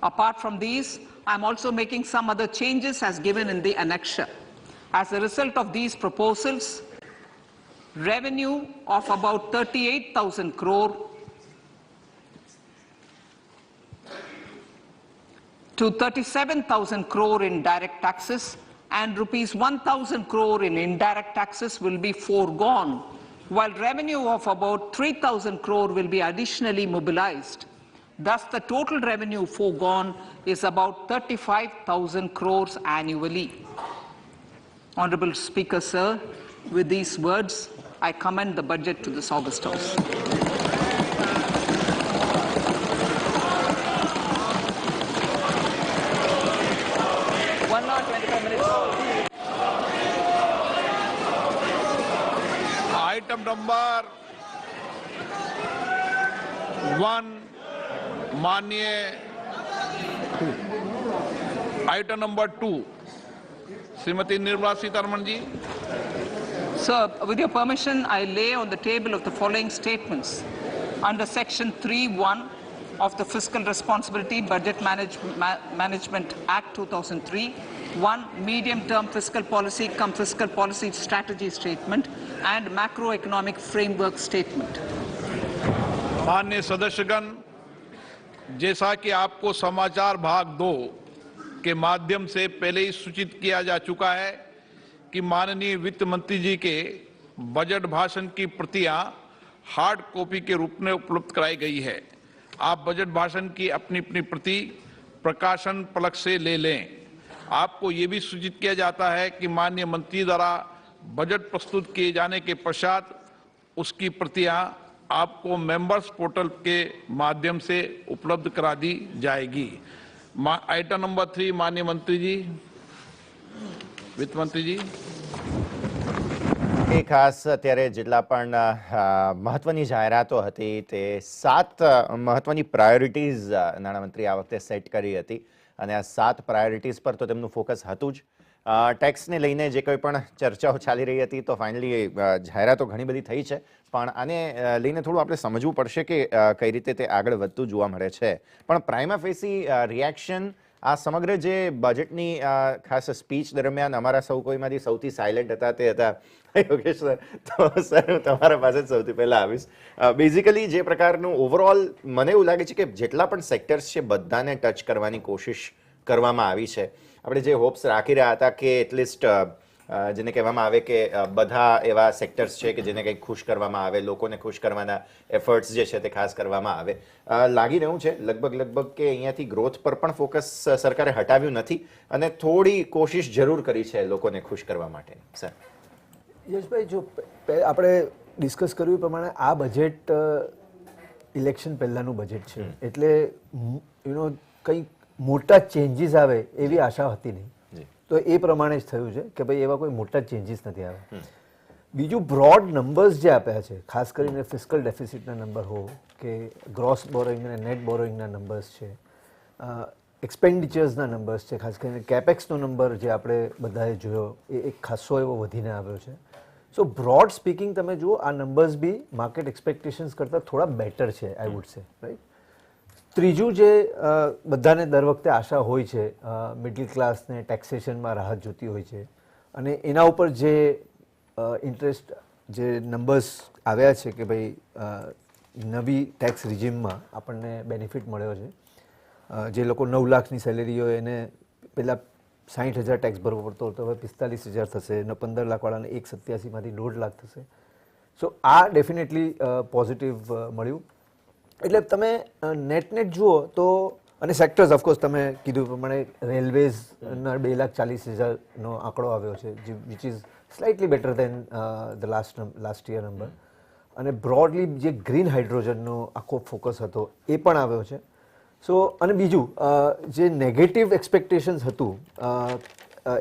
Apart from these, I am also making some other changes as given in the annexure. As a result of these proposals, revenue of about 38,000 crore to 37,000 crore in direct taxes and rupees 1,000 crore in indirect taxes will be foregone, while revenue of about 3,000 crore will be additionally mobilized. Thus, the total revenue foregone is about 35,000 crores annually. Honorable Speaker, sir, with these words, I commend the budget to this August House. Item number 1, माननीय item number 2 Shrimati Nirmala Sitharaman ji. Sir, with your permission, I lay on the table of the following statements. Under Section 3(1) of the Fiscal Responsibility Budget Management Act 2003, 1. Medium-term fiscal policy cum fiscal policy strategy statement and macroeconomic framework statement. माननीय सदस्यगण, जैसा कि आपको समाचार भाग 2 के माध्यम से पहले ही सूचित किया जा चुका है कि माननीय वित्त मंत्री जी के बजट भाषण की प्रतियां हार्ड कॉपी के रूप में उपलब्ध कराई गई है. आप बजट भाषण की अपनी अपनी प्रति प्रकाशन पलक से ले लें. आपको ये भी सूचित किया जाता है कि माननीय मंत्री द्वारा बजट प्रस्तुत किए जाने के पश्चात उसकी प्रतियां आपको मेंबर्स पोर्टल के माध्यम से उपलब्ध करा दी जाएगी. आइटम नंबर 3, माननीय मंत्री जी, वित्त मंत्री जी. એ ખાસ અત્યારે જેટલા પણ મહત્વની જાહેરાતો હતી તે 7 મહત્વની પ્રાયોરિટીઝ નાણામંત્રી આ વખતે સેટ કરી હતી અને આ 7 પ્રાયોરિટીઝ પર તો તેમનું ફોકસ હતું જ. ટેક્સને લઈને જે કોઈ પણ ચર્ચાઓ ચાલી રહી હતી તો ફાઇનલી જાહેરાતો ઘણી બધી થઈ છે, પણ આને લઈને થોડું આપણે સમજવું પડશે કે કઈ રીતે તે આગળ વધતું જોવા મળે છે. પણ પ્રાઇમા ફેસી રિએક્શન આ સમગ્ર જે બજેટની ખાસ સ્પીચ દરમિયાન અમારા સૌ કોઈમાંથી સૌથી સાયલેન્ટ હતા તે હતા યોગેશ સર. તો સર હું તમારા પાસે જ સૌથી પહેલાં આવીશ. બેઝિકલી જે પ્રકારનું ઓવરઓલ મને એવું લાગે છે કે જેટલા પણ સેક્ટર્સ છે બધાને ટચ કરવાની કોશિશ કરવામાં આવી છે. આપણે જે હોપ્સ રાખી રહ્યા હતા કે એટલીસ્ટ જેને કહેવામાં આવે કે બધા એવા સેક્ટર્સ છે કે જેને કંઈક ખુશ કરવામાં આવે, લોકોને ખુશ કરવાના એફર્ટ્સ જે છે તે ખાસ કરવામાં આવે. લાગી રહ્યું છે લગભગ કે અહીંયાથી ગ્રોથ પર પણ ફોકસ સરકારે હટાવ્યું નથી અને થોડી કોશિશ જરૂર કરી છે લોકોને ખુશ કરવા માટે. સર યશભાઈ, જો આપણે ડિસ્કસ કર્યું એ પ્રમાણે આ બજેટ ઇલેક્શન પહેલાંનું બજેટ છે, એટલે કંઈ મોટા ચેન્જીસ આવે એવી આશા હતી નહીં. તો એ પ્રમાણે જ થયું છે કે ભાઈ એવા કોઈ મોટા ચેન્જીસ નથી આવ્યા. બીજું બ્રોડ નંબર્સ જે આપ્યા છે, ખાસ કરીને ફિસ્કલ ડેફિસિટના નંબર હો કે ગ્રોસ બોરોઈંગ અને નેટ બોરોઈંગના નંબર્સ છે, એક્સપેન્ડિચર્સના નંબર્સ છે, ખાસ કરીને કેપેક્સનો નંબર જે આપણે બધાએ જોયો એ એક ખાસો એવો વધીને આવ્યો છે. સો બ્રોડ સ્પીકિંગ તમે જુઓ આ નંબર્સ બી માર્કેટ એક્સપેક્ટેશન્સ કરતાં થોડા બેટર છે, આઈ વુડ સે, રાઈટ. ત્રીજું જે બધાને દર વખતે આશા હોય છે, મિડલ ક્લાસને ટેક્સેશનમાં રાહત જોતી હોય છે, અને એના ઉપર જે ઇન્ટરેસ્ટ જે નંબર્સ આવ્યા છે કે ભાઈ નવી ટેક્સ રિજીમમાં આપણને બેનિફિટ મળ્યો છે. જે લોકો 9 લાખની સેલેરી હોય એને પહેલાં 60,000 ટેક્સ ભરવો પડતો હતો, હવે 45,000 થશે, અને 15 લાખવાળાને 187માંથી 1.5 લાખ થશે. સો આ ડેફિનેટલી પોઝિટિવ મળ્યું. એટલે તમે નેટ જુઓ તો, અને સેક્ટર્સ ઓફકોર્સ તમે કીધું પ્રમાણે રેલવેઝના 2,40,000નો આંકડો આવ્યો છે, which is slightly better than the last year number. અને બ્રોડલી જે ગ્રીન હાઇડ્રોજનનો આખો ફોકસ હતો એ પણ આવ્યો છે. સો અને બીજું જે નેગેટિવ એક્સપેક્ટેશન્સ હતું,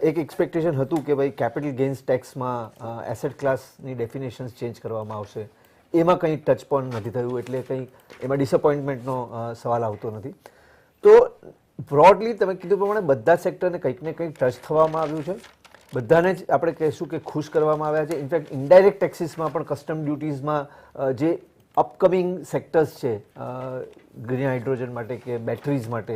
એક એક્સપેક્ટેશન હતું કે ભાઈ કેપિટલ ગેઇન્સ ટેક્સમાં એસેટ ક્લાસની ડેફિનેશન્સ ચેન્જ કરવામાં આવશે, એમાં કંઈ ટચ પણ નથી થયું, એટલે કંઈ એમાં ડિસઅપોઇન્ટમેન્ટનો સવાલ આવતો નથી. તો બ્રોડલી તમે કીધું પ્રમાણે બધા સેક્ટરને કંઈક ને કંઈક ટચ થવામાં આવ્યું છે. બધાને જ આપણે કહીશું કે ખુશ કરવામાં આવ્યા છે. ઇનફેક્ટ ઇનડાયરેક્ટ ટેક્સીસમાં પણ કસ્ટમ ડ્યુટીઝમાં જે અપકમિંગ સેક્ટર્સ છે ગ્રીન હાઇડ્રોજન માટે કે બેટરીઝ માટે,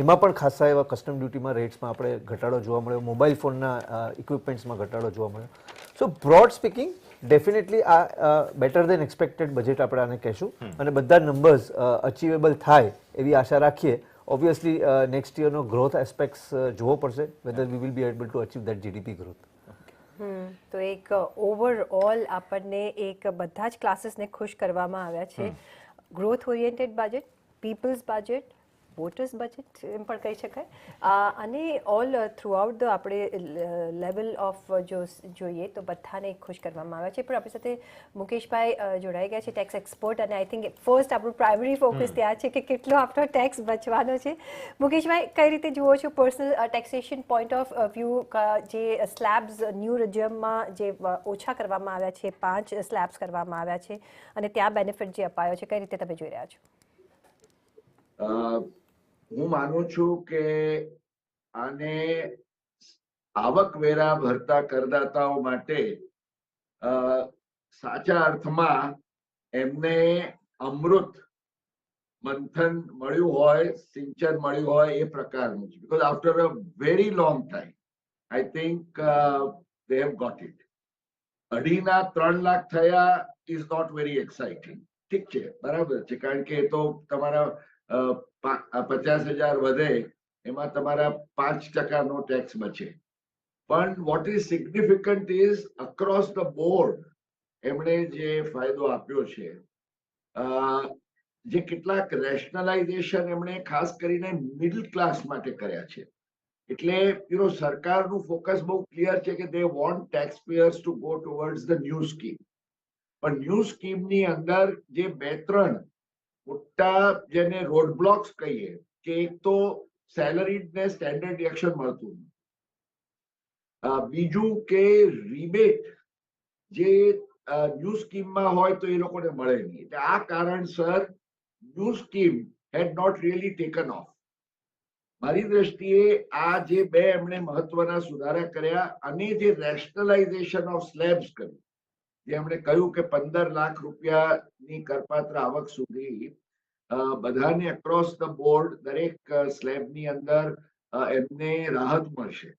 એમાં પણ ખાસા એવા કસ્ટમ ડ્યુટીમાં રેટ્સમાં આપણે ઘટાડો જોવા મળ્યો, મોબાઈલ ફોનના ઇક્વિપમેન્ટ્સમાં ઘટાડો જોવા મળ્યો. સો બ્રોડ સ્પીકિંગ ડેફિનેટલી આ બેટર દેન એક્સપેક્ટેડ બજેટ આપણે આને કહેશું, અને બધા નંબર્સ અચીવેબલ થાય એવી આશા રાખીએ. ઓબ્વિયસલી નેક્સ્ટ યરનો ગ્રોથ એસ્પેક્ટ્સ જોવો પડશે, whether we will be able to achieve that GDP growth. તો એક ઓવરઓલ આપણને એક બધા જ ક્લાસીસને ખુશ કરવામાં આવ્યા છે. Growth oriented budget, people's budget, voters budget એમ પણ કહી શકાય, અને ઓલ થ્રુઆઉટ ધ આપણે લેવલ ઓફ જોઈએ તો બધાને ખુશ કરવામાં આવ્યા છે. પણ આપણી સાથે મુકેશભાઈ જોડાઈ ગયા છે, ટેક્સ એક્સપર્ટ, અને આઈ થિંક ફર્સ્ટ આપણું પ્રાઇમરી ફોકસ ત્યાં છે કે કેટલો આપણો ટેક્સ બચવાનો છે. મુકેશભાઈ, કઈ રીતે જુઓ છો personal taxation point of view, જે સ્લેબ્સ ન્યૂ રિજિયમમાં જે ઓછા કરવામાં આવ્યા છે, 5 સ્લેબ્સ કરવામાં આવ્યા છે, અને ત્યાં બેનિફિટ જે અપાયો છે, કઈ રીતે તમે જોઈ રહ્યા છો? હું માનું છું કે આને આવકવેરા ભરતા કરદાતાઓ માટે સાચા અર્થમાં એમને અમૃત મંથન મળ્યું હોય, સિંચન મળ્યું હોય એ પ્રકારનું છે. Because after a very long time I think they have got it. 2.5 lakh થયા ઇઝ નોટ વેરી એક્સાઇટિંગ. ઠીક છે, બરાબર છે, કારણ કે તો તમારા 50,000 વધે એમાં તમારા 5% ટેક્સ બચે. પણ what is significant is across the board એમણે જે ફાયદો આપ્યો છે, જે કેટલાક રેશનલાઇઝેશન એમણે ખાસ કરીને મિડલ ક્લાસ માટે કર્યા છે. એટલે સરકારનું ફોકસ બહુ ક્લિયર છે કે they want tax payers to go towards the new scheme. પણ ન્યૂ સ્કીમની અંદર જે 2-3 મોટા જેને રોડ બ્લોક્સ કહીએ, કે એક તો સેલરીડ ને સ્ટેન્ડર્ડ ડિડક્શન મળતું, બીજું કે રિબેટ જે ન્યૂ સ્કીમમાં હોય તો એ લોકોને મળે નહીં. એટલે આ કારણસર new scheme had not really taken off. મારી દ્રષ્ટિએ આ જે 2 એમણે મહત્વના સુધારા કર્યા, અને જે રેશનલાઇઝેશન ઓફ સ્લેબ્સ કર્યું, જે એમણે કહ્યું કે 15 લાખ રૂપિયાની કરપાત્ર આવક સુધી બધાને અક્રોસ ધ બોર્ડ દરેક સ્લેબની અંદર એમને રાહત મળશે.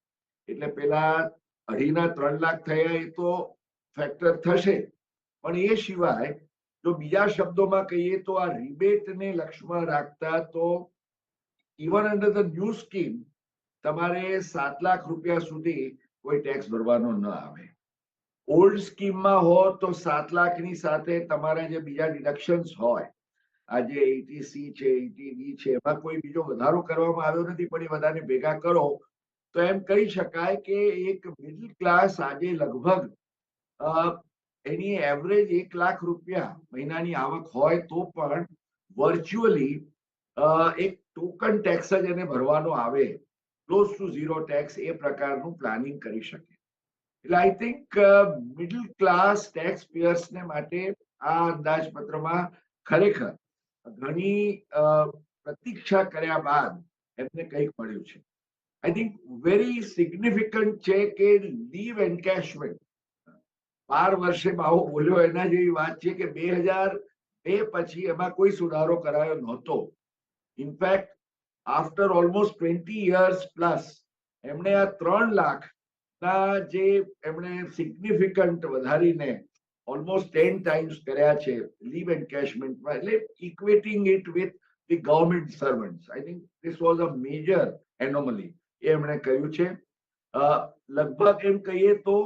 એટલે પેલા 2.5 લાખ થયા એ તો ફેક્ટર થશે, પણ એ સિવાય જો બીજા શબ્દોમાં કહીએ તો આ રિબેટને લક્ષ્યમાં રાખતા તો even under the new scheme તમારે 7 લાખ રૂપિયા સુધી કોઈ ટેક્સ ભરવાનો ન આવે. ઓલ્ડ સ્કીમમાં હો તો 7 લાખની સાથે તમારા જે બીજા ડિડક્શન્સ હોય, આજે 80C છે, 80D છે, એમાં કોઈ બીજો વધારો કરવામાં આવ્યો નથી, પણ એ બધાને ભેગા કરો તો એમ કહી શકાય કે એક મિડલ ક્લાસ આજે લગભગ એની એવરેજ 1 લાખ રૂપિયા મહિનાની આવક હોય તો પણ વર્ચ્યુઅલી એક ટોકન ટેક્સ જ એને ભરવાનો આવે, ક્લોઝ ટુ ઝીરો ટેક્સ, એ પ્રકારનું પ્લાનિંગ કરી શકે. એટલે I think middle class tax પેયર્સને માટે આ અંદાજપત્રમાં ખરેખર ઘણી પ્રતીક્ષા કર્યા બાદ એમને કંઈક મળ્યું છે. આઈ થિંક વેરી સિગ્નિફિકન્ટ છે કે લીવ એન્કેશમેન્ટ 12 વર્ષે બાવો બોલ્યો એના જેવી વાત છે કે 2002 પછી એમાં કોઈ સુધારો કરાયો નહોતો. In fact after almost 20 years plus એમણે આ 3 લાખના જે એમણે સિગ્નિફિકન્ટ વધારીને ઓલમોસ્ટ 10 times કર્યા છે લીવ એન્કેશમેન્ટમાં, એટલે equating it with the government servants. I think this was a major anomaly એ એમણે કહ્યું છે. લગભગ એમ કહીએ તો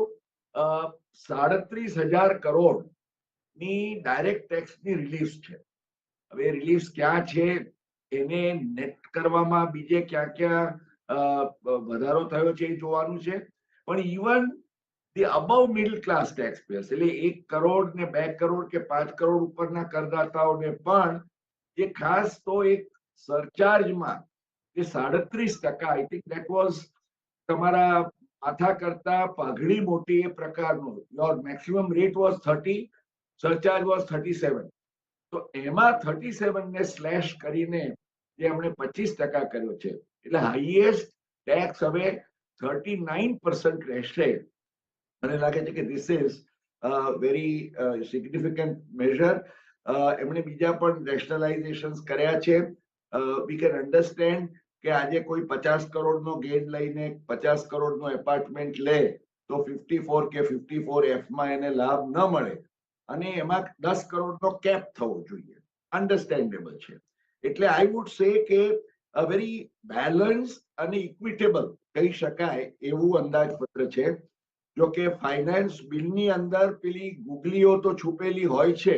37,000 કરોડ ની ડાયરેક્ટ ટેક્સની રિલીફ છે. હવે રિલીફ ક્યાં છે એને નેટ કરવામાં બીજે ક્યાં ક્યાં વધારો થયો છે એ જોવાનું છે. પણ even the above middle class tax payers, એટલે 1 કરોડ ને 2 કરોડ કે 5 કરોડ ઉપરના કરદાતાઓને પણ જે ખાસ તો એક સરચાર્જમાં જે 37%, આઈ થિંક દેટ વોઝ તમારા માથા કરતા પાઘડી મોટી એ પ્રકારનો, your maximum rate was 30, surcharge was 37. તો એમાં 37 ને સ્લેશ કરીને જે એમણે 25% કર્યો છે, એટલે હાઈએસ્ટ ટેક્સ હવે 39% રહેશે. મને લાગે છે કે this is very significant major. એમણે બીજા પણ રેશનલાઇઝેશન્સ કર્યા છે. વી કેન અન્ડરસ્ટેન્ડ કે આજે કોઈ 50 કરોડનો ગેઇન લઈને 50 કરોડનો એપાર્ટમેન્ટ લે તો 54 કે 54F માં એને લાભ ન મળે અને એમાં 10 કરોડનો કેપ થવો જોઈએ. અન્ડરસ્ટેન્ડેબલ છે. એટલે આઈ વુડ સે કે અ વેરી બેલેન્સ અને ઇક્વિટેબલ કહી શકાય એવું અંદાજપત્ર છે. જો કે ફાઇનાન્સ બિલની અંદર પેલી ગુગલીઓ તો છુપેલી હોય છે,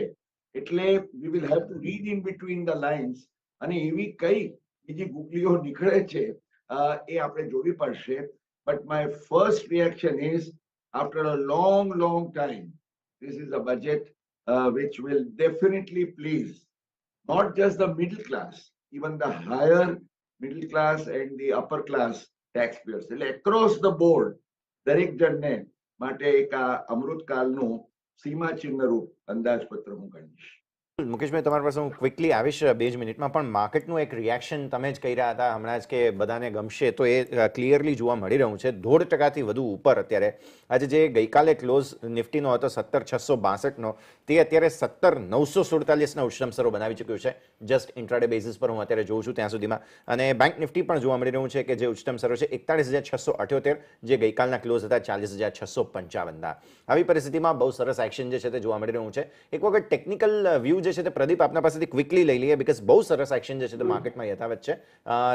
એટલે we will have to read in between the lines, અને એવી કઈ બીજી ગુગલીઓ નીકળે છે એ આપણે જોવી પડશે. But my first reaction is after a long time this is a budget which will definitely please not just the middle class, even the higher middle class and the upper class taxpayers. એટલે across the board દરેક જણને માટે એક આ અમૃતકાલનું સીમાચિહ્ન રૂપ અંદાજપત્ર હું ગણીશ. મુકેશભાઈ, તમારી પાસે હું ક્વિકલી આવીશ 2 જ મિનિટમાં, પણ માર્કેટનું એક રિએક્શન તમે જ કહી રહ્યા હતા હમણાં જ કે બધાને ગમશે, તો એ ક્લિયરલી જોવા મળી રહ્યું છે. 1.5% વધુ ઉપર અત્યારે આજે જે ગઈકાલે ક્લોઝ નિફ્ટીનો હતો 17,662નો, તે અત્યારે 17,947ના ઉચ્ચતમ સ્તરો બનાવી ચૂક્યું છે. જસ્ટ ઇન્ટ્રાડે બેઝિસ પર હું અત્યારે જોઉં છું ત્યાં સુધીમાં. અને બેંક નિફ્ટી પણ જોવા મળી રહ્યું છે કે જે ઉચ્ચતમ સ્તરો છે 41,678, જે ગઈકાલના ક્લોઝ હતા 40,655. આવી પરિસ્થિતિમાં બહુ સરસ એક્શન જે છે તે જોવા મળી રહ્યું છે. એક વખત ટેકનિકલ વ્યૂ જે છે તે પ્રદીપ આપના પાસેથી ક્વિકલી લઈ લઈએ, બીકોઝ બહુ સરસ એક્શન જે છે તે માર્કેટમાં યથાવત છે.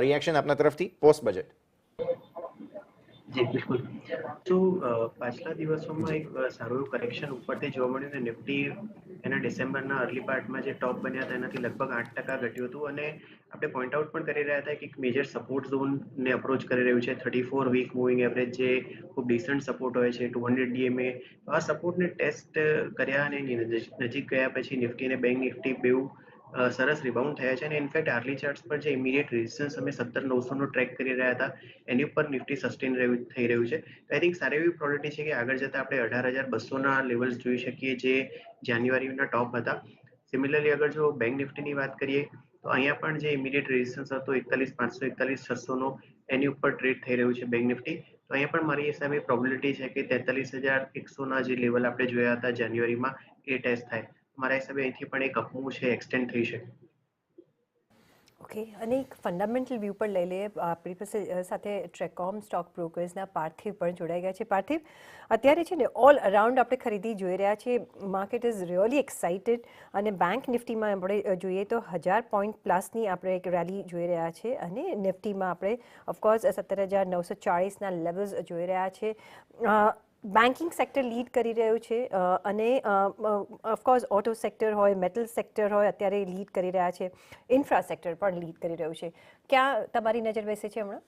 રિએક્શન આપના તરફથી પોસ્ટ બજેટ. જી બિલકુલ. તો પાછલા દિવસોમાં એક સારું એવું કરેક્શન ઉપરથી જોવા મળ્યું ને નિફ્ટી એના ડિસેમ્બરના અર્લી પાર્ટમાં જે ટોપ બન્યા હતા એનાથી લગભગ 8% ઘટ્યું હતું, અને આપણે પોઈન્ટ આઉટ પણ કરી રહ્યા હતા કે એક મેજર સપોર્ટ ઝોનને અપ્રોચ કરી રહ્યું છે. 34 વીક મૂવિંગ એવરેજ જે ખૂબ ડિસન્ટ સપોર્ટ હોય છે, 200 DMA, આ સપોર્ટને ટેસ્ટ કર્યા અને નજીક ગયા પછી નિફ્ટી અને બેંક નિફ્ટી બેઉ સરસ રિબાઉન્ડ થયા છે. અને ઇનફેક્ટ આર્લી ચાર્ટ્સ પર જે ઇમિડિયેટ રેઝિસ્ટન્સ અમે 17,900નો ટ્રેક કરી રહ્યા હતા એની ઉપર નિફ્ટી સસ્ટેન થઈ રહ્યું છે. આઈ થિંક સારી એવી પ્રોબેબિલિટી છે કે આગળ જતાં આપણે 18,200ના લેવલ્સ જોઈ શકીએ જે જાન્યુઆરીના ટોપ હતા. સિમિલરલી અગર જો બેંક નિફ્ટીની વાત કરીએ તો અહીંયા પણ જે ઇમિડિયેટ રેઝિસ્ટન્સ હતો 41,500, 41,600નો, એની ઉપર ટ્રેડ થઈ રહ્યું છે બેંક નિફ્ટી. તો અહીંયા પણ મારી હિસાબે પ્રોબેબિલિટી છે કે 43,100ના જે લેવલ આપણે જોયા હતા જાન્યુઆરીમાં એ ટેસ્ટ થાય. મારા હિસાબે અહીંથી પણ એક અપમૂવ છે એક્સટેન્ડ થઈ શકે. ઓકે, અને એક ફંડામેન્ટલ વ્યૂ પર લઈ લઈએ. આપણી પાસે સાથે ટ્રેકોમ સ્ટોક બ્રોકર્સના પાર્થિવ પણ જોડાઈ ગયા છે. પાર્થિવ, અત્યારે છે ને ઓલ અરાઉન્ડ આપણે ખરીદી જોઈ રહ્યા છીએ. માર્કેટ ઇઝ રિયલી એક્સાઇટેડ, અને બેંક નિફ્ટીમાં આપણે જોઈએ તો 1000 પોઈન્ટ પ્લસની આપણે એક રેલી જોઈ રહ્યા છે, અને નિફ્ટીમાં આપણે ઓફકોર્સ 17,940ના લેવલ્સ જોઈ રહ્યા છે. બેન્કિંગ સેક્ટર લીડ કરી રહ્યું છે, અને ઓફકોર્સ ઓટો સેક્ટર હોય, મેટલ સેક્ટર હોય, અત્યારે લીડ કરી રહ્યા છે. ઇન્ફ્રા સેક્ટર પણ લીડ કરી રહ્યું છે. ક્યાં તમારી નજર બેસે છે હમણાં?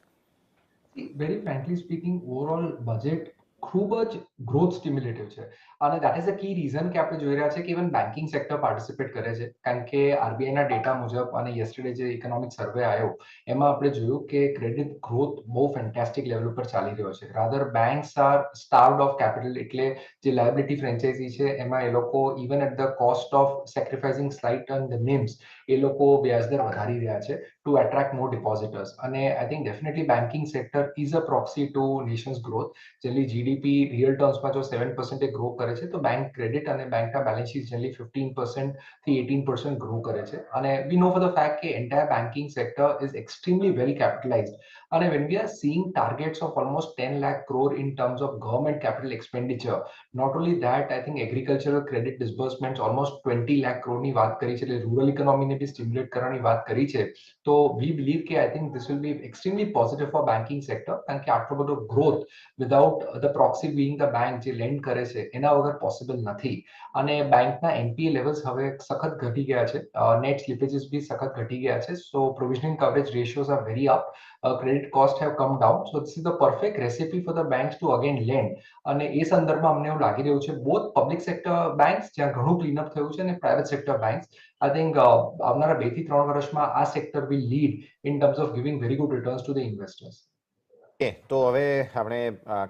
Very frankly speaking, overall budget ખૂબ જ ગ્રોથ સ્ટિમ્યુલેટિવ છે અને that is the key reason કે આપણે જોઈ રહ્યા છે કે ઇવન બેન્કિંગ સેક્ટર પાર્ટિસિપેટ કરે છે કારણ કે આરબીઆઈના ડેટા મુજબ અને યસ્ટરડે જે ઇકોનોમિક સર્વે આવ્યો એમાં આપણે જોયું કે ક્રેડિટ ગ્રોથ બહુ ફેન્ટાસ્ટિક લેવલ ઉપર ચાલી રહ્યો છે. Rather banks are starved of capital, એટલે જે લાયબિલિટી ફ્રેન્ચાઇઝી છે એમાં એ લોકો even at the cost of sacrificing slight on the NIMs એ લોકો વ્યાજદર વધારી રહ્યા છે ટુ એટ્રેક્ટ મોર ડિપોઝિટર્સ. અને I think definitely banking sector is a proxy to nation's growth. જેટલી જીડીપી રિયલ ટર્મ્સમાં જો 7% ગ્રો કરે છે તો બેંક ક્રેડિટ અને બેંકના બેલેન્સ શીટ જેટલી 15% થી 18% ગ્રો કરે છે. અને we know for the fact કે entire banking sector is extremely well capitalised. અને when we are seeing targets of almost 10 lakh crore in terms of government capital expenditure, not only that, I think agricultural credit disbursements almost 20 lakh crore ની વાત કરી છે, એટલે rural ઇકોનોમીને બી stimulate કરવાની વાત કરી છે. તો we believe કે I think this will be extremely positive for banking sector કારણ કે આટલો બધો growth without the proxy being the bank જે લેન્ડ કરે છે એના વગર પોસિબલ નથી. અને બેંકના એનપીએ લેવલ્સ હવે સખત ઘટી ગયા છે, નેટ સ્લિપેજીસ બી સખત ઘટી ગયા છે. So provisioning coverage ratios are very up, credit cost have come down. So this is the perfect recipe for the banks to again lend. અને એ સંદર્ભમાં અમને એવું લાગી રહ્યું છે બોથ પબ્લિક સેક્ટર બેંક્સ જ્યાં ઘણું ક્લીનઅપ થયું છે અને private sector banks, I think આવનારા 2 થી 3 વર્ષમાં આ sector will lead in terms of giving very good returns to the investors. તો હવે આપણે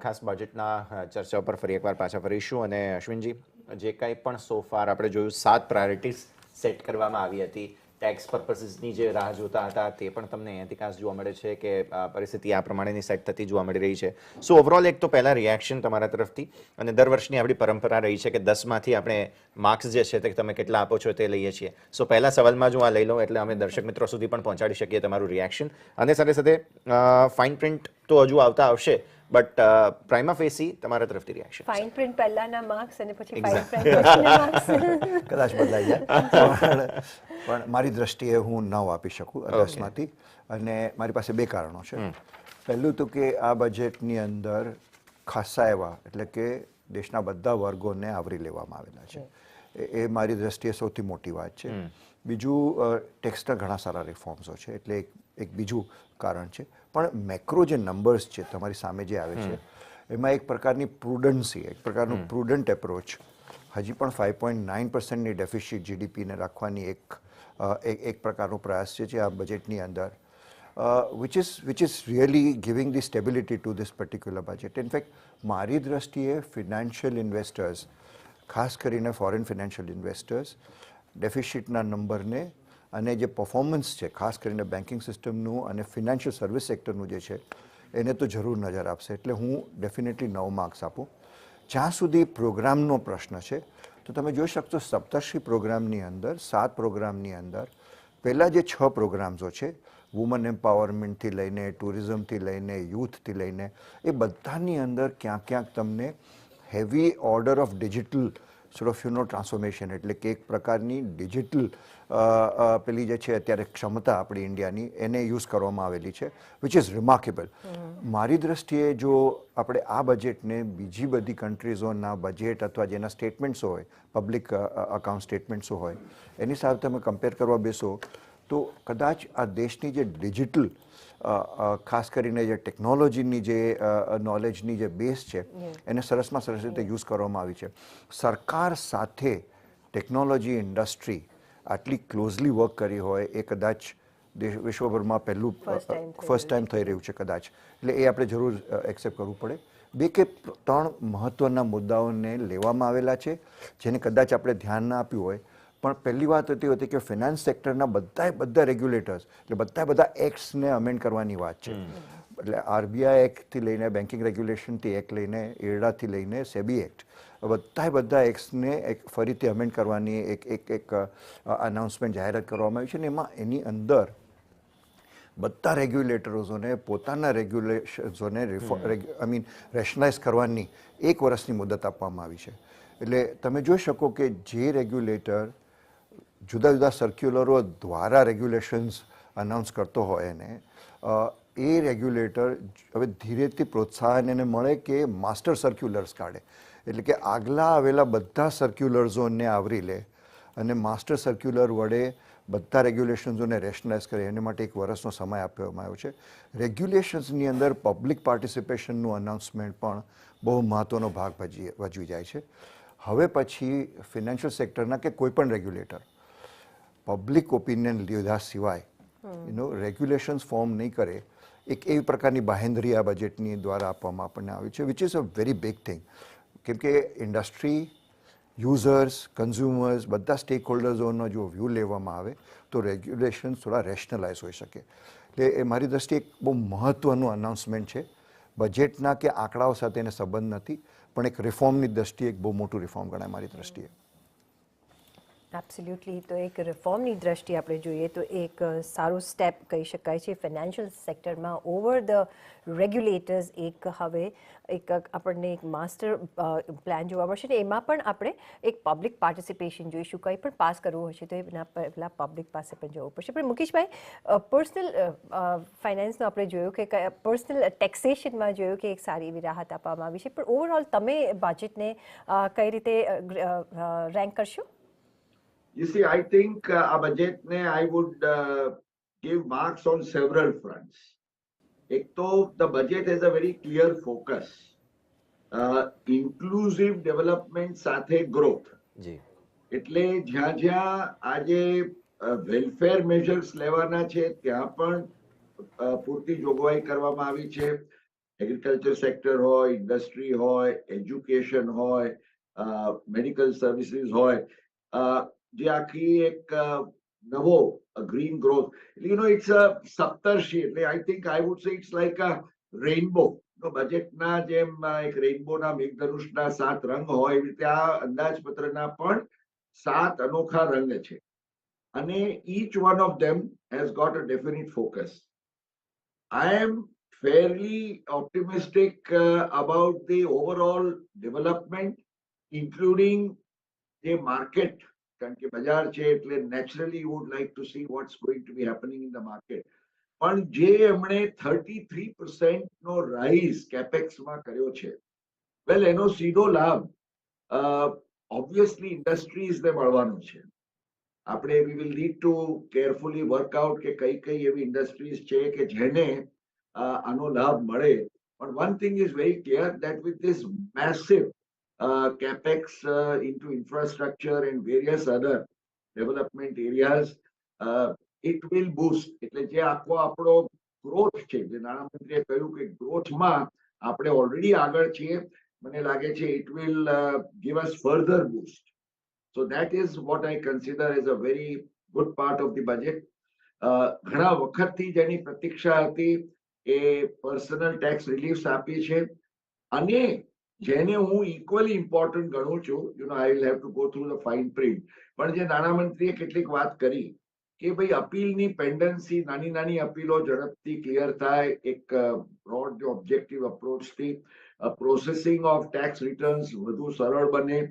ખાસ બજેટના ચર્ચા ઉપર ફરી એકવાર પાછા ફરીશું. અને અશ્વિનજી, જે કંઈ પણ સો ફાર આપણે જોયું 7 પ્રાયોરિટીઝ સેટ કરવામાં આવી હતી, ટેક્સ પર્પસીસની જે રાહ જોતા હતા તે પણ તમને અહીંયાથી ખાસ જોવા મળે છે કે પરિસ્થિતિ આ પ્રમાણેની સેટ થતી જોવા મળી રહી છે. સો ઓવરઓલ એક તો પહેલાં રિએક્શન તમારા તરફથી, અને દર વર્ષની આપણી પરંપરા રહી છે કે 10માંથી આપણે માર્ક્સ જે છે તે તમે કેટલા આપો છો તે લઈએ છીએ. સો પહેલા સવાલમાં જો આ લઈ લો એટલે અમે દર્શક મિત્રો સુધી પણ પહોંચાડી શકીએ તમારું રિએક્શન. અને સાથે સાથે ફાઇન પ્રિન્ટ તો હજુ આવતા આવશે, બટ પ્રાઇમા ફેસી તમારા તરફથી રિએક્શન. ફાઇન પ્રિન્ટ પહેલાના માર્ક્સ અને પછી ફાઇન પ્રિન્ટ પછીના માર્ક્સ કદાચ બદલાઈ જાય, પણ મારી દ્રષ્ટિએ હું 9 આપી શકું 10માંથી. અને મારી પાસે 2 કારણો છે. પહેલું તો કે આ બજેટની અંદર ખાસા એવા, એટલે કે દેશના બધા વર્ગોને આવરી લેવામાં આવેલા છે. એ મારી દ્રષ્ટિએ સૌથી મોટી વાત છે. બીજું, ટેક્સના ઘણા સારા રિફોર્મ્સો છે, એટલે એક બીજું કારણ છે. પણ મેક્રો જે નંબર્સ છે તમારી સામે જે આવે છે એમાં એક પ્રકારની પ્રુડન્સી, એક પ્રકારનું પ્રુડન્ટ એપ્રોચ, હજી પણ 5.9%ની ડેફિસિટ જીડીપીને રાખવાની એક પ્રકારનો પ્રયાસ છે આ બજેટની અંદર, which is really giving the stability to this particular budget. In fact, મારી દ્રષ્ટિએ ફિનાન્શિયલ ઇન્વેસ્ટર્સ, ખાસ કરીને ફોરેન ફિનાન્શિયલ ઇન્વેસ્ટર્સ, ડેફિસિટના નંબરને અને જે પરફોર્મન્સ છે ખાસ કરીને બેન્કિંગ સિસ્ટમનું અને ફિનાન્શિયલ સર્વિસ સેક્ટરનું જે છે એને તો જરૂર નજર આપશે. એટલે હું ડેફિનેટલી 9 માર્ક્સ આપું. જ્યાં સુધી પ્રોગ્રામનો પ્રશ્ન છે તો તમે જોઈ શકશો સપ્તર્ષિ પ્રોગ્રામની અંદર, 7 પ્રોગ્રામની અંદર પહેલાં જે 6 પ્રોગ્રામ્સો છે, વુમન એમ્પાવરમેન્ટથી લઈને, ટુરિઝમથી લઈને, યુથથી લઈને, એ બધાની અંદર ક્યાંક તમને heavy order of digital transformation, એટલે કે એક પ્રકારની ડિજિટલ પેલી જે છે અત્યારે ક્ષમતા આપણી ઇન્ડિયાની એને યુઝ કરવામાં આવેલી છે, વિચ ઇઝ રિમાર્કેબલ. મારી દ્રષ્ટિએ જો આપણે આ બજેટને બીજી બધી કન્ટ્રીઝોના બજેટ અથવા જેના સ્ટેટમેન્ટ્સો હોય, પબ્લિક અકાઉન્ટ સ્ટેટમેન્ટ્સો હોય, એની સાથે તમે કમ્પેર કરવા બેસો તો કદાચ આ દેશની જે ડિજિટલ, ખાસ કરીને જે ટેકનોલોજીની જે નોલેજની જે બેઝ છે એને સરસમાં સરસ રીતે યુઝ કરવામાં આવી છે. સરકાર સાથે ટેકનોલોજી ઇન્ડસ્ટ્રી આટલી ક્લોઝલી વર્ક કરી હોય એ કદાચ વિશ્વભરમાં પહેલું ફર્સ્ટ ટાઈમ થઈ રહ્યું છે કદાચ. એટલે એ આપણે જરૂર એક્સેપ્ટ કરવું પડે. 2 કે 3 મહત્ત્વના મુદ્દાઓને લેવામાં આવેલા છે જેને કદાચ આપણે ધ્યાન ના આપ્યું હોય. પણ પહેલી વાત હતી કે ફિનાન્સ સેક્ટરના બધા રેગ્યુલેટર્સ, એટલે બધા એક્ટ્સને અમેન્ડ કરવાની વાત છે. એટલે આરબીઆઈ એક્ટથી લઈને, બેન્કિંગ રેગ્યુલેશનથી એક્ટ લઈને, એરડાથી લઈને સેબી એક્ટ, બધા એક્ટ્સને ફરીથી અમેન્ડ કરવાની એક અનાઉન્સમેન્ટ, જાહેરાત કરવામાં આવી છે. અને એની અંદર બધા રેગ્યુલેટરોને પોતાના રેગ્યુલેશન્સોને રેશનલાઇઝ કરવાની 1 વર્ષની મુદત આપવામાં આવી છે. એટલે તમે જોઈ શકો કે જે રેગ્યુલેટર જુદા જુદા સર્ક્યુલરો દ્વારા રેગ્યુલેશન્સ અનાઉન્સ કરતો હોય એને, એ રેગ્યુલેટર હવે ધીરેથી પ્રોત્સાહન એને મળે કે માસ્ટર સર્ક્યુલર્સ કાઢે, એટલે કે આગલા આવેલા બધા સર્ક્યુલર્સોને આવરી લે અને માસ્ટર સર્ક્યુલર વડે બધા રેગ્યુલેશન્સોને રેશનલાઇઝ કરે એને માટે 1 વર્ષનો સમય આપવામાં આવ્યો છે. રેગ્યુલેશન્સની અંદર પબ્લિક પાર્ટિસિપેશનનું અનાઉન્સમેન્ટ પણ બહુ મહત્ત્વનો ભાગ ભજવી જાય છે. હવે પછી ફિનાન્શિયલ સેક્ટરના કે કોઈ પણ રેગ્યુલેટર પબ્લિક ઓપિનિયન લીધા સિવાય રેગ્યુલેશન્સ ફોર્મ નહીં કરે, એક એવી પ્રકારની બાહેંધરી આ બજેટની દ્વારા આપવામાં આપણને આવી છે, which is a very big thing. કેમ કે ઇન્ડસ્ટ્રી, યુઝર્સ, કન્ઝ્યુમર્સ, બધા સ્ટેક હોલ્ડર્સોનો જો વ્યૂ લેવામાં આવે તો રેગ્યુલેશન્સ થોડા રેશનલાઇઝ હોઈ શકે. એટલે એ મારી દ્રષ્ટિએ એક બહુ મહત્ત્વનું અનાઉન્સમેન્ટ છે. બજેટના કે આંકડાઓ સાથે એને સંબંધ નથી, પણ એક રિફોર્મની દ્રષ્ટિએ એક બહુ મોટું રિફોર્મ ગણાય મારી દ્રષ્ટિએ. એબ્સોલ્યુટલી. તો એક રિફોર્મની દ્રષ્ટિએ આપણે જોઈએ તો એક સારું સ્ટેપ કહી શકાય છે. ફાઇનાન્શિયલ સેક્ટરમાં ઓવર ધ રેગ્યુલેટર્સ એક હવે એક આપણને એક માસ્ટર પ્લાન જોવા મળશે ને એમાં પણ આપણે એક પબ્લિક પાર્ટિસિપેશન જોઈશું. કંઈ પણ પાસ કરવું હશે તો એના પહેલાં પબ્લિક પાસે પણ જવું પડશે. પણ મુકેશભાઈ, પર્સનલ ફાઇનાન્સનો આપણે જોયું કે પર્સનલ ટેક્સેશનમાં જોયું કે એક સારી એવી રાહત આપવામાં આવી છે, પણ ઓવરઓલ તમે બજેટને કઈ રીતે રેન્ક કરશો? You see, I think our budget I would give marks on several fronts. Ek to the budget has a very clear focus. Inclusive development સાથે growth. એટલે જ્યાં જ્યાં આજે વેલફેર મેજર્સ લેવાના છે ત્યાં પણ પૂરતી જોગવાઈ કરવામાં આવી છે. એગ્રીકલ્ચર સેક્ટર હોય, ઇન્ડસ્ટ્રી હોય, એજ્યુકેશન હોય, મેડિકલ સર્વિસીસ હોય, જે આખી એક નવો green growth, it's a saptarshi. એટલે I think I would say it's like a rainbow. બજેટના જેમ એક રેઇનબોના મેઘધનુષના 7 રંગ હોય એવી રીતે આ અંદાજપત્રના પણ 7 અનોખા રંગ છે, અને each one of them has got a definite focus. I am fairly optimistic about the overall development, including the market. કારણ કે બજાર છે એટલે naturally you would like to see what's going to be happening in the market. પણ જે એમણે 33% નો rise કેપેક્સમાં કર્યો છે, વેલ એનો સીધો લાભ ઓબ્વિયસલી ઇન્ડસ્ટ્રીઝને મળવાનો છે. આપણે we will need to carefully work out કે કઈ કઈ એવી ઇન્ડસ્ટ્રીઝ છે કે જેને આનો લાભ મળે. But one thing is very clear that with this massive capex into infrastructure and various other development areas, it will boost. એટલે જે આખો આપણો ગ્રોથ છે, જે નાણામંત્રીએ કહ્યું કે ગ્રોથમાં આપણે ઓલરેડી આગળ છીએ, મને લાગે છે it will give us further boost. So that is what I consider as a very good part of the budget. ઘણા વખતથી જેની પ્રતીક્ષા હતી એ પર્સનલ ટેક્સ રિલીફ્સ આપી છે, અને જેને હું ઇક્વલી ઇમ્પોર્ટન્ટ ગણું છું, I will have to go through the fine print, પણ જે નાણામંત્રીએ કેટલીક વાત કરી કે ભાઈ અપીલની પેન્ડન્સી, નાની નાની અપીલો ઝડપથી ક્લિયર થાય, એક બ્રોડ ઓબ્જેક્ટિવ અપ્રોચથી પ્રોસેસિંગ ઓફ ટેક્સ રિટર્ન્સ વધુ સરળ બને,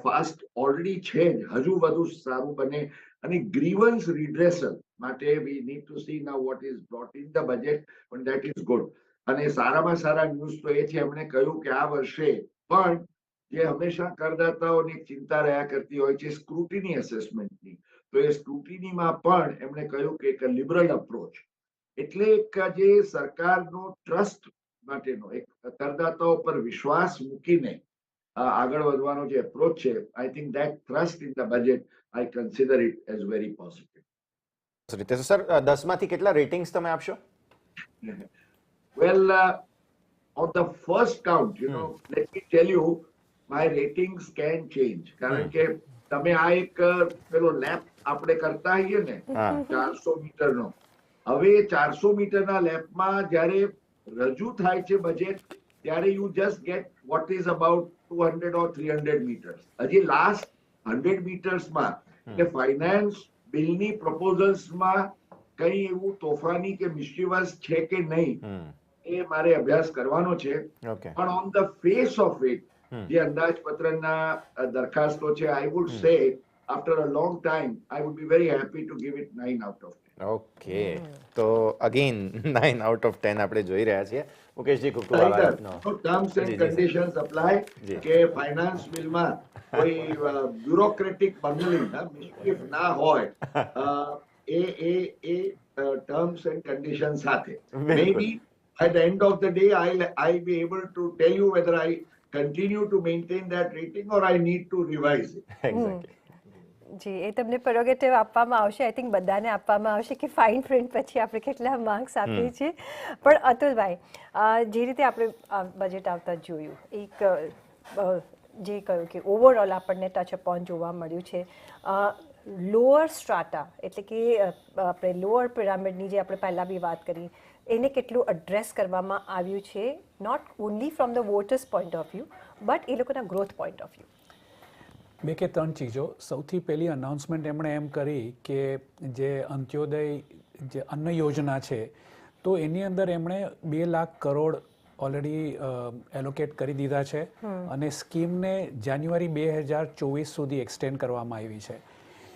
ફાસ્ટ ઓલરેડી છે જ, હજુ વધુ સારું બને, અને ગ્રીવન્સ રિડ્રેસલ માટે we need to C now what is brought in the budget, પણ ધેટ ઇઝ ગુડ. અને સારામાં સારા ન્યૂઝ તો એ છે, એમણે કહ્યું કે આ વર્ષે પણ જે હંમેશા કરદાતાઓની એક ચિંતા રહ્યા કરતી હોય છે સ્ક્રુટિની એસેસમેન્ટની, તો એ સ્ક્રુટિનીમાં પણ એમણે કહ્યું કે એક લિબરલ અપ્રોચ, એટલે એક જે સરકારનો ટ્રસ્ટ માટેનો, એક કરદાતાઓ પર વિશ્વાસ મૂકીને આગળ વધવાનો જે અપ્રોચ છે, I think that trust in the budget I consider it as very positive. Sir 10 માંથી કેટલા રેટિંગ્સ તમે આપશો? Well, on the first count, let me tell you, my ratings can change. કારણ કે તમે આ એક પેલો લેપ આપણે કરતા હોઈએ ને 400 મીટરનો, હવે 400 મીટરના લેપમાં જ્યારે રજૂ થાય છે બજેટ, ત્યારે you just get what is about 200 or 300 meters. હજી લાસ્ટ 100 મીટર્સમાં એટલે ફાઇનાન્સ બિલની પ્રપોઝલ્સમાં કઈ એવું તોફાની કે મિસ્ચીવસ છે કે નહીં, એ મારે અભ્યાસ કરવાનો છે. પણ on the face of it જે અંદાજપત્રના દરખાસ્તો છે, આઈ વુડ સે after a long time I would be very happy to give it 9 out of 10. Okay, તો અગેન 9 out of 10 આપણે જોઈ રહ્યા છીએ. મુકેશજી, ખૂબ ખૂબ આભાર આપનો. ટર્મ્સ એન્ડ કન્ડિશન્સ અપ્લાય કે ફાઇનાન્સ બિલમાં કોઈ બ્યુરોક્રેટિક બંગલિંગ મિસ્ટીફ ના હોય એ ટર્મ્સ એન્ડ કન્ડિશન સાથે મે બી at the end of the day I'll be able to tell you whether I continue to maintain that rating or I need to revise it. Exactly. જી, એ તમને પ્રોગેટિવ આપવામાં આવશે, I think બધાને આપવામાં આવશે કે fine print પછી આપણે કેટલા માર્ક્સ આપીએ છીએ. પણ અતુલભાઈ, જે રીતે આપણે બજેટ આવતા જોયું, એક જે કહ્યું કે ઓવરઓલ આપણને ટચ અપોન જોવા મળ્યું છે, લોઅર સ્ટ્રાટા એટલે કે આપણે લોઅર પિરામિડની જે આપણે પહેલાં બી વાત કરી, એને કેટલું એડ્રેસ કરવામાં આવ્યું છે, not only from the voters point of view but એ લોકોના ગ્રોથ પોઈન્ટ ઓફ વ્યૂ. બે કે ત્રણ ચીજો. સૌથી પહેલી અનાઉન્સમેન્ટ એમણે એમ કરી કે જે અંત્યોદય જે અન્ન યોજના છે, તો એની અંદર એમણે 2 લાખ કરોડ ઓલરેડી એલોકેટ કરી દીધા છે અને સ્કીમને જાન્યુઆરી 2024 સુધી એક્સટેન્ડ કરવામાં આવી છે.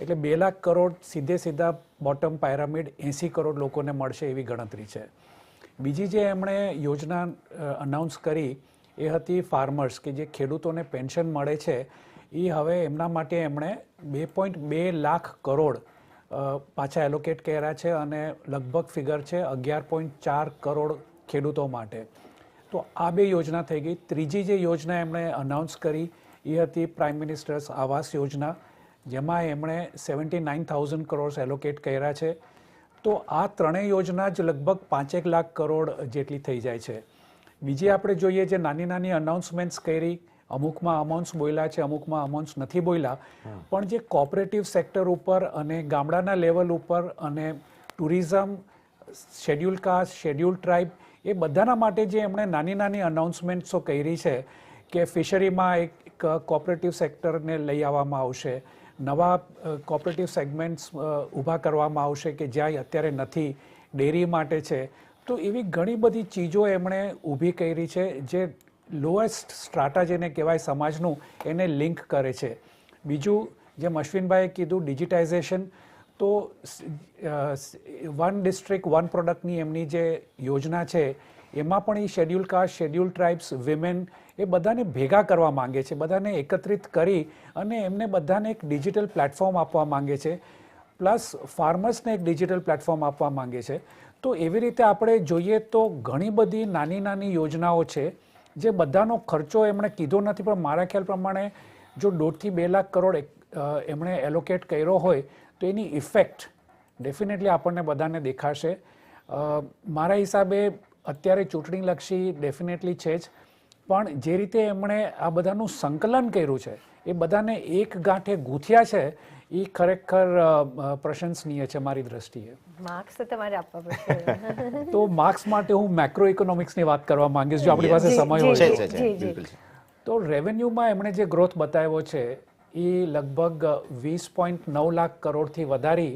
એટલે 2 લાખ કરોડ સીધા બોટમ પાયરામિડ 80 કરોડ લોકોને મળશે એવી ગણતરી છે. બીજી જે એમણે યોજના અનાઉન્સ કરી એ હતી ફાર્મર્સ, કે જે ખેડૂતોને પેન્શન મળે છે, એ હવે એમના માટે એમણે 2.2 લાખ કરોડ પાછા એલોકેટ કર્યા છે અને લગભગ ફિગર છે 11.4 કરોડ ખેડૂતો માટે. તો આ 2 યોજના થઈ ગઈ. ત્રીજી જે યોજના એમણે અનાઉન્સ કરી એ હતી પ્રાઇમ મિનિસ્ટર્સ આવાસ યોજના, જેમાં એમણે 79,000 કરોડ એલોકેટ કર્યા છે. તો આ ત્રણેય યોજના જ લગભગ 5 લાખ કરોડ જેટલી થઈ જાય છે. બીજી આપણે જોઈએ જે નાની અનાઉન્સમેન્ટ્સ કરી, અમુકમાં અમાઉન્ટ્સ બોલ્યા છે, અમુકમાં અમાઉન્ટ્સ નથી બોલ્યા, પણ જે કોઓપરેટિવ સેક્ટર ઉપર અને ગામડાના લેવલ ઉપર અને tourism, schedule caste, schedule tribe, એ બધાના માટે જે એમણે નાની અનાઉન્સમેન્ટ્સો કરી છે કે ફિશરીમાં એક કોઓપરેટિવ સેક્ટરને લઈ આવવામાં આવશે, નવા કોઓપરેટિવ સેગમેન્ટ્સ ઊભા કરવામાં આવશે કે જ્યાં અત્યારે નથી, ડેરી માટે છે. તો એવી ઘણી બધી ચીજો એમણે ઊભી કરી છે જે લોએસ્ટ સ્ટ્રાટા જેને કહેવાય સમાજનું, એને લિંક કરે છે. બીજું, જેમ અશ્વિનભાઈએ કીધું, ડિજિટાઇઝેશન, તો 1 ડિસ્ટ્રિક્ટ 1 પ્રોડક્ટની એમની જે યોજના છે, એમાં પણ એ schedule caste, schedule tribes, women, એ બધાને ભેગા કરવા માંગે છે, બધાને એકત્રિત કરી અને એમને બધાને એક ડિજિટલ પ્લેટફોર્મ આપવા માંગે છે, પ્લસ ફાર્મર્સને એક ડિજિટલ પ્લેટફોર્મ આપવા માંગે છે. તો એવી રીતે આપણે જોઈએ તો ઘણી બધી નાની યોજનાઓ છે જે બધાનો ખર્ચો એમણે કીધો નથી, પણ મારા ખ્યાલ પ્રમાણે જો 1.5 થી 2 લાખ કરોડ એમણે એલોકેટ કર્યો હોય તો એની ઇફેક્ટ ડેફિનેટલી આપણને બધાને દેખાશે. મારા હિસાબે અત્યારે ચૂંટણીલક્ષી ડેફિનેટલી છે જ, પણ જે રીતે એમણે આ બધાનું સંકલન કર્યું છે, એ બધાને એક ગાંઠે ગૂંથ્યા છે, એ ખરેખર પ્રશંસનીય છે મારી દ્રષ્ટિએ. માર્ક્સ તો તમારે આપવા પડશે. તો માર્ક્સ માટે હું મેક્રો ઇકોનોમિક્સની વાત કરવા માંગીશ, જો આપણી પાસે સમય હોય. તો રેવન્યુમાં એમણે જે ગ્રોથ બતાવ્યો છે એ લગભગ 20.9 લાખ કરોડથી વધારી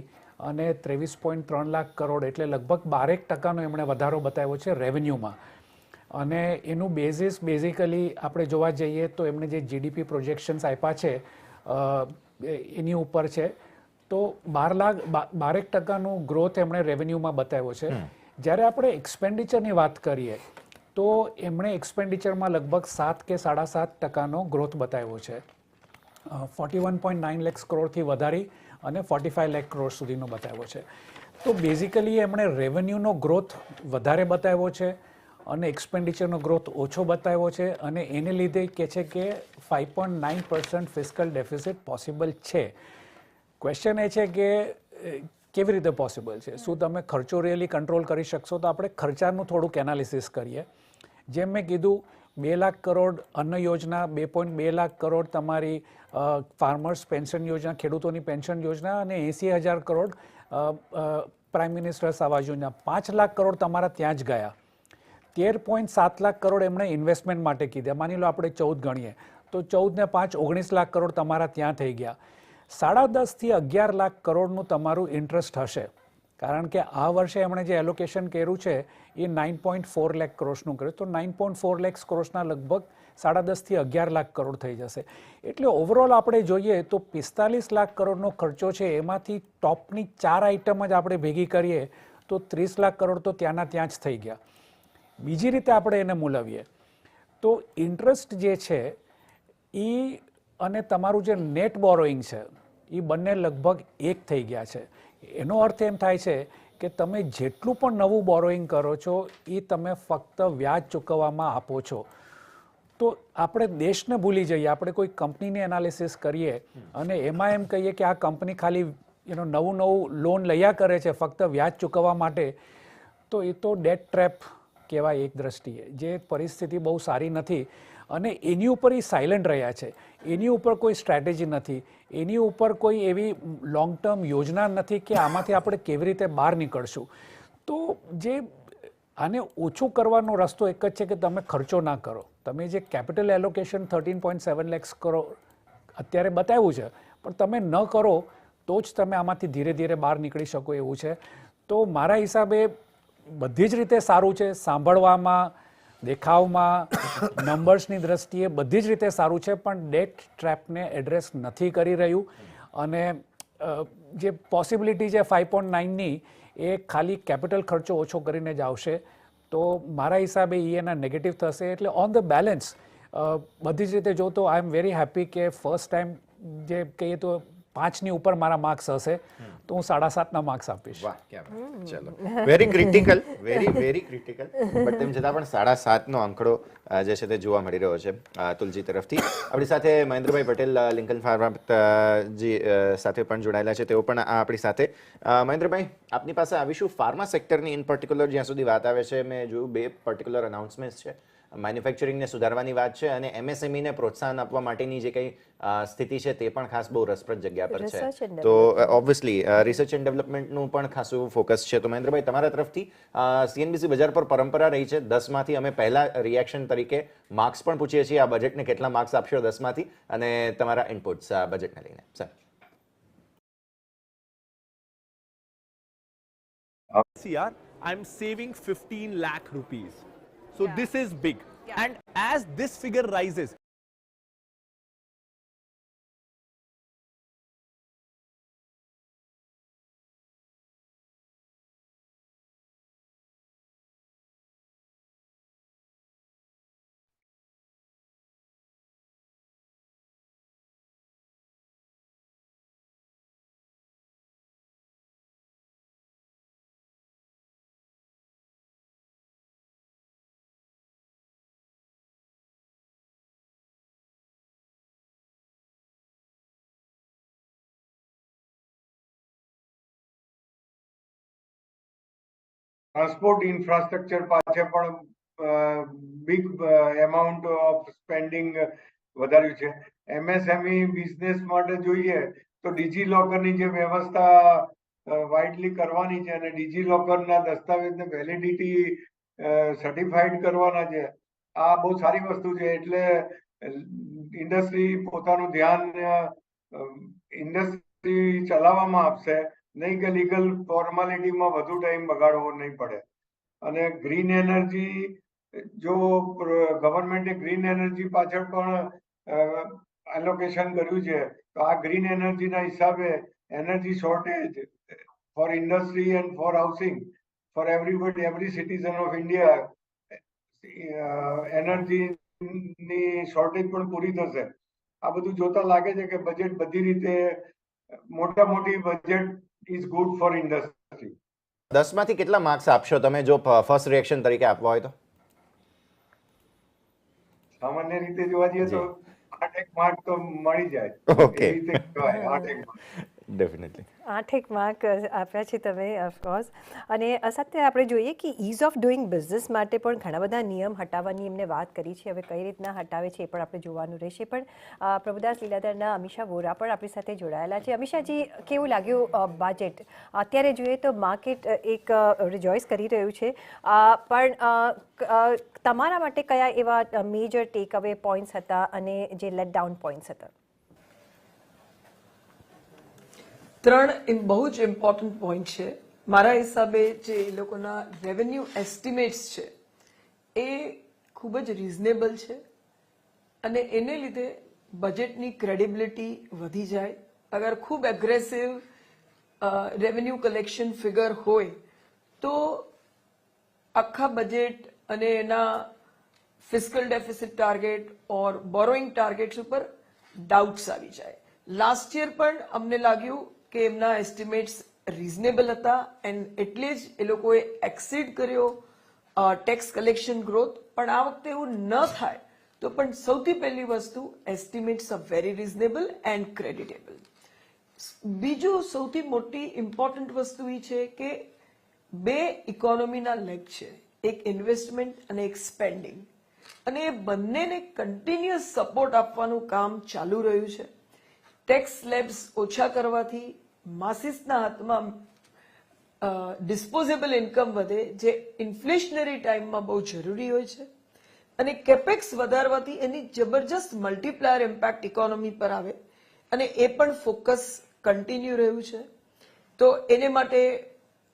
અને 23.3 લાખ કરોડ, એટલે લગભગ 12% એમણે વધારો બતાવ્યો છે રેવન્યુમાં. અને એનું બેઝિસ બેઝિકલી આપણે જોવા જઈએ તો એમણે જે જીડીપી પ્રોજેક્શન્સ આપ્યા છે એની ઉપર છે. તો 12% ગ્રોથ એમણે રેવન્યુમાં બતાવ્યો છે. જ્યારે આપણે એક્સપેન્ડિચરની વાત કરીએ તો એમણે એક્સપેન્ડિચરમાં લગભગ 7 કે 7.5% ગ્રોથ બતાવ્યો છે. 41.9 લાખ કરોડથી વધારી અને 45 લાખ કરોડ સુધીનો બતાવ્યો છે. તો બેઝિકલી એમણે રેવન્યુનો ગ્રોથ વધારે બતાવ્યો છે અને એક્સપેન્ડિચરનો ગ્રોથ ઓછો બતાવ્યો છે, અને એને લીધે કહે છે કે 5.9% ફિસ્કલ ડેફિસિટ પોસિબલ છે. ક્વેશ્ચન એ છે કે કેવી રીતે પોસિબલ છે? શું તમે ખર્ચો રિયલી કંટ્રોલ કરી શકશો? તો આપણે ખર્ચાનું થોડુંક એનાલિસિસ કરીએ. જેમ મેં કીધું, 2 લાખ કરોડ અન્ન યોજના, 2.2 લાખ કરોડ તમારી ફાર્મર્સ પેન્શન યોજના, ખેડૂતોની પેન્શન યોજના, અને 80,000 કરોડ પ્રાઇમ મિનિસ્ટર્સ આવાસ યોજના. 5 લાખ કરોડ તમારા ત્યાં જ ગયા. 13.7 લાખ કરોડ એમણે ઇન્વેસ્ટમેન્ટ માટે કીધા. માની લો આપણે 14 ગણીએ તો 14 ને 5 19 લાખ કરોડ તમારા ત્યાં થઈ ગયા. 10.5 થી 11 લાખ કરોડનું તમારું ઇન્ટરેસ્ટ હશે, કારણ કે આ વર્ષે એમણે જે એલોકેશન કર્યું છે એ 9.4 લાખ કરોડનું કર્યું. તો 9.4 લાખ કરોડના લગભગ 10.5 થી 11 લાખ કરોડ થઈ જશે. એટલે ઓવરઓલ આપણે જોઈએ તો 45 લાખ કરોડનો ખર્ચો છે, એમાંથી ટોપની 4 આઇટમ જ આપણે ભેગી કરીએ તો 30 લાખ કરોડ તો ત્યાંના ત્યાં જ થઈ ગયા. બીજી રીતે આપણે એને મૂલવીએ તો ઇન્ટરેસ્ટ જે છે એ અને તમારું જે નેટ બોરોઈંગ છે એ બંને લગભગ એક થઈ ગયા છે. એનો અર્થ એમ થાય છે કે તમે જેટલું પણ નવું બોરોઈંગ કરો છો એ તમે ફક્ત વ્યાજ ચૂકવવામાં આપો છો. તો આપણે દેશને ભૂલી જઈએ, આપણે કોઈ કંપનીની એનાલિસિસ કરીએ અને એમાં એમ કહીએ કે આ કંપની ખાલી નવું લોન લયા કરે છે ફક્ત વ્યાજ ચૂકવવા માટે, તો એ તો ડેટ ટ્રેપ કહેવાય એક દ્રષ્ટિએ, જે પરિસ્થિતિ બહુ સારી નથી. અને એની ઉપર એ સાયલન્ટ રહ્યા છે, એની ઉપર કોઈ સ્ટ્રેટેજી નથી, એની ઉપર કોઈ એવી લોંગ ટર્મ યોજના નથી કે આમાંથી આપણે કેવી રીતે બહાર નીકળશું. તો જે આને ઓછું કરવાનો રસ્તો એક જ છે કે તમે ખર્ચો ના કરો. તમે જે કેપિટલ એલોકેશન 13.7 lakhs કરો અત્યારે બતાવ્યું છે, પણ તમે ન કરો તો જ તમે આમાંથી ધીરે ધીરે બહાર નીકળી શકો એવું છે. તો મારા હિસાબે બધી જ રીતે સારું છે, સાંભળવામાં, દેખાવમાં, નંબર્સની દ્રષ્ટિએ બધી જ રીતે સારું છે, પણ ડેટ ટ્રેપને એડ્રેસ નથી કરી રહ્યું. અને જે પોસિબિલિટી છે 5.9ની એ ખાલી કેપિટલ ખર્ચો ઓછો કરીને જ આવશે. તો મારા હિસાબે એના નેગેટિવ થશે. એટલે ઓન ધ બેલેન્સ બધી જ રીતે જો તો આઈ એમ વેરી હેપી કે ફર્સ્ટ ટાઈમ જે કહીએ તો 5ની ઉપર મારા માર્ક્સ હશે, તો હું 7.5ના માર્ક્સ આપીશ. વાહ, ચલો, very critical, very critical, but તેમ છતાં પણ 7.5નો આંકડો જે છે તે જોવા મળી રહ્યો છે તુલજી તરફથી. આપણી સાથે મહેન્દ્રભાઈ પટેલ લિંકન ફાર્માજી સાથે પણ જોડાયેલા છે, તેઓ પણ આપણી સાથે. મહેન્દ્રભાઈ, આપની પાસે આવીશું. ફાર્મા સેક્ટરની ઇન પર્ટિક્યુલર જ્યાં સુધી વાત આવે છે, મેં જોયું 2 પર્ટિક્યુલર અનાઉન્સમેન્ટ છે. મેન્યુફેક્ચરિંગને સુધારવાની વાત છે અને એમએસએમઈને પ્રોત્સાહન આપવા માટેની જે કંઈ સ્થિતિ છે તે પણ ખાસ બહુ રસપ્રદ જગ્યા પર છે. તો ઓબ્વિયસલી રિસર્ચ એન્ડ ડેવલપમેન્ટનું પણ ખાસું ફોકસ છે. તો મહેન્દ્રભાઈ, તમારા તરફથી CNBC બજાર પર પરંપરા રહી છે 10માંથી અમે પહેલા રિએક્શન તરીકે માર્ક્સ પણ પૂછીએ છીએ. આ બજેટને કેટલા માર્ક્સ આપશો 10માંથી, અને તમારા ઇનપુટ્સ આ બજેટને લઈને? Sir, CR, I'm saving 15 lakh rupees. So this is big. And as this figure rises, transport infrastructure પાછળ પણ બિગ એમાઉન્ટ ઓફ સ્પેન્ડિંગ વધાર્યું છે. MSME બિઝનેસ માટે જોઈએ તો ડિજી લોકરની જે વ્યવસ્થા વાઇડલી કરવાની છે અને ડિજી લોકરના દસ્તાવેજને વેલિડિટી સર્ટિફાઈડ કરવાના છે, આ બહુ સારી વસ્તુ છે. એટલે ઇન્ડસ્ટ્રી પોતાનું ધ્યાન ઇન્ડસ્ટ્રી ચલાવવામાં આપશે, નહીં કે લીગલ ફોર્માલિટીમાં વધુ ટાઈમ બગાડવો નહીં પડે. અને ગ્રીન એનર્જી, જો ગવર્મેન્ટે ગ્રીન એનર્જી પાછળ પણ એલોકેશન કર્યું છે, તો આ ગ્રીન એનર્જીના હિસાબે energy shortage for industry and for housing for everybody, every citizen of India, એનર્જીની શોર્ટેજ પણ પૂરી થશે. આ બધું જોતા લાગે છે કે બજેટ બધી રીતે મોટી budget is good for industry. 10માંથી કેટલા માર્ક્સ આપશો તમે જો ફર્સ્ટ રિએક્શન તરીકે આપવા હોય તો? સામાન્ય રીતે જોવા જઈએ તો 8 માર્ક તો મળી જાય. ઓકે, એ રીતે કહેવાય 8 માર્ક. ડેફિનેટલી 8 માર્ક આપ્યા છે તમે, ઓફકોર્સ. અને સાથે આપણે જોઈએ કે ઇઝ ઓફ ડુઈંગ બિઝનેસ માટે પણ ઘણા બધા નિયમ હટાવવાની એમને વાત કરી છે. હવે કઈ રીતના હટાવે છે એ પણ આપણે જોવાનું રહેશે. પણ પ્રભુદાસ લીલાધરના અમીષા વોરા પણ આપણી સાથે જોડાયેલા છે. અમીષાજી, કેવું લાગ્યું બજેટ? અત્યારે જોઈએ તો માર્કેટ એક રિજોઇસ કરી રહ્યું છે, પણ તમારા માટે કયા એવા મેજર ટેક અવે પોઈન્ટ્સ હતા અને જે લેટ ડાઉન પોઈન્ટ્સ હતા? 3 બહુ જ ઇમ્પોર્ટન્ટ પોઈન્ટ છે મારા હિસાબે. જે એ લોકોના રેવન્યુ એસ્ટિમેટ્સ છે એ ખૂબ જ રિઝનેબલ છે અને એને લીધે બજેટની ક્રેડિબિલિટી વધી જાય. અગર ખૂબ એગ્રેસિવ રેવન્યુ કલેક્શન ફિગર હોય તો આખા બજેટ અને એના ફિસ્કલ ડેફિસિટ ટાર્ગેટ ઓર બોરોઈંગ ટાર્ગેટ્સ ઉપર ડાઉટ્સ આવી જાય. લાસ્ટ યર પણ અમને લાગ્યું કે એમના એસ્ટિમેટ્સ રિઝનેબલ હતા એન્ડ એટલે જ એ લોકોએ એક્સીડ કર્યો ટેક્સ કલેક્શન ગ્રોથ. પણ આ વખતે એવું ન થાય તો પણ સૌથી પહેલી વસ્તુ estimates are very reasonable and creditable. બીજું સૌથી મોટી ઇમ્પોર્ટન્ટ વસ્તુ એ છે કે બે ઇકોનોમીના લેગ છે, એક ઇન્વેસ્ટમેન્ટ અને એક સ્પેન્ડિંગ, અને એ બંનેને કન્ટિન્યુઅસ સપોર્ટ આપવાનું કામ ચાલુ રહ્યું છે. ટેક્સ સ્લેબ્સ ઓછા કરવાથી માસીસના હાથમાં ડિસ્પોઝેબલ ઇન્કમ વધે, જે ઇન્ફ્લેશનરી ટાઈમમાં બહુ જરૂરી હોય છે, અને કેપેક્સ વધારવાથી એની જબરજસ્ત મલ્ટીપ્લાયર ઇમ્પેક્ટ ઇકોનોમી પર આવે, અને એ પણ ફોકસ કન્ટિન્યુ રહ્યું છે. તો એને માટે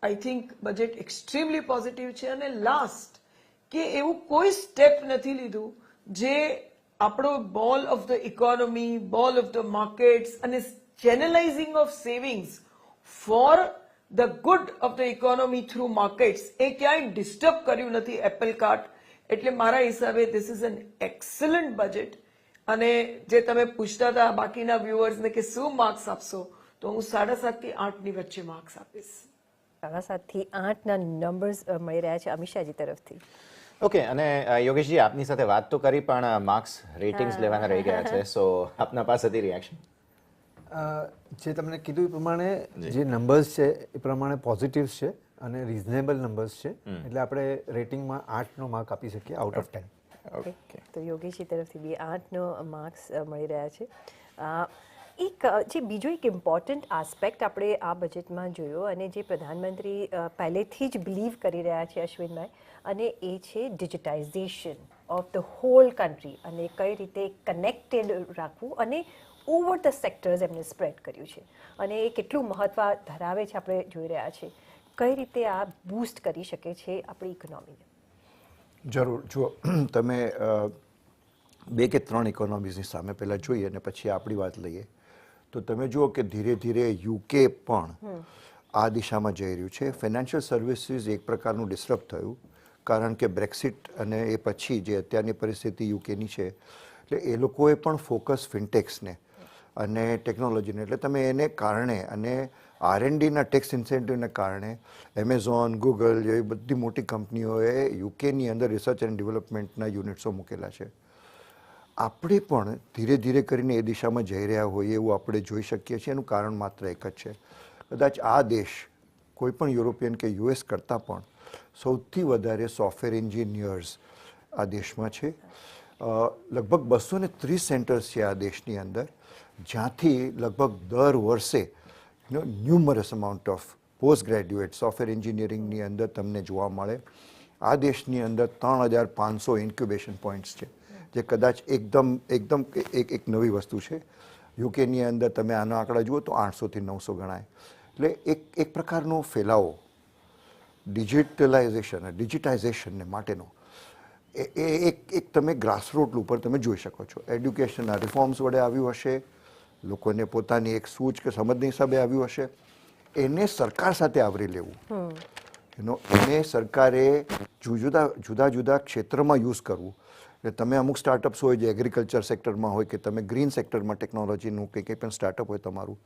I think budget extremely positive છે. અને લાસ્ટ કે એવું કોઈ સ્ટેપ નથી લીધું જે આપણો role of the economy, role of the markets અને channelising of savings for the good of the economy through markets એ ક્યાંય ડિસ્ટર્બ કર્યું નથી એપલ કાર્ટ. એટલે મારા હિસાબે this is an excellent budget. અને જે તમે પૂછતા હતા બાકીના વ્યુઅર્સને કે શું માર્ક્સ આપશો, તો હું 7.5 થી 8 ની વચ્ચે માર્ક્સ આપીશ. 7.5 થી 8 ના નંબર્સ મળી રહ્યા છે અમિષાજી તરફથી. ઓકે, અને યોગેશજી આપની સાથે વાત તો કરી પણ માર્ક્સ રેટિંગ્સ લેવાના રહી ગયા છે, સો આપના પાસેથી રિએક્શન. જે તમને કીધું એ પ્રમાણે જે નંબર્સ છે એ પ્રમાણે પોઝિટિવ્સ છે અને રિઝનેબલ નંબર્સ છે, એટલે આપણે રેટિંગમાં 8નો માર્ક આપી શકીએ આઉટ ઓફ 10. ઓકે, તો યોગેશજી તરફથી બી 8નો માર્ક્સ મળી રહ્યા છે. એક જે બીજો એક ઇમ્પોર્ટન્ટ આસ્પેક્ટ આપણે આ બજેટમાં જોયો અને જે પ્રધાનમંત્રી પહેલેથી જ બિલીવ કરી રહ્યા છે અશ્વિનભાઈ, અને એ છે digitization of the whole country, અને કઈ રીતે કનેક્ટેડ રાખવું અને ઓવર ધ સેક્ટર્સ એમને સ્પ્રેડ કર્યું છે, અને એ કેટલું મહત્વ ધરાવે છે આપણે જોઈ રહ્યા છીએ. કઈ રીતે આ બૂસ્ટ કરી શકે છે આપણી ઇકોનોમીને? જરૂર. જુઓ, તમે 2 કે 3 ઇકોનોમીઝની સામે પહેલાં જોઈએ અને પછી આપણી વાત લઈએ તો તમે જુઓ કે ધીરે ધીરે યુકે પણ આ દિશામાં જઈ રહ્યું છે. ફાઇનાન્શિયલ સર્વિસીસ એક પ્રકારનું ડિસ્ટર્બ થયું કારણ કે બ્રેક્સિટ અને એ પછી જે અત્યારની પરિસ્થિતિ યુકેની છે, એટલે એ લોકોએ પણ ફોકસ ફિનટેક્સને અને ટેકનોલોજીને, એટલે તમે એને કારણે અને R&Dના ટેક્સ ઇન્સેન્ટિવને કારણે એમેઝોન, ગૂગલ જેવી બધી મોટી કંપનીઓએ યુકેની અંદર રિસર્ચ એન્ડ ડેવલપમેન્ટના યુનિટ્સો મૂકેલા છે. આપણે પણ ધીરે ધીરે કરીને એ દિશામાં જઈ રહ્યા હોઈએ એવું આપણે જોઈ શકીએ છીએ. એનું કારણ માત્ર એક જ છે, કદાચ આ દેશ કોઈ પણ યુરોપિયન કે US કરતાં પણ સૌથી વધારે સોફ્ટવેર એન્જિનિયર્સ આ દેશમાં છે. લગભગ 230 સેન્ટર્સ છે આ દેશની અંદર, જ્યાંથી લગભગ દર વર્ષે ન્યુમરસ amount of post graduate software એન્જિનિયરિંગની અંદર તમને જોવા મળે. આ દેશની અંદર 3500 ઇન્ક્યુબેશન પોઈન્ટ્સ છે, જે કદાચ એકદમ એક નવી વસ્તુ છે. યુકેની અંદર તમે આનો આંકડા જુઓ તો 800 થી 900 ગણાય. એટલે એક પ્રકારનો ફેલાવો ડિજિટાઇઝેશનને માટેનો એક તમે ગ્રાસરૂટ ઉપર તમે જોઈ શકો છો. એડ્યુકેશનના રિફોર્મ્સ વડે આવ્યું હશે, લોકોને પોતાની એક સૂઝ કે સમજની હિસાબે આવ્યું હશે. એને સરકાર સાથે આવરી લેવું, એને સરકારે જુદા જુદા ક્ષેત્રમાં યુઝ કરવું. એટલે તમે અમુક સ્ટાર્ટઅપ્સ હોય જે એગ્રીકલ્ચર સેક્ટરમાં હોય કે તમે ગ્રીન સેક્ટરમાં ટેકનોલોજીનું કંઈ પણ સ્ટાર્ટઅપ હોય તમારું,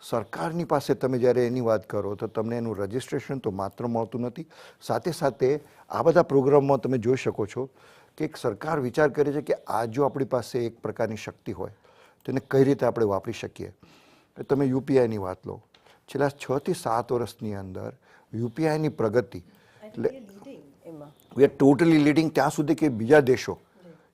સરકારની પાસે તમે જ્યારે એની વાત કરો તો તમને એનું રજિસ્ટ્રેશન તો માત્ર મળતું નથી, સાથે સાથે આ બધા પ્રોગ્રામમાં તમે જોઈ શકો છો કે એક સરકાર વિચાર કરે છે કે આ જો આપણી પાસે એક પ્રકારની શક્તિ હોય તો એને કઈ રીતે આપણે વાપરી શકીએ. તમે યુપીઆઈની વાત લો, છેલ્લા 6 થી 7 વર્ષની અંદર યુપીઆઈની પ્રગતિ, એટલે વી આર ટોટલી લીડિંગ ત્યાં સુધી કે બીજા દેશો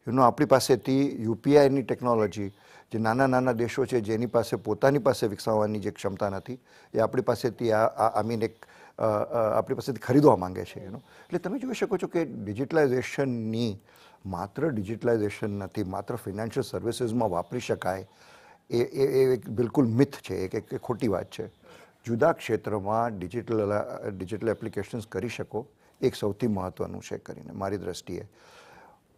આપણી પાસેથી યુપીઆઈની ટેકનોલોજી, જે નાના દેશો છે જેની પાસે પોતાની પાસે વિકસાવવાની જે ક્ષમતા નથી, એ આપણી પાસેથી આપણી પાસેથી ખરીદવા માંગે છે. એટલે તમે જોઈ શકો છો કે ડિજિટલાઇઝેશનની માત્ર ડિજિટલાઇઝેશન નથી, માત્ર ફાઇનાન્શિયલ સર્વિસીસમાં વાપરી શકાય એ બિલકુલ મિથ છે, એક ખોટી વાત છે. જુદા ક્ષેત્રમાં ડિજિટલ એપ્લિકેશન્સ કરી શકો, એક સૌથી મહત્ત્વનું છે કરીને મારી દ્રષ્ટિએ.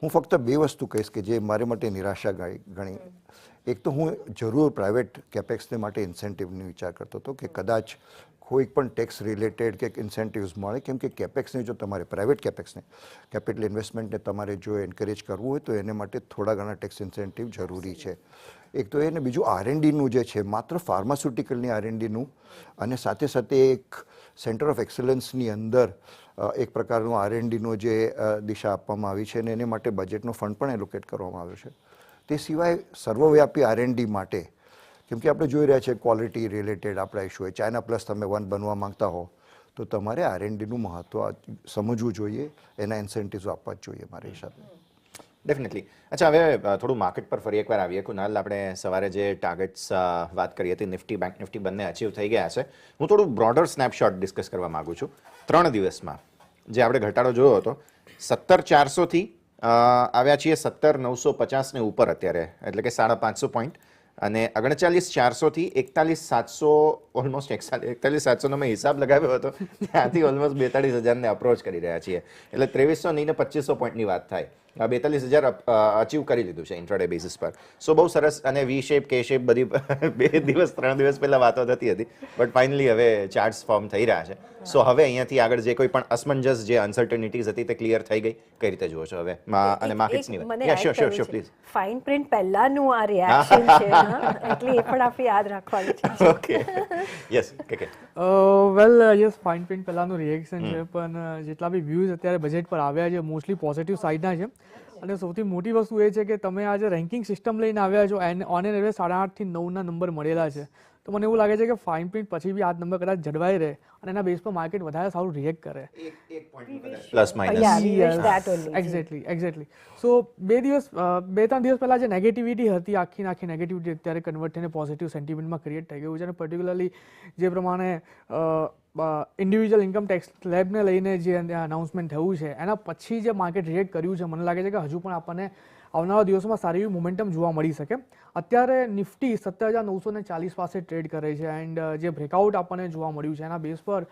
હું ફક્ત 2 વસ્તુ કહીશ કે જે મારી માટે નિરાશા ગણી. એક તો હું જરૂર પ્રાઇવેટ કેપેક્સને માટે ઇન્સેન્ટિવની વિચાર કરતો હતો કે કદાચ કોઈક પણ ટેક્સ રિલેટેડ કે ઇન્સેન્ટિવ્સ મળે, કેમ કે કેપેક્સને જો તમારે પ્રાઇવેટ કેપેક્સને કેપિટલ ઇન્વેસ્ટમેન્ટને તમારે જો એન્કરેજ કરવું હોય તો એને માટે થોડા ઘણા ટેક્સ ઇન્સેન્ટિવ જરૂરી છે. એક તો એને બીજું R&Dનું જે છે માત્ર ફાર્માસ્યુટિકલની R&Dનું અને સાથે સાથે એક સેન્ટર ઓફ એક્સલન્સની અંદર એક પ્રકારનું R&Dનો જે દિશા આપવામાં આવી છે અને એને માટે બજેટનો ફંડ પણ એલોકેટ કરવામાં આવ્યો છે. તે સિવાય સર્વવ્યાપી R&D માટે, કેમ કે આપણે જોઈ રહ્યા છીએ ક્વોલિટી રિલેટેડ આપણા ઇશ્યુ હોય, ચાઇના પ્લસ તમે 1 બનવા માંગતા હો તો તમારે R&Dનું મહત્ત્વ સમજવું જોઈએ, એના ઇન્સેન્ટિવ્સ આપવા જ જોઈએ મારા હિસાબે. ડેફિનેટલી. અચ્છા, હવે થોડું માર્કેટ પર ફરી એકવાર આવીએ. કુનાલ, આપણે સવારે જે ટાર્ગેટ્સ વાત કરી હતી, નિફ્ટી બેંક નિફ્ટી બંને અચીવ થઈ ગયા છે. હું થોડું બ્રોડર સ્નેપશોટ ડિસ્કસ કરવા માગું છું. 3 દિવસમાં જે આપણે ઘટાડો જોયો હતો 17,400થી આવ્યા છીએ 17,950 ને ઉપર અત્યારે, એટલે કે 550 પોઈન્ટ, અને 39,400થી 41,700, ઓલમોસ્ટ 41,700નો મેં હિસાબ લગાવ્યો હતો, ત્યાંથી ઓલમોસ્ટ 42,000ને અપ્રોચ કરી રહ્યા છીએ. એટલે 2300 નહીં ને 2500 પોઈન્ટની વાત થાય. 42,000 અચીવ કરી લીધું છે ઇન્ટ્રાડે બેસિસ પર. સો બહુ સરસ. અને વી શેપ કે શેપ બધી 3 દિવસ પહેલા વાતો થતી હતી, બટ ફાઇનલી હવે ચાર્ટ્સ ફોર્મ થઈ રહ્યા છે. સો હવે અહીંયાથી આગળ જે કોઈ પણ અસમંજસ, જે અનસર્ટનિટીઝ હતી તે ક્લિયર થઈ ગઈ. કઈ રીતે જુઓ છો હવે અને માર્કેટ્સની વાત? યા શ્યોર પ્લીઝ. ફાઇન પ્રિન્ટ પહેલાનું આ રિએક્શન છે, એટલે એ પણ આપણે યાદ રાખવાનું છે. ઓકે, યસ કે વેલ યસ, ફાઇન પ્રિન્ટ પહેલાનું રિએક્શન છે, પણ જેટલા બી વ્યૂઝ અત્યારે બજેટ પર આવ્યા છે મોસ્ટલી પોઝિટિવ સાઇડના છે. અને સૌથી મોટી વસ્તુ એ છે કે તમે આજે રેન્કિંગ સિસ્ટમ લઈને આવ્યા છો, ઓન એન એવરેજ 8.5 થી 9ના નંબર મળેલા છે. તો મને એવું લાગે છે કે ફાઇન પ્રિન્ટ પછી બી આ નંબર કદાચ જળવાઈ રહે અને એના બેઝ પર માર્કેટ વધારે સારું રિએક્ટ કરે. Plus minus. એક્ઝેક્ટલી. સો 2-3 દિવસ પહેલા જે નેગેટિવિટી હતી, આખી નેગેટિવિટી અત્યારે કન્વર્ટ થઈને પોઝિટિવ સેન્ટિમેન્ટમાં ક્રિએટ થઈ ગયું છે. અને પર્ટિક્યુલરલી જે પ્રમાણે ઇન્ડિવિજ્યુઅલ ઇન્કમ ટેક્સ સ્લેબને લઈને જે અનાઉન્સમેન્ટ થયું છે એના પછી જે માર્કેટ રિએક્ટ કર્યું છે, મને લાગે છે કે હજુ પણ આપણને આવનારા દિવસોમાં સારી એવી મોમેન્ટમ જોવા મળી શકે. અત્યારે નિફ્ટી 17,940 પાસે ટ્રેડ કરે છે એન્ડ જે બ્રેકઆઉટ આપણને જોવા મળ્યું છે એના બેઝ પર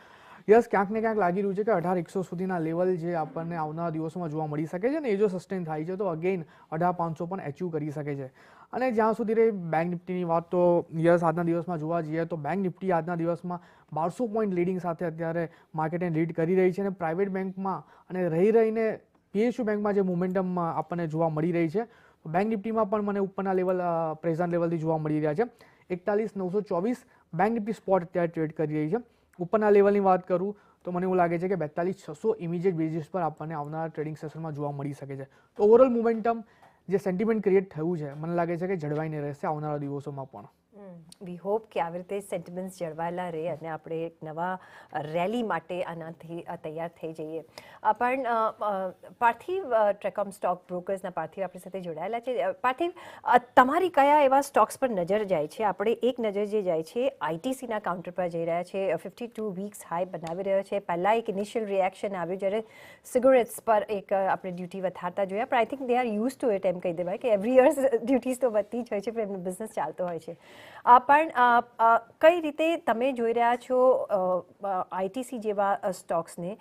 યસ ક્યાંક ને ક્યાંક લાગી રહ્યું છે કે 18,100 સુધીના લેવલ જે આપણને આવનારા દિવસોમાં જોવા મળી શકે છે ને એ જો સસ્ટેન થાય છે તો અગેન 18,500 પણ એચીવ કરી શકે છે. અને જ્યાં સુધી રહી બેંક નિફ્ટીની વાત, તો યસ આજના દિવસમાં જોવા જઈએ તો બેંક નિફ્ટી આજના દિવસમાં 1200 પોઈન્ટ લીડિંગ સાથે અત્યારે માર્કેટને લીડ કરી રહી છે. અને પ્રાઇવેટ બેંકમાં અને રહીને PSU બેંકમાં જે મોમેન્ટમ આપણને જોવા મળી રહી છે, બેંક નિફ્ટીમાં પણ મને ઉપરના લેવલ પ્રેઝન્ટ લેવલથી જોવા મળી રહ્યા છે. 41,924 બેંક નિફ્ટી સ્પોટ અત્યારે ટ્રેડ કરી રહી છે. ઉપરના લેવલની વાત કરું તો મને એવું લાગે છે કે 42,600 ઇમિડિયેટ બેઝિસ પર આપણને આવનારા ટ્રેડિંગ સેશનમાં જોવા મળી શકે છે. તો ઓવરઓલ મોમેન્ટમ જે સેન્ટિમેન્ટ ક્રિએટ થયું છે મને લાગે છે કે જળવાઈને રહેશે આવનારા દિવસોમાં પણ. વી હોપ કે આવી રીતે સેન્ટિમેન્ટ્સ જળવાયેલા રહે અને આપણે એક નવા રેલી માટે આનાથી તૈયાર થઈ જઈએ. પણ પાર્થિવ, ટ્રેકોમ સ્ટોક બ્રોકર્સના પાર્થિવ આપણી સાથે જોડાયેલા છે. પાર્થિવ, તમારી કયા એવા સ્ટોક્સ પર નજર જાય છે? આપણે એક નજર જે જાય છે આઈટીસીના કાઉન્ટર પર જઈ રહ્યા છે, 52 વીક્સ હાઈ બનાવી રહ્યો છે. પહેલાં એક ઇનિશિયલ રિએક્શન આવ્યું જ્યારે સિગરેટ્સ પર એક આપણે ડ્યુટી વધારતા જોયા, પણ I think they are use to it, એમ કહી દેવાય કે એવરી યર્સ ડ્યુટીઝ તો વધતી જ હોય છે, પણ એમનો બિઝનેસ ચાલતો હોય છે. પણ કઈ રીતે તમે જોઈ રહ્યા છો આઈટીસી જેવા સ્ટોક્સને,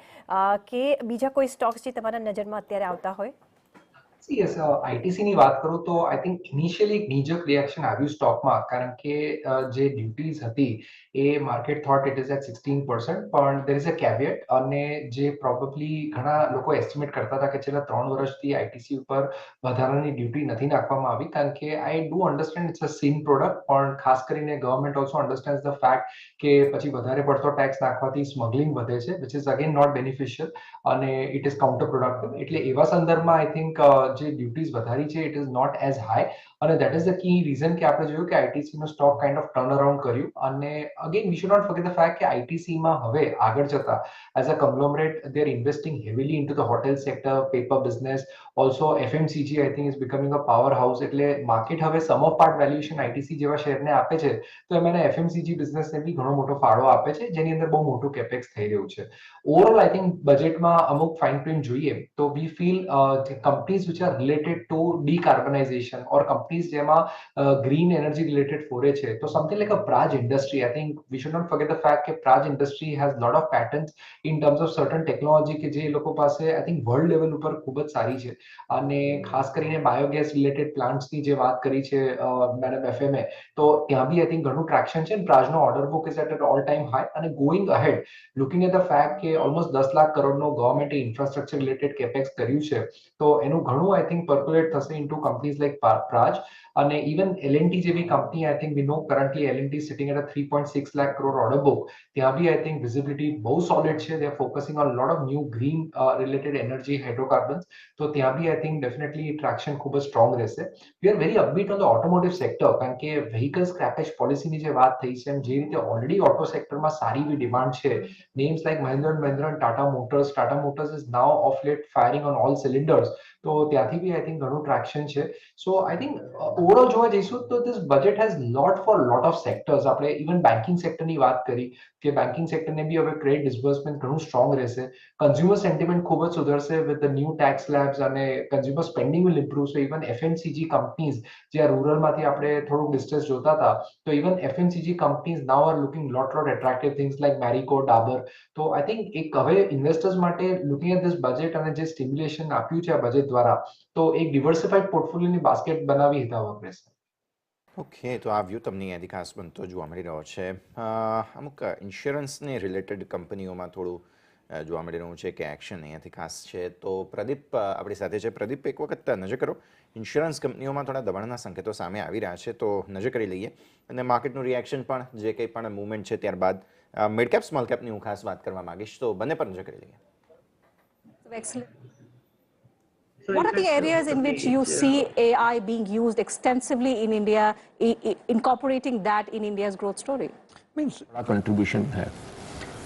કે બીજા કોઈ સ્ટોક્સ જે તમારા નજરમાં અત્યારે આવતા હોય? યસ, આઈટીસીની વાત કરું તો આઈ થિંક ઇનિશિયલી એક નીજક રિએક્શન આવ્યું સ્ટોકમાં, કારણ કે જે ડ્યુટીઝ હતી એ market thought it is at 16%, પણ દેર ઇઝ અ કેવિયેટ. અને જે પ્રોબેબલી ઘણા લોકો એસ્ટિમેટ કરતા હતા કે છેલ્લા 3 વર્ષથી આઈટીસી ઉપર વધારાની ડ્યુટી નથી નાખવામાં આવી, કારણ કે I do understand it's a sin product, પણ ખાસ કરીને government also understand the fact કે પછી વધારે પડતો ટેક્સ નાખવાથી સ્મગલિંગ વધે છે, which is again not beneficial અને ઇટ ઇઝ કાઉન્ટર પ્રોડક્ટિવ. એટલે એવા સંદર્ભમાં આઈ થિંક જે ડ્યુટીઝ વધારી છે it is not as high, અને that is the key reason કે આપણે જોયું કે આઈટીસી નો stock kind of turn around કર્યું. અને again we should not forget the fact કે આઈટીસીમાં હવે આગળ જતા as a conglomerate they are investing heavily into the hotel sector, paper business, also FMCG I think is becoming a powerhouse. એટલે market હવે sum of part valuation ITC જેવા શેરને આપે છે, તો એમાં FMCG બિઝનેસને બી ઘણો મોટો ફાળો આપે છે, જેની અંદર બહુ મોટું કેપેક્સ થઈ રહ્યું છે. ઓવરઓલ આઈ થિંક બજેટમાં અમુક ફાઇન પ્રિન્ટ જોઈએ તો વી feel companies which which are related to decarbonization or companies જેમાં green energy related ફોરે છે. તો something like a Praj industry, I think we should not forget the fact કે Praj industry has lot of patents in terms of certain technology કે જે લોકો પાસે I think world level ઉપર ખૂબ જ સારી છે. અને ખાસ કરીને બાયોગેસ રિલેટેડ પ્લાન્ટ્સની જે વાત કરી છે મેડમ એફએમએ, તો ત્યાં બી આઈ થિંક ઘણું ટ્રેક્શન છે. પ્રાજનો order book is at all time high અને going ahead looking at the fact કે ઓલમોસ્ટ 10 લાખ કરોડનો ગવર્મેન્ટે ઇન્ફ્રાસ્ટ્રક્ચર રિલેટેડ કેપેક્સ કર્યું છે, તો એનું ઘણું આઈ થિંક પર્ક્યુલેટ થશે ઇન્ટુ કંપનીઝ લાઈક પ્રાજ અને ઇવન એલએનટી જેવી કંપની. I think we know currently LNT sitting at a 3.6 lakh crore order book. ત્યાં બી આઈ થિંક વિઝિબિલિટી બહુ સોલિડ છે. They are focusing on lot of new green related energy hydrocarbons. તો ત્યાં બી આઈ થિંક ડેફિનેટલી ટ્રેક્શન ખૂબ જ સ્ટ્રોંગ રહેશે. We are very upbeat on the automotive sector, કારણ કે વ્હીકલ સ્ક્રેપેજ પોલિસીની જે વાત થઈ છે, એમ જે રીતે ઓલરેડી ઓટો સેક્ટરમાં સારી એવી ડિમાન્ડ છે, names like Mahindra and Mahindra, Tata Motors is now of late firing on all cylinders. તો ત્યાંથી બી આઈ થિંક ઘણું ટ્રેક્શન છે. સો આઈ થિંક ઓવરઓલ જોવા જઈશું તો this budget has lot four lot of sectors. આપણે ઇવન બેન્કિંગ સેક્ટરની વાત કરી કે બેન્કિંગ સેક્ટરને બી હવે ક્રેડિટ ડિસ્બર્સમેન્ટ ઘણું સ્ટ્રોંગ રહેશે. કન્ઝ્યુમર સેન્ટિમેન્ટ ખૂબ જ સુધરશે with the new tax slabs અને consumer spending will improve. So even FMCG companies જે રૂરલમાંથી આપણે થોડુંક ડિસ્ટન્સ જોતા હતા, તો even FMCG companies now are looking lot attractive things like Marico, Dabur. તો આઈ થિંક એક હવે ઇન્વેસ્ટર્સ માટે લુકિંગ એટ ધીસ બજેટ અને જે સ્ટિમ્યુલેશન આપ્યું છે આ બજેટ દ્વારા, તો એક ડિવર્સિફાઈડ પોર્ટફોલિયોની બાસ્કેટ બનાવી હિતાવહ રહેશે. ઓકે, તો આ વ્યૂ તમને અહીંયાથી ખાસ બનતો જોવા મળી રહ્યો છે. અમુક ઇન્સ્યોરન્સને રિલેટેડ કંપનીઓમાં થોડું જોવા મળી રહ્યું છે કે એક્શન અહીંયાથી ખાસ છે. તો પ્રદીપ આપણી સાથે છે. પ્રદીપ, એક વખત નજર કરો, ઇન્સ્યોરન્સ કંપનીઓમાં થોડા દબાણના સંકેતો સામે આવી રહ્યા છે, તો નજર કરી લઈએ અને માર્કેટનું રિએક્શન પણ, જે કંઈ પણ મૂવમેન્ટ છે, ત્યારબાદ મિડ કેપ સ્મોલ કેપની હું ખાસ વાત કરવા માંગીશ, તો બંને પર નજર કરી લઈએ. Excellent. What are the areas in which you see AI being used extensively in India, incorporating that in India's growth story? Means बड़ा कंट्रीब्यूशन है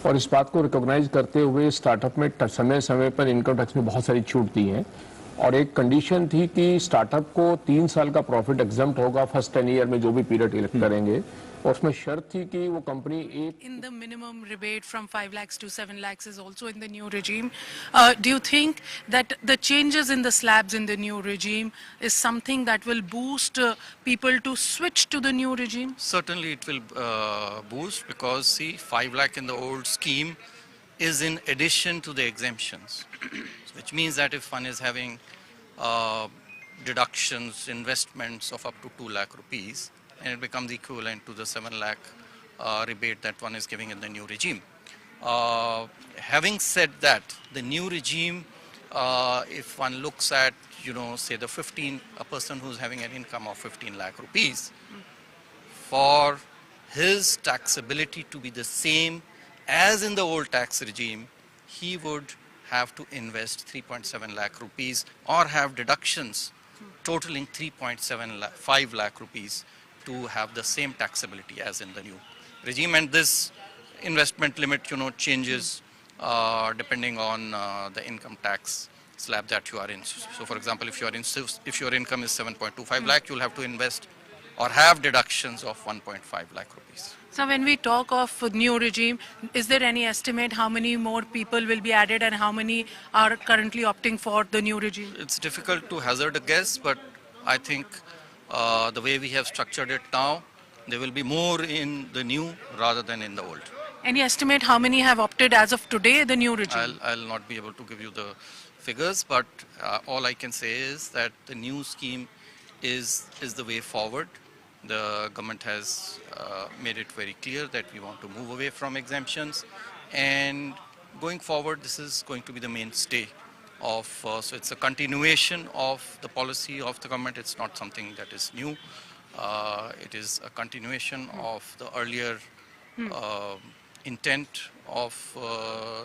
और इस बात को रिकॉग्नाइज करते हुए स्टार्टअप में समय समय पर इनकम टैक्स में बहुत सारी छूट दी है और एक कंडीशन थी कि स्टार्टअप को 3 साल का प्रॉफिट एग्जम्प्ट होगा फर्स्ट 10 ईयर में जो भी पीरियड इलेक्ट करेंगे, और उसमें शर्त थी कि वो कंपनी एक in the minimum rebate from 5 lakhs to 7 lakhs is also in the new regime. Do you think that the changes in the slabs in the new regime is something that will boost people to switch to the new regime? Certainly it will boost, because see, 5 lakh in the old scheme is in addition to the exemptions, which means that if one is having deductions, investments of up to 2 lakh rupees, and it becomes equivalent to the 7 lakh rebate that one is giving in the new regime. Having said that, the new regime, if one looks at, say a person who's having an income of 15 lakh rupees, for his taxability to be the same as in the old tax regime, he would have to invest 3.7 lakh rupees or have deductions totaling 5 lakh rupees to have the same taxability as in the new regime. And this investment limit, changes depending on the income tax slab that you are in. So for example, if your income is 7.25 lakh, you'll have to invest or have deductions of 1.5 lakh rupees. So when we talk of new regime, is there any estimate how many more people will be added and how many are currently opting for the new regime? It's difficult to hazard a guess, but I think the way we have structured it now, there will be more in the new rather than in the old. Any estimate how many have opted as of today, the new regime? I'll not be able to give you the figures, but all I can say is that the new scheme is the way forward. The government has made it very clear that we want to move away from exemptions, and going forward, this is going to be the mainstay of, so it's a continuation of the policy of the government. It's not something that is new. It is a continuation of the earlier intent of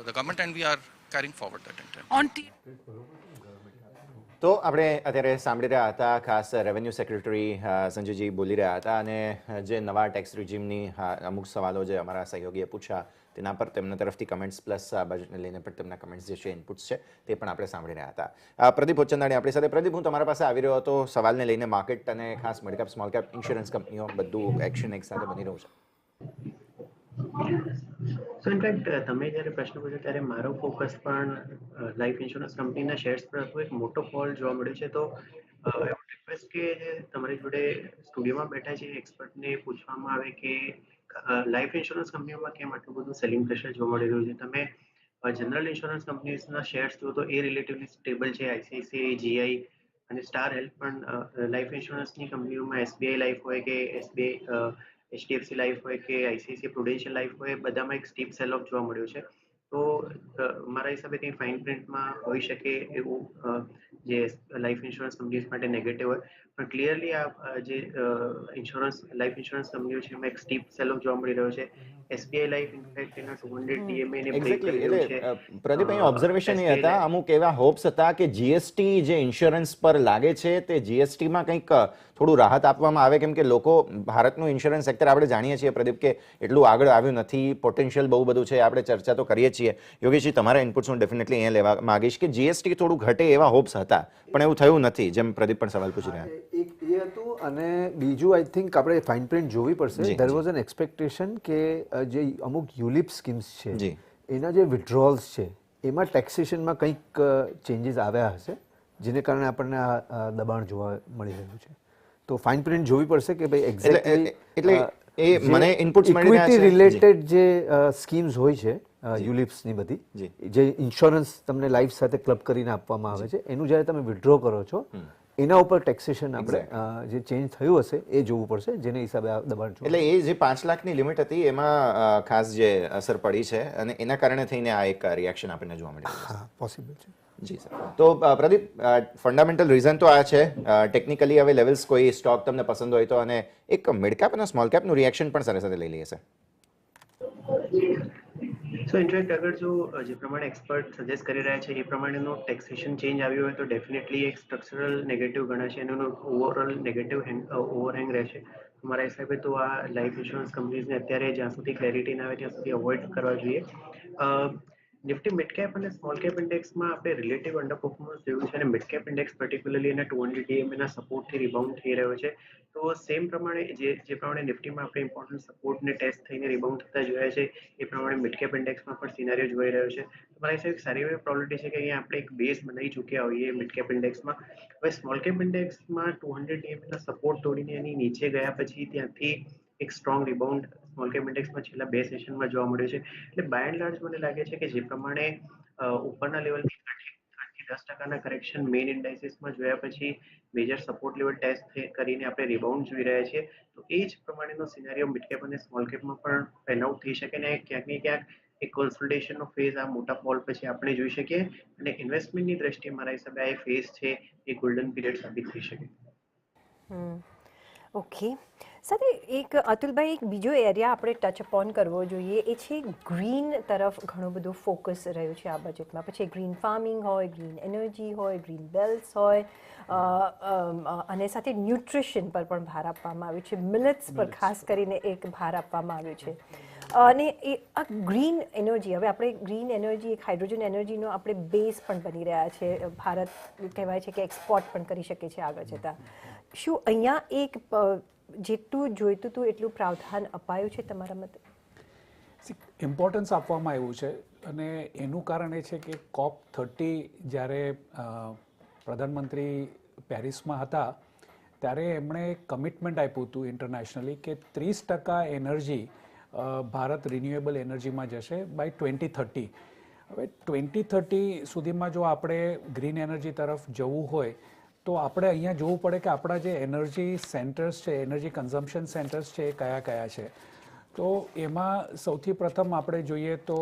the government, and we are carrying forward that intent. તો આપણે અત્યારે સાંભળી રહ્યા હતા, ખાસ revenue secretary Sanjayji બોલી રહ્યા હતા, અને જે નવા ટેક્સ રિજીમની અમુક સવાલો જે અમારા સહયોગીએ પૂછ્યા તેના પર તેમના તરફથી કમેન્ટ્સ પ્લસ બજેટને લઈને પણ તેમના કમેન્ટ્સ જે છે, ઇનપુટ્સ છે, તે પણ આપણે સાંભળી રહ્યા હતા. પ્રદીપ હોચંદાણી આપણી સાથે. પ્રદીપ, હું તમારા પાસે આવી રહ્યો હતો સવાલને લઈને. માર્કેટ અને ખાસ mid cap small cap insurance કંપનીઓ બધું એક્શન એક સાથે બની રહ્યું છે. સો ઇનફેક્ટ તમે જ્યારે પ્રશ્ન પૂછ્યો ત્યારે મારો ફોકસ પણ લાઈફ ઇન્સ્યોરન્સ કંપનીના શેર્સ પર હતું. એક મોટો ફોલ જોવા મળ્યો છે. તો આઈ વુડ રિક્વેસ્ટ કે જે તમારી જોડે સ્ટુડિયોમાં બેઠા છે એક્સપર્ટને પૂછવામાં આવે કે લાઈફ ઇન્સ્યોરન્સ કંપનીઓમાં કેમ આટલું બધું સેલિંગ પ્રેશર જોવા મળી રહ્યું છે. તમે જનરલ ઇન્સ્યોરન્સ કંપનીઝના શેર્સ જુઓ તો એ રિલેટિવલી સ્ટેબલ છે. આઈસીઆઈસીઆઈ, જીઆઈ અને સ્ટાર હેલ્થ. પણ લાઈફ ઇન્સ્યોરન્સની કંપનીઓમાં એસબીઆઈ લાઈફ હોય કે એચડીએફસી લાઈફ હોય કે આઈસીઆઈસીઆઈ પ્રુડેન્શિયલ લાઈફ હોય, બધામાં એક સ્ટીપ સેલ ઓફ જોવા મળ્યો છે. તો મારા હિસાબે કંઈ ફાઇન પ્રિન્ટમાં હોઈ શકે એવું જે લાઈફ ઇન્સ્યોરન્સ કંપનીઝ માટે નેગેટિવ હોય. પણ ક્લિયરલી આ જે લાઈફ ઇન્સ્યોરન્સ કંપનીઓ છે એમાં એક સ્ટીપ સેલ ઓફ જોવા મળી રહ્યો છે. એસબીઆઈ લાઈફ ઇનફેક્ટ એના 200 DMA ને બ્રેક કરી રહ્યું છે. પ્રદીપ, અહીં ઓબ્ઝર્વેશન એ હતા, અમુક એવા હોપ્સ હતા કે જીએસટી જે ઇન્સ્યોરન્સ પર લાગે છે તે જીએસટીમાં કંઈક થોડું રાહત આપવામાં આવે, કેમ કે લોકો ભારતનું ઇન્સ્યોરન્સ સેક્ટર આપણે જાણીએ છીએ પ્રદીપ કે એટલું આગળ આવ્યું નથી, પોટેન્શિયલ બહુ બધું છે, આપણે ચર્ચા તો કરીએ છીએ. યોગેશજી, તમારા ઇનપુટ્સ હું ડેફિનેટલી અહીંયા લેવા માંગીશ કે જીએસટી થોડું ઘટે એવા હોપ્સ હતા, પણ એવું થયું નથી, જેમ પ્રદીપ પણ સવાલ પૂછી રહ્યા. એક એ હતું અને બીજું આઈ થિંક આપણે ફાઇન પ્રિન્ટ જોવી પડશે. ધેર વોઝ એન એક્સપેક્ટેશન કે જે અમુક યુલિપ સ્કીમ્સ છે એના જે વિથડ્રોલ્સ છે એમાં ટેક્સેશનમાં કંઈક ચેન્જીસ આવ્યા હશે, જેને કારણે આપણને આ દબાણ જોવા મળી રહ્યું છે. તો ફાઇન પ્રિન્ટ જોવી પડશે કે ભાઈ એક્ઝેક્ટલી એટલે એ મને ઇનપુટ્સ મળી રહ્યા છે. ઇક્વિટી રિલેટેડ જે સ્કીમ્સ હોય છે યુલિપ્સની બધી, જે ઇન્સ્યોરન્સ તમને લાઈફ સાથે ક્લબ કરીને આપવામાં આવે છે, એનું જ્યારે તમે વિથડ્રો કરો છો એના ઉપર ટેક્સેશન આપણે જે ચેન્જ થયું હશે એ જોવું પડશે, જેને હિસાબે આ દબાણ જોવું. એટલે એ જે 5 લાખની લિમિટ હતી એમાં ખાસ જે અસર પડી છે અને એના કારણે થઈને આ એક રિએક્શન આપણને જોવા મળ્યું. હા, પોસિબલ છે. જી સર. તો પ્રદીપ, ફંડામેન્ટલ રીઝન તો આ છે. ટેકનિકલી હવે લેવલ્સ કોઈ સ્ટોક તમને પસંદ હોય તો, અને એક મિડ કેપ અને સ્મોલ કેપનું રિએક્શન પણ સાથે સાથે લઈ લઈએ સર. સો ઇનફેક્ટ અગર જો જે પ્રમાણે એક્સપર્ટ સજેસ્ટ કરી રહ્યા છે એ પ્રમાણેનો ટેક્સેશન ચેન્જ આવ્યો હોય તો ડેફિનેટલી એક સ્ટ્રક્ચરલ નેગેટિવ ગણાશે, એનો ઓવરઓલ નેગેટિવ ઓવરહેંગ રહેશે. મારા હિસાબે તો આ લાઈફ ઇન્સ્યોરન્સ કંપનીઝને અત્યારે જ્યાં સુધી ક્લેરિટી ના આવે ત્યાં સુધી અવોઇડ કરવા જોઈએ. નિફ્ટી મિડ કેપ અને સ્મોલ કેપ ઇન્ડેક્સમાં આપણે રિલેટિવ અંડર પરફોર્મન્સ જોયું છે અને મિડ કેપ ઇન્ડેક્સ પર્ટિક્યુલરલી એના 200 DMA સપોર્ટથી રિબાઉન્ડ થઈ રહ્યો છે. તો સેમ પ્રમાણે જે પ્રમાણે નિફ્ટીમાં આપણે ઇમ્પોર્ટન્ટ સપોર્ટને ટેસ્ટ થઈને રિબાઉન્ડ થતા જોયા છે એ પ્રમાણે મિડ કેપ ઇન્ડેક્સમાં પણ સિનારીઓ જોઈ રહ્યો છે. મારા હિસાબે સારી એવી પ્રોબેબિલિટી છે કે અહીંયા આપણે એક બેઝ બનાવી ચૂક્યા હોઈએ મિડ કેપ ઇન્ડેક્સમાં. હવે સ્મોલ કેપ ઇન્ડેક્સમાં 200 DMA સપોર્ટ તોડીને એની નીચે ગયા પછી ત્યાંથી એક સ્ટ્રોંગ રિબાઉન્ડ સ્મોલ કેપ ઇન્ડેક્સમાં છેલ્લા 2 સેશનમાં જોવા મળ્યો છે. એટલે બાય એન્ડ લાર્જ મને લાગે છે કે જે પ્રમાણે ઉપરના લેવલથી 10% કરેક્શન મેઇન ઇન્ડાઇસીસમાં જોયા પછી મેજર સપોર્ટ લેવલ ટેસ્ટ કરીને આપણે રિબાઉન્ડ જોઈ રહ્યા છીએ, તો એ જ પ્રમાણેનો સિનારીઓ મિડ કેપ અને સ્મોલ કેપમાં પણ પેન આઉટ થઈ શકે ને ક્યાંક ને ક્યાંક એક કોન્સોલિડેશનનો ફેઝ આ મોટા ફોલ પછી આપણે જોઈ શકીએ અને ઇન્વેસ્ટમેન્ટની દ્રષ્ટિએ મારા હિસાબે આ ફેઝ છે એ ગોલ્ડન પીરિયડ સાબિત થઈ શકે. ઓકે, સાથે એક અતુલભાઈ, એક બીજો એરિયા આપણે ટચ અપોન કરવો જોઈએ, એ છે ગ્રીન તરફ ઘણું બધું ફોકસ રહ્યું છે આ બજેટમાં. પછી ગ્રીન ફાર્મિંગ હોય, ગ્રીન એનર્જી હોય, ગ્રીન બેલ્સ હોય, અને સાથે ન્યુટ્રિશન પર પણ ભાર આપવામાં આવ્યું છે. મિલેટ્સ પર ખાસ કરીને એક ભાર આપવામાં આવ્યો છે. અને એ આ ગ્રીન એનર્જી, હવે આપણે ગ્રીન એનર્જી એક હાઇડ્રોજન એનર્જીનો આપણે બેઝ પણ બની રહ્યા છે. ભારત કહેવાય છે કે એક્સપોર્ટ પણ કરી શકે છે આગળ જતાં. શું અહીંયા એક જેટલું જોઈતું હતું એટલું પ્રાવધાન અપાયું છે તમારા મતે? ઇમ્પોર્ટન્સ આપવામાં આવ્યું છે અને એનું કારણ એ છે કે COP30 જ્યારે પ્રધાનમંત્રી પેરિસમાં હતા ત્યારે એમણે કમિટમેન્ટ આપ્યું હતું ઇન્ટરનેશનલી કે 30% એનર્જી ભારત રિન્યુએબલ એનર્જીમાં જશે બાય 2030. હવે 2030 સુધીમાં જો આપણે ગ્રીન એનર્જી તરફ જવું હોય તો આપણે અહીંયા જોવું પડે કે આપણા જે એનર્જી સેન્ટર્સ છે, એનર્જી કન્ઝમ્પશન સેન્ટર્સ છે એ કયા કયા છે. તો એમાં સૌથી પ્રથમ આપણે જોઈએ તો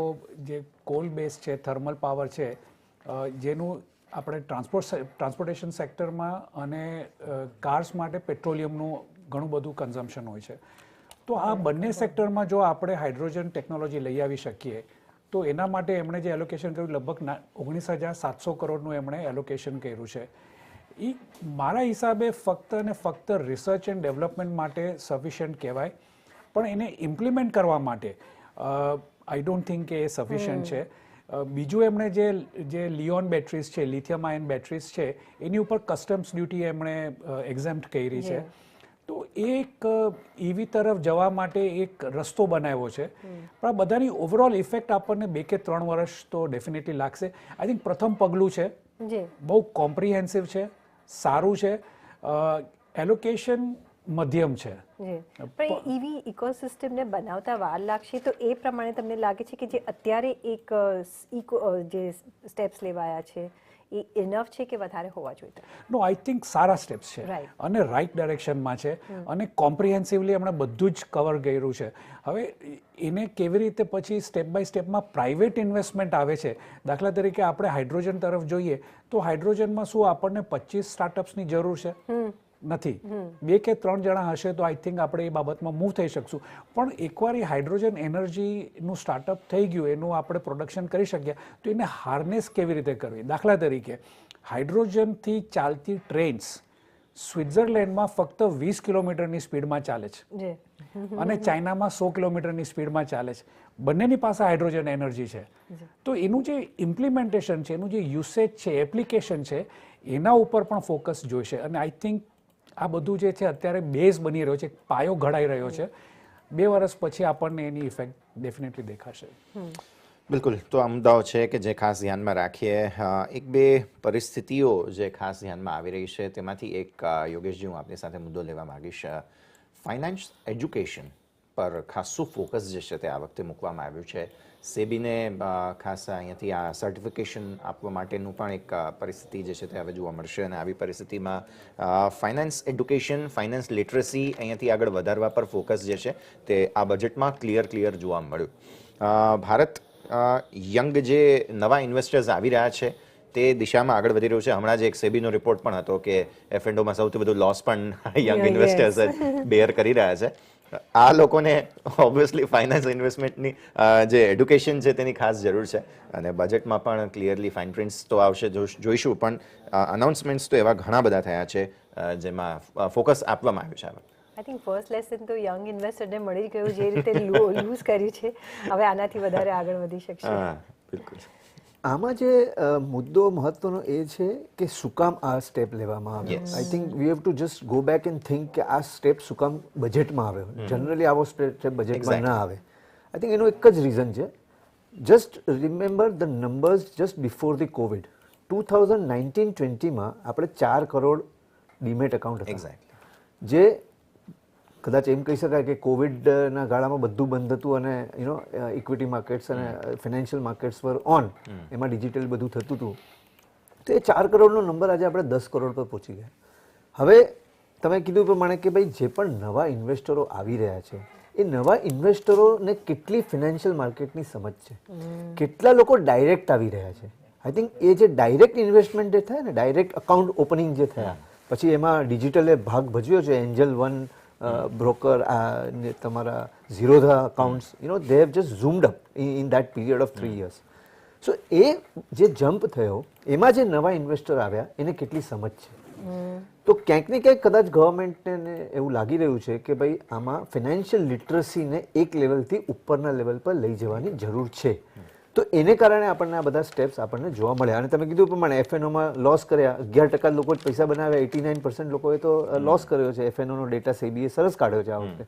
જે કોલ બેઝ છે, થર્મલ પાવર છે, જેનું આપણે ટ્રાન્સપોર્ટેશન સેક્ટરમાં અને કાર્સ માટે પેટ્રોલિયમનું ઘણું બધું કન્ઝમ્પશન હોય છે. તો આ બંને સેક્ટરમાં જો આપણે હાઇડ્રોજન ટેકનોલોજી લઈ આવી શકીએ તો એના માટે એમણે જે એલોકેશન કર્યું લગભગ 19,700 કરોડનું એમણે એલોકેશન કર્યું છે. એ મારા હિસાબે ફક્ત અને ફક્ત રિસર્ચ એન્ડ ડેવલપમેન્ટ માટે સફિશિયન્ટ કહેવાય, પણ એને ઇમ્પ્લિમેન્ટ કરવા માટે આઈ ડોન્ટ થિંક કે એ સફિશિયન્ટ છે. બીજું એમણે જે લિયોન બેટરીઝ છે, લિથિયમ આયન બેટરીઝ છે, એની ઉપર કસ્ટમ્સ ડ્યુટી એમણે એક્ઝેમ્પ્ટ કરી છે. તો એક EV તરફ જવા માટે એક રસ્તો બનાવ્યો છે, પણ આ બધાની ઓવરઓલ ઇફેક્ટ આપણને 2 કે 3 વર્ષ તો ડેફિનેટલી લાગશે. આઈ થિંક પ્રથમ પગલું છે, બહુ કોમ્પ્રિહેન્સિવ છે, સારું છે, એલોકેશન મધ્યમ છે. પણ EV ઇકોસિસ્ટમને બનાવતા વાર લાગશે, તો એ પ્રમાણે તમને લાગે છે કે જે અત્યારે એક જે સ્ટેપ્સ લેવાયા છે એ ઇનફ છે કે વધારે હોવા જોઈએ? નો, આઈ થિંક સારા સ્ટેપ્સ છે અને રાઈટ ડાયરેક્શનમાં છે અને કોમ્પ્રિહેન્સિવલી હમણાં બધું જ કવર કર્યું છે. હવે એને કેવી રીતે પછી સ્ટેપ બાય સ્ટેપમાં પ્રાઇવેટ ઇન્વેસ્ટમેન્ટ આવે છે. દાખલા તરીકે આપણે હાઇડ્રોજન તરફ જોઈએ તો હાઇડ્રોજનમાં શું આપણને 25 સ્ટાર્ટઅપ્સની જરૂર છે? નથી. 2 કે 3 જણા હશે તો આઈ થિંક આપણે એ બાબતમાં મૂવ થઈ શકશું. પણ એકવાર એ હાઇડ્રોજન એનર્જીનું સ્ટાર્ટઅપ થઈ ગયું, એનું આપણે પ્રોડક્શન કરી શક્યા, તો એને હાર્નેસ કેવી રીતે કરવી? દાખલા તરીકે હાઇડ્રોજનથી ચાલતી ટ્રેન્સ સ્વિટ્ઝરલેન્ડમાં ફક્ત 20 કિલોમીટરની સ્પીડમાં ચાલે છે અને ચાઇનામાં 100 કિલોમીટરની સ્પીડમાં ચાલે છે. બંનેની પાસે હાઇડ્રોજન એનર્જી છે. તો એનું જે ઇમ્પ્લિમેન્ટેશન છે, એનું જે યુસેજ છે, એપ્લિકેશન છે, એના ઉપર પણ ફોકસ જોઈશે. અને આઈ થિંક આ બધું જે છે અત્યારે બેઝ બની રહ્યો છે, પાયો ઘડાઈ રહ્યો છે. 2 વર્ષ પછી આપણને એની ઇફેક્ટ ડેફિનેટલી દેખાશે. બિલકુલ. તો આ મુદ્દાઓ છે કે જે ખાસ ધ્યાનમાં રાખીએ. 1-2 પરિસ્થિતિઓ જે ખાસ ધ્યાનમાં આવી રહી છે તેમાંથી એક, યોગેશજી, હું આપની સાથે મુદ્દો લેવા માંગીશ. ફાઇનાન્સ એજ્યુકેશન પર ખાસું ફોકસ જે છે તે આ વખતે મૂકવામાં આવ્યું છે. સેબીને ખાસ અહીંયાથી આ સર્ટિફિકેશન આપવા માટેનું પણ એક પરિસ્થિતિ જે છે તે હવે જોવા મળશે. અને આવી પરિસ્થિતિમાં ફાઇનાન્સ એડ્યુકેશન, ફાઇનાન્સ લિટરસી અહીંયાથી આગળ વધારવા પર ફોકસ જે છે તે આ બજેટમાં ક્લિયર જોવા મળ્યું. ભારત યંગ જે નવા ઇન્વેસ્ટર્સ આવી રહ્યા છે તે દિશામાં આગળ વધી રહ્યું છે. હમણાં જ એક સેબીનો રિપોર્ટ પણ હતો કે F&Oમાં સૌથી વધુ લોસ પણ યંગ ઇન્વેસ્ટર્સ જ બેર કરી રહ્યા છે. આ લોકોને ઓબ્વિયસલી ફાઇનાન્સ ઇન્વેસ્ટમેન્ટની જે એડ્યુકેશન છે તેની ખાસ જરૂર છે અને બજેટમાં પણ ક્લિયરલી ફાઇન પ્રિન્ટ્સ તો આવશે, જોઈશું. પણ અનાઉન્સમેન્ટ્સ તો એવા ઘણા બધા થયા છે જેમાં ફોકસ આપવામાં આવ્યું છે. આઈ થિંક ફર્સ્ટ લેસન તો યંગ ઇન્વેસ્ટરને મળી ગયું, જે રીતે લૂઝ કર્યું છે. હવે આનાથી વધારે આગળ વધી શકશે. બિલકુલ. આમાં જે મુદ્દો મહત્વનો એ છે કે શું કામ આ સ્ટેપ લેવામાં આવ્યો. આઈ think we have to just go back and think કે આ સ્ટેપ શું કામ બજેટમાં આવ્યો. જનરલી આવો સ્ટેપ બજેટમાં ના આવે. આઈ થિંક એનું એક જ રીઝન છે. Just remember the numbers just before the Covid. 2019-20માં આપણે 4 કરોડ ડીમેટ એકાઉન્ટ હતા, જે કદાચ એમ કહી શકાય કે કોવિડના ગાળામાં બધું બંધ હતું અને ઇક્વિટી માર્કેટ્સ અને ફાઇનાન્શિયલ માર્કેટ્સ પર ઓન, એમાં ડિજિટલ બધું થતું હતું. તો એ 4 કરોડનો નંબર આજે આપણે 10 કરોડ પર પહોંચી ગયા. હવે તમે કીધું પ્રમાણે કે ભાઈ જે પણ નવા ઇન્વેસ્ટરો આવી રહ્યા છે એ નવા ઇન્વેસ્ટરોને કેટલી ફાઇનાન્શિયલ માર્કેટની સમજ છે, કેટલા લોકો ડાયરેક્ટ આવી રહ્યા છે. આઈ થિંક એ જે ડાયરેક્ટ ઇન્વેસ્ટમેન્ટ જે થયા ને, ડાયરેક્ટ અકાઉન્ટ ઓપનિંગ જે થયા, પછી એમાં ડિજિટલે ભાગ ભજવ્યો છે. એન્જલ વન broker, તમારા ઝીરોધા accounts, they have just zoomed up in that period of 3 years. So એ જે જમ્પ થયો એમાં જે નવા ઇન્વેસ્ટર આવ્યા એને કેટલી સમજ છે. તો ક્યાંક ને ક્યાંક કદાચ ગવર્મેન્ટને એવું લાગી રહ્યું છે કે ભાઈ આમાં ફાઇનાન્શિયલ લિટરસીને એક લેવલથી ઉપરના લેવલ પર લઈ જવાની જરૂર છે. તો એને કારણે આપણને આ બધા સ્ટેપ્સ આપણને જોવા મળ્યા. અને તમે કીધું પ્રમાણે F&Oમાં લોસ કર્યા, 11% લોકો જ પૈસા બનાવ્યા, 89% લોકોએ તો લોસ કર્યો છે. F&Oનો ડેટા સેબીએ સરસ કાઢ્યો છે આ વખતે.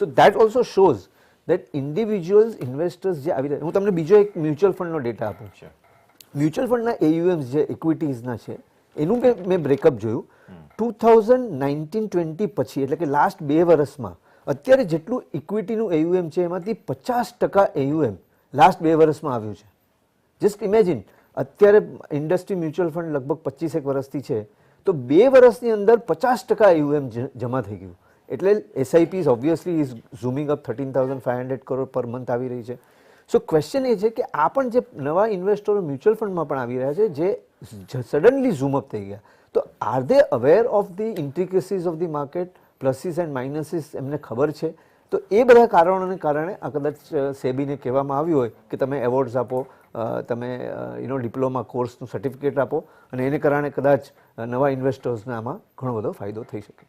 So that also shows that individuals investors જે આવી રહ્યા. હું તમને બીજો એક મ્યુચ્યુઅલ ફંડનો ડેટા આપું છું. મ્યુચ્યુઅલ ફંડના AUMs જે ઇક્વિટીઝના છે એનું મેં બ્રેકઅપ જોયું. 2019-20 પછી એટલે કે લાસ્ટ 2 વર્ષમાં અત્યારે જેટલું ઇક્વિટીનું AUM છે એમાંથી 50% AUM લાસ્ટ 2 વર્ષમાં આવ્યું છે. જસ્ટ ઇમેજિન, અત્યારે ઇન્ડસ્ટ્રી મ્યુચ્યુઅલ ફંડ લગભગ 25 વર્ષથી છે, તો 2 વર્ષની અંદર 50% AUM જમા થઈ ગયું. એટલે SIPs obviously is zooming up 13,500 crore per month આવી રહી છે. સો ક્વેશ્ચન એ છે કે આ પણ જે નવા ઇન્વેસ્ટરો મ્યુચ્યુઅલ ફંડમાં પણ આવી રહ્યા છે જે સડનલી ઝૂમ અપ થઈ ગયા, તો are they aware of the intricacies of the market, pluses and minuses એમને ખબર છે? તો એ બધા કારણોને કારણે આ કદાચ સેબીને કહેવામાં આવ્યું હોય કે તમે એવોર્ડ્સ આપો, તમે ડિપ્લોમા કોર્સનું સર્ટિફિકેટ આપો, અને એને કારણે કદાચ નવા ઇન્વેસ્ટર્સને આમાં ઘણો બધો ફાયદો થઈ શકે.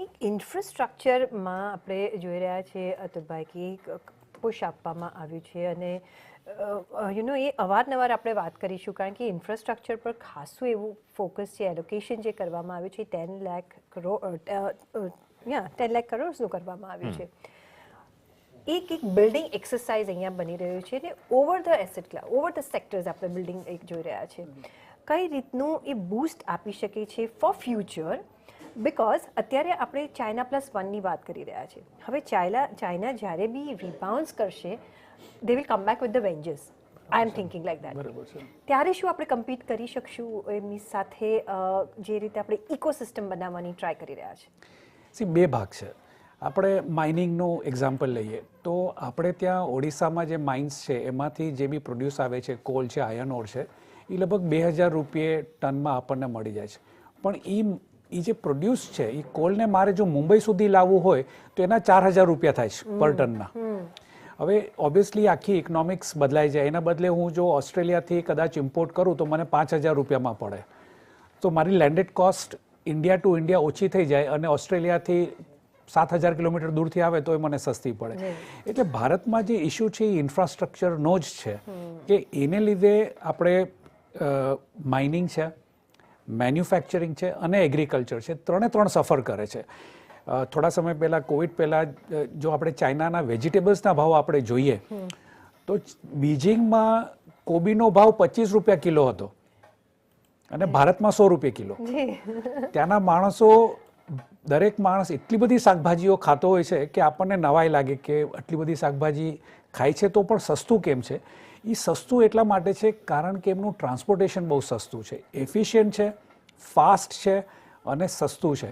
એક ઇન્ફ્રાસ્ટ્રક્ચરમાં આપણે જોઈ રહ્યા છીએ અતુલભાઈ કે પુશ આપવામાં આવ્યું છે અને એ અવારનવાર આપણે વાત કરીશું કારણ કે ઇન્ફ્રાસ્ટ્રક્ચર પર ખાસું એવું ફોકસ છે. એલોકેશન જે કરવામાં આવ્યું છે 10 લાખ કરોડ 10 લાખ કરોડનું કરવામાં આવ્યું છે. એક બિલ્ડિંગ એક્સરસાઇઝ અહીંયા બની રહ્યું છે ને over the asset class over the sectors આપણે બિલ્ડિંગ એક જોઈ રહ્યા છે. કઈ રીતનું એ બૂસ્ટ આપી શકે છે ફોર ફ્યુચર, બિકોઝ અત્યારે આપણે China+1ની વાત કરી રહ્યા છે. હવે ચાઇના જ્યારે બી રિબાઉન્સ કરશે they will come back with the vengeance. I am thinking like that. ત્યારે શું આપણે કમ્પીટ કરી શકશું એમની સાથે જે રીતે આપણે ઇકોસિસ્ટમ બનાવવાની ટ્રાય કરી રહ્યા છે? બે ભાગ છે. આપણે માઇનિંગનું એક્ઝામ્પલ લઈએ તો આપણે ત્યાં ઓડિશામાં જે માઇન્સ છે એમાંથી જે બી પ્રોડ્યુસ આવે છે, કોલ છે, આયર્ન ઓર છે, એ લગભગ 2000 રૂપિયે ટનમાં આપણને મળી જાય છે. પણ એ જે પ્રોડ્યુસ છે એ કોલને મારે જો મુંબઈ સુધી લાવવું હોય તો એના 4000 રૂપિયા થાય છે પર ટનના. હવે ઓબ્વિયસલી આખી ઇકોનોમિક્સ બદલાઈ જાય. એના બદલે હું જો ઓસ્ટ્રેલિયાથી કદાચ ઇમ્પોર્ટ કરું તો મને 5000 રૂપિયામાં પડે. તો મારી landed cost India to India ઓછી થઈ જાય અને ઓસ્ટ્રેલિયાથી 7000 કિલોમીટર દૂરથી આવે તો એ મને સસ્તી પડે. એટલે ભારતમાં જે ઇસ્યુ છે એ ઇન્ફ્રાસ્ટ્રક્ચરનો જ છે કે એને લીધે આપણે માઇનિંગ છે, મેન્યુફેક્ચરિંગ છે અને એગ્રીકલ્ચર છે, ત્રણે સફર કરે છે. થોડા સમય પહેલાં કોવિડ પહેલાં જો આપણે ચાઇનાના વેજીટેબલ્સના ભાવ આપણે જોઈએ તો બીજિંગમાં કોબીનો ભાવ 25 રૂપિયા કિલો હતો અને ભારતમાં 100 રૂપિયા કિલો. ત્યાંના માણસો, દરેક માણસ એટલી બધી શાકભાજીઓ ખાતો હોય છે કે આપણને નવાઈ લાગે કે આટલી બધી શાકભાજી ખાય છે તો પણ સસ્તું કેમ છે? એ સસ્તું એટલા માટે છે કારણ કે એમનું ટ્રાન્સપોર્ટેશન બહુ સસ્તું છે, એફિશિયન્ટ છે, ફાસ્ટ છે અને સસ્તું છે.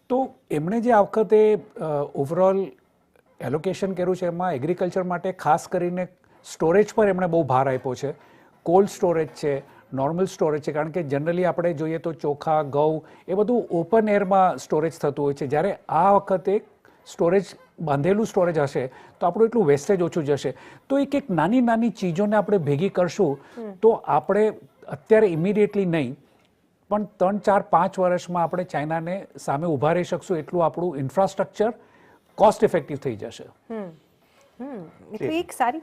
તો એમણે જે આ વખતે ઓવરઓલ એલોકેશન કર્યું છે એમાં એગ્રીકલ્ચર માટે ખાસ કરીને સ્ટોરેજ પર એમણે બહુ ભાર આપ્યો છે. કોલ્ડ સ્ટોરેજ છે, નોર્મલ સ્ટોરેજ છે, કારણ કે જનરલી આપણે જોઈએ તો ચોખા, ઘઉં એ બધું ઓપન એરમાં સ્ટોરેજ થતું હોય છે. જ્યારે આ વખતે સ્ટોરેજ બાંધેલું સ્ટોરેજ હશે તો આપણું એટલું વેસ્ટેજ ઓછું જશે. તો એક નાની ચીજોને આપણે ભેગી કરશું તો આપણે અત્યારે ઇમિડિયેટલી નહીં પણ 3, 4, 5 વર્ષમાં આપણે ચાઇનાને સામે ઊભા રહી શકશું એટલું આપણું ઇન્ફ્રાસ્ટ્રક્ચર કોસ્ટ ઇફેક્ટિવ થઈ જશે. એક સારી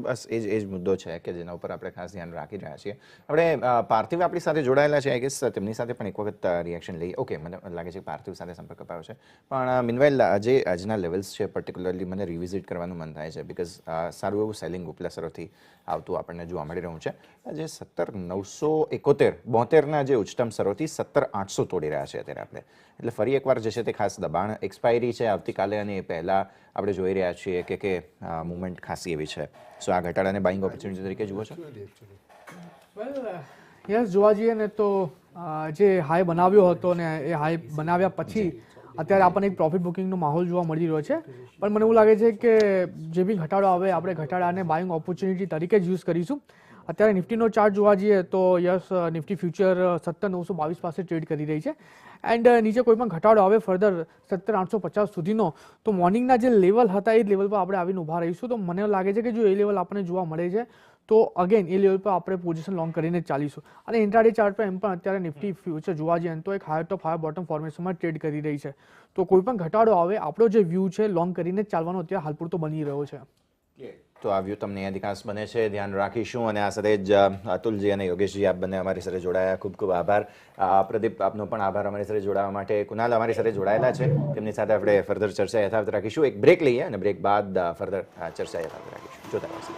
બસ એ જ મુદ્દો છે કે જેના ઉપર આપણે ખાસ ધ્યાન રાખી રહ્યા છીએ. આપણે પાર્થિવ આપણી સાથે જોડાયેલા છે. આઈ ગેસ તેમની સાથે પણ એક વખત રિએક્શન લઈએ. ઓકે, મને લાગે છે પાર્થિવ સાથે સંપર્ક અપાયો છે. પણ મીનવાઇલ જે આજના લેવલ્સ છે પર્ટિક્યુલરલી મને રિવિઝિટ કરવાનું મન થાય છે બિકોઝ સારું એવું સેલિંગ ઉપલા સરોથી આવતું આપણને જોવા મળી રહ્યું છે. જે 17,971 72ના જે ઉચ્ચતમ સરોથી 17,800 તોડી રહ્યા છે અત્યારે આપણે. એટલે ફરી એકવાર જે છે તે ખાસ દબાણ એક્સપાયરી છે આવતીકાલે અને એ પહેલાં આપણે જોઈ રહ્યા છીએ કે મુવમેન્ટ ખાસી એવી છે. સો આ ઘટાડાને બાઇંગ ઓપોર્ચ્યુનિટી તરીકે જુઓ છો? યસ, જોવા જઈએ ને તો જે હાઈ બનાવ્યો હતો ને એ હાઈ બનાવ્યા પછી અત્યારે આપણને એક પ્રોફિટ બુકિંગનો માહોલ જોવા મળી રહ્યો છે. પણ મને એવું લાગે છે કે જે બી ઘટાડો આવે આપણે ઘટાડાને બાઇંગ ઓપોર્ચ્યુનિટી તરીકે જ યુઝ કરીશું. અત્યારે નિફ્ટીનો ચાર્ટ જોવા જઈએ તો યસ, નિફ્ટી ફ્યુચર 17,922 પાસે ટ્રેડ કરી રહી છે એન્ડ નીચે કોઈ પણ ઘટાડો આવે ફર્ધર 17,850 સુધીનો તો મોર્નિંગના જે લેવલ હતા એ લેવલ પર આપણે આવીને ઊભા રહીશું. તો મને લાગે છે કે જો એ લેવલ આપણને જોવા મળે છે તો અગેન એ લેવલ પર આપણે પોઝિશન લોંગ કરીને ચાલીશું. અને ઇન્ટ્રાડે ચાર્ટ પર એમ પણ અત્યારે નિફ્ટી ફ્યુચર જોવા જઈએ તો એક હાયર ટોપ હાયર બોટમ ફોર્મેશનમાં ટ્રેડ કરી રહી છે. તો કોઈ પણ ઘટાડો આવે આપણો જે વ્યૂ છે લોંગ કરીને ચાલવાનો અત્યારે હાલ પૂરતો બની રહ્યો છે. તો આ વ્યૂ તમને અહીંયાથી ખાસ બને છે, ધ્યાન રાખીશું. અને આ સાથે જ અતુલજી અને યોગેશજી આપ બંને અમારી સાથે જોડાયા, ખૂબ ખૂબ આભાર. પ્રદીપ, આપનો પણ આભાર અમારી સાથે જોડાવા માટે. કુનાલ અમારી સાથે જોડાયેલા છે, તેમની સાથે આપણે ફર્ધર ચર્ચા યથાવત રાખીશું. એક બ્રેક લઈએ અને બ્રેક બાદ ફર્ધર ચર્ચા યથાવત રાખીશું. જોતા રહેશો.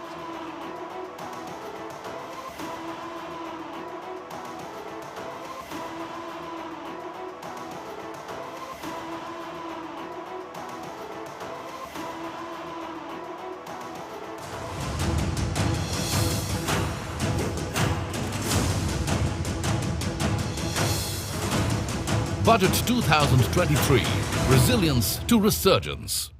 Budget 2023, Resilience to Resurgence.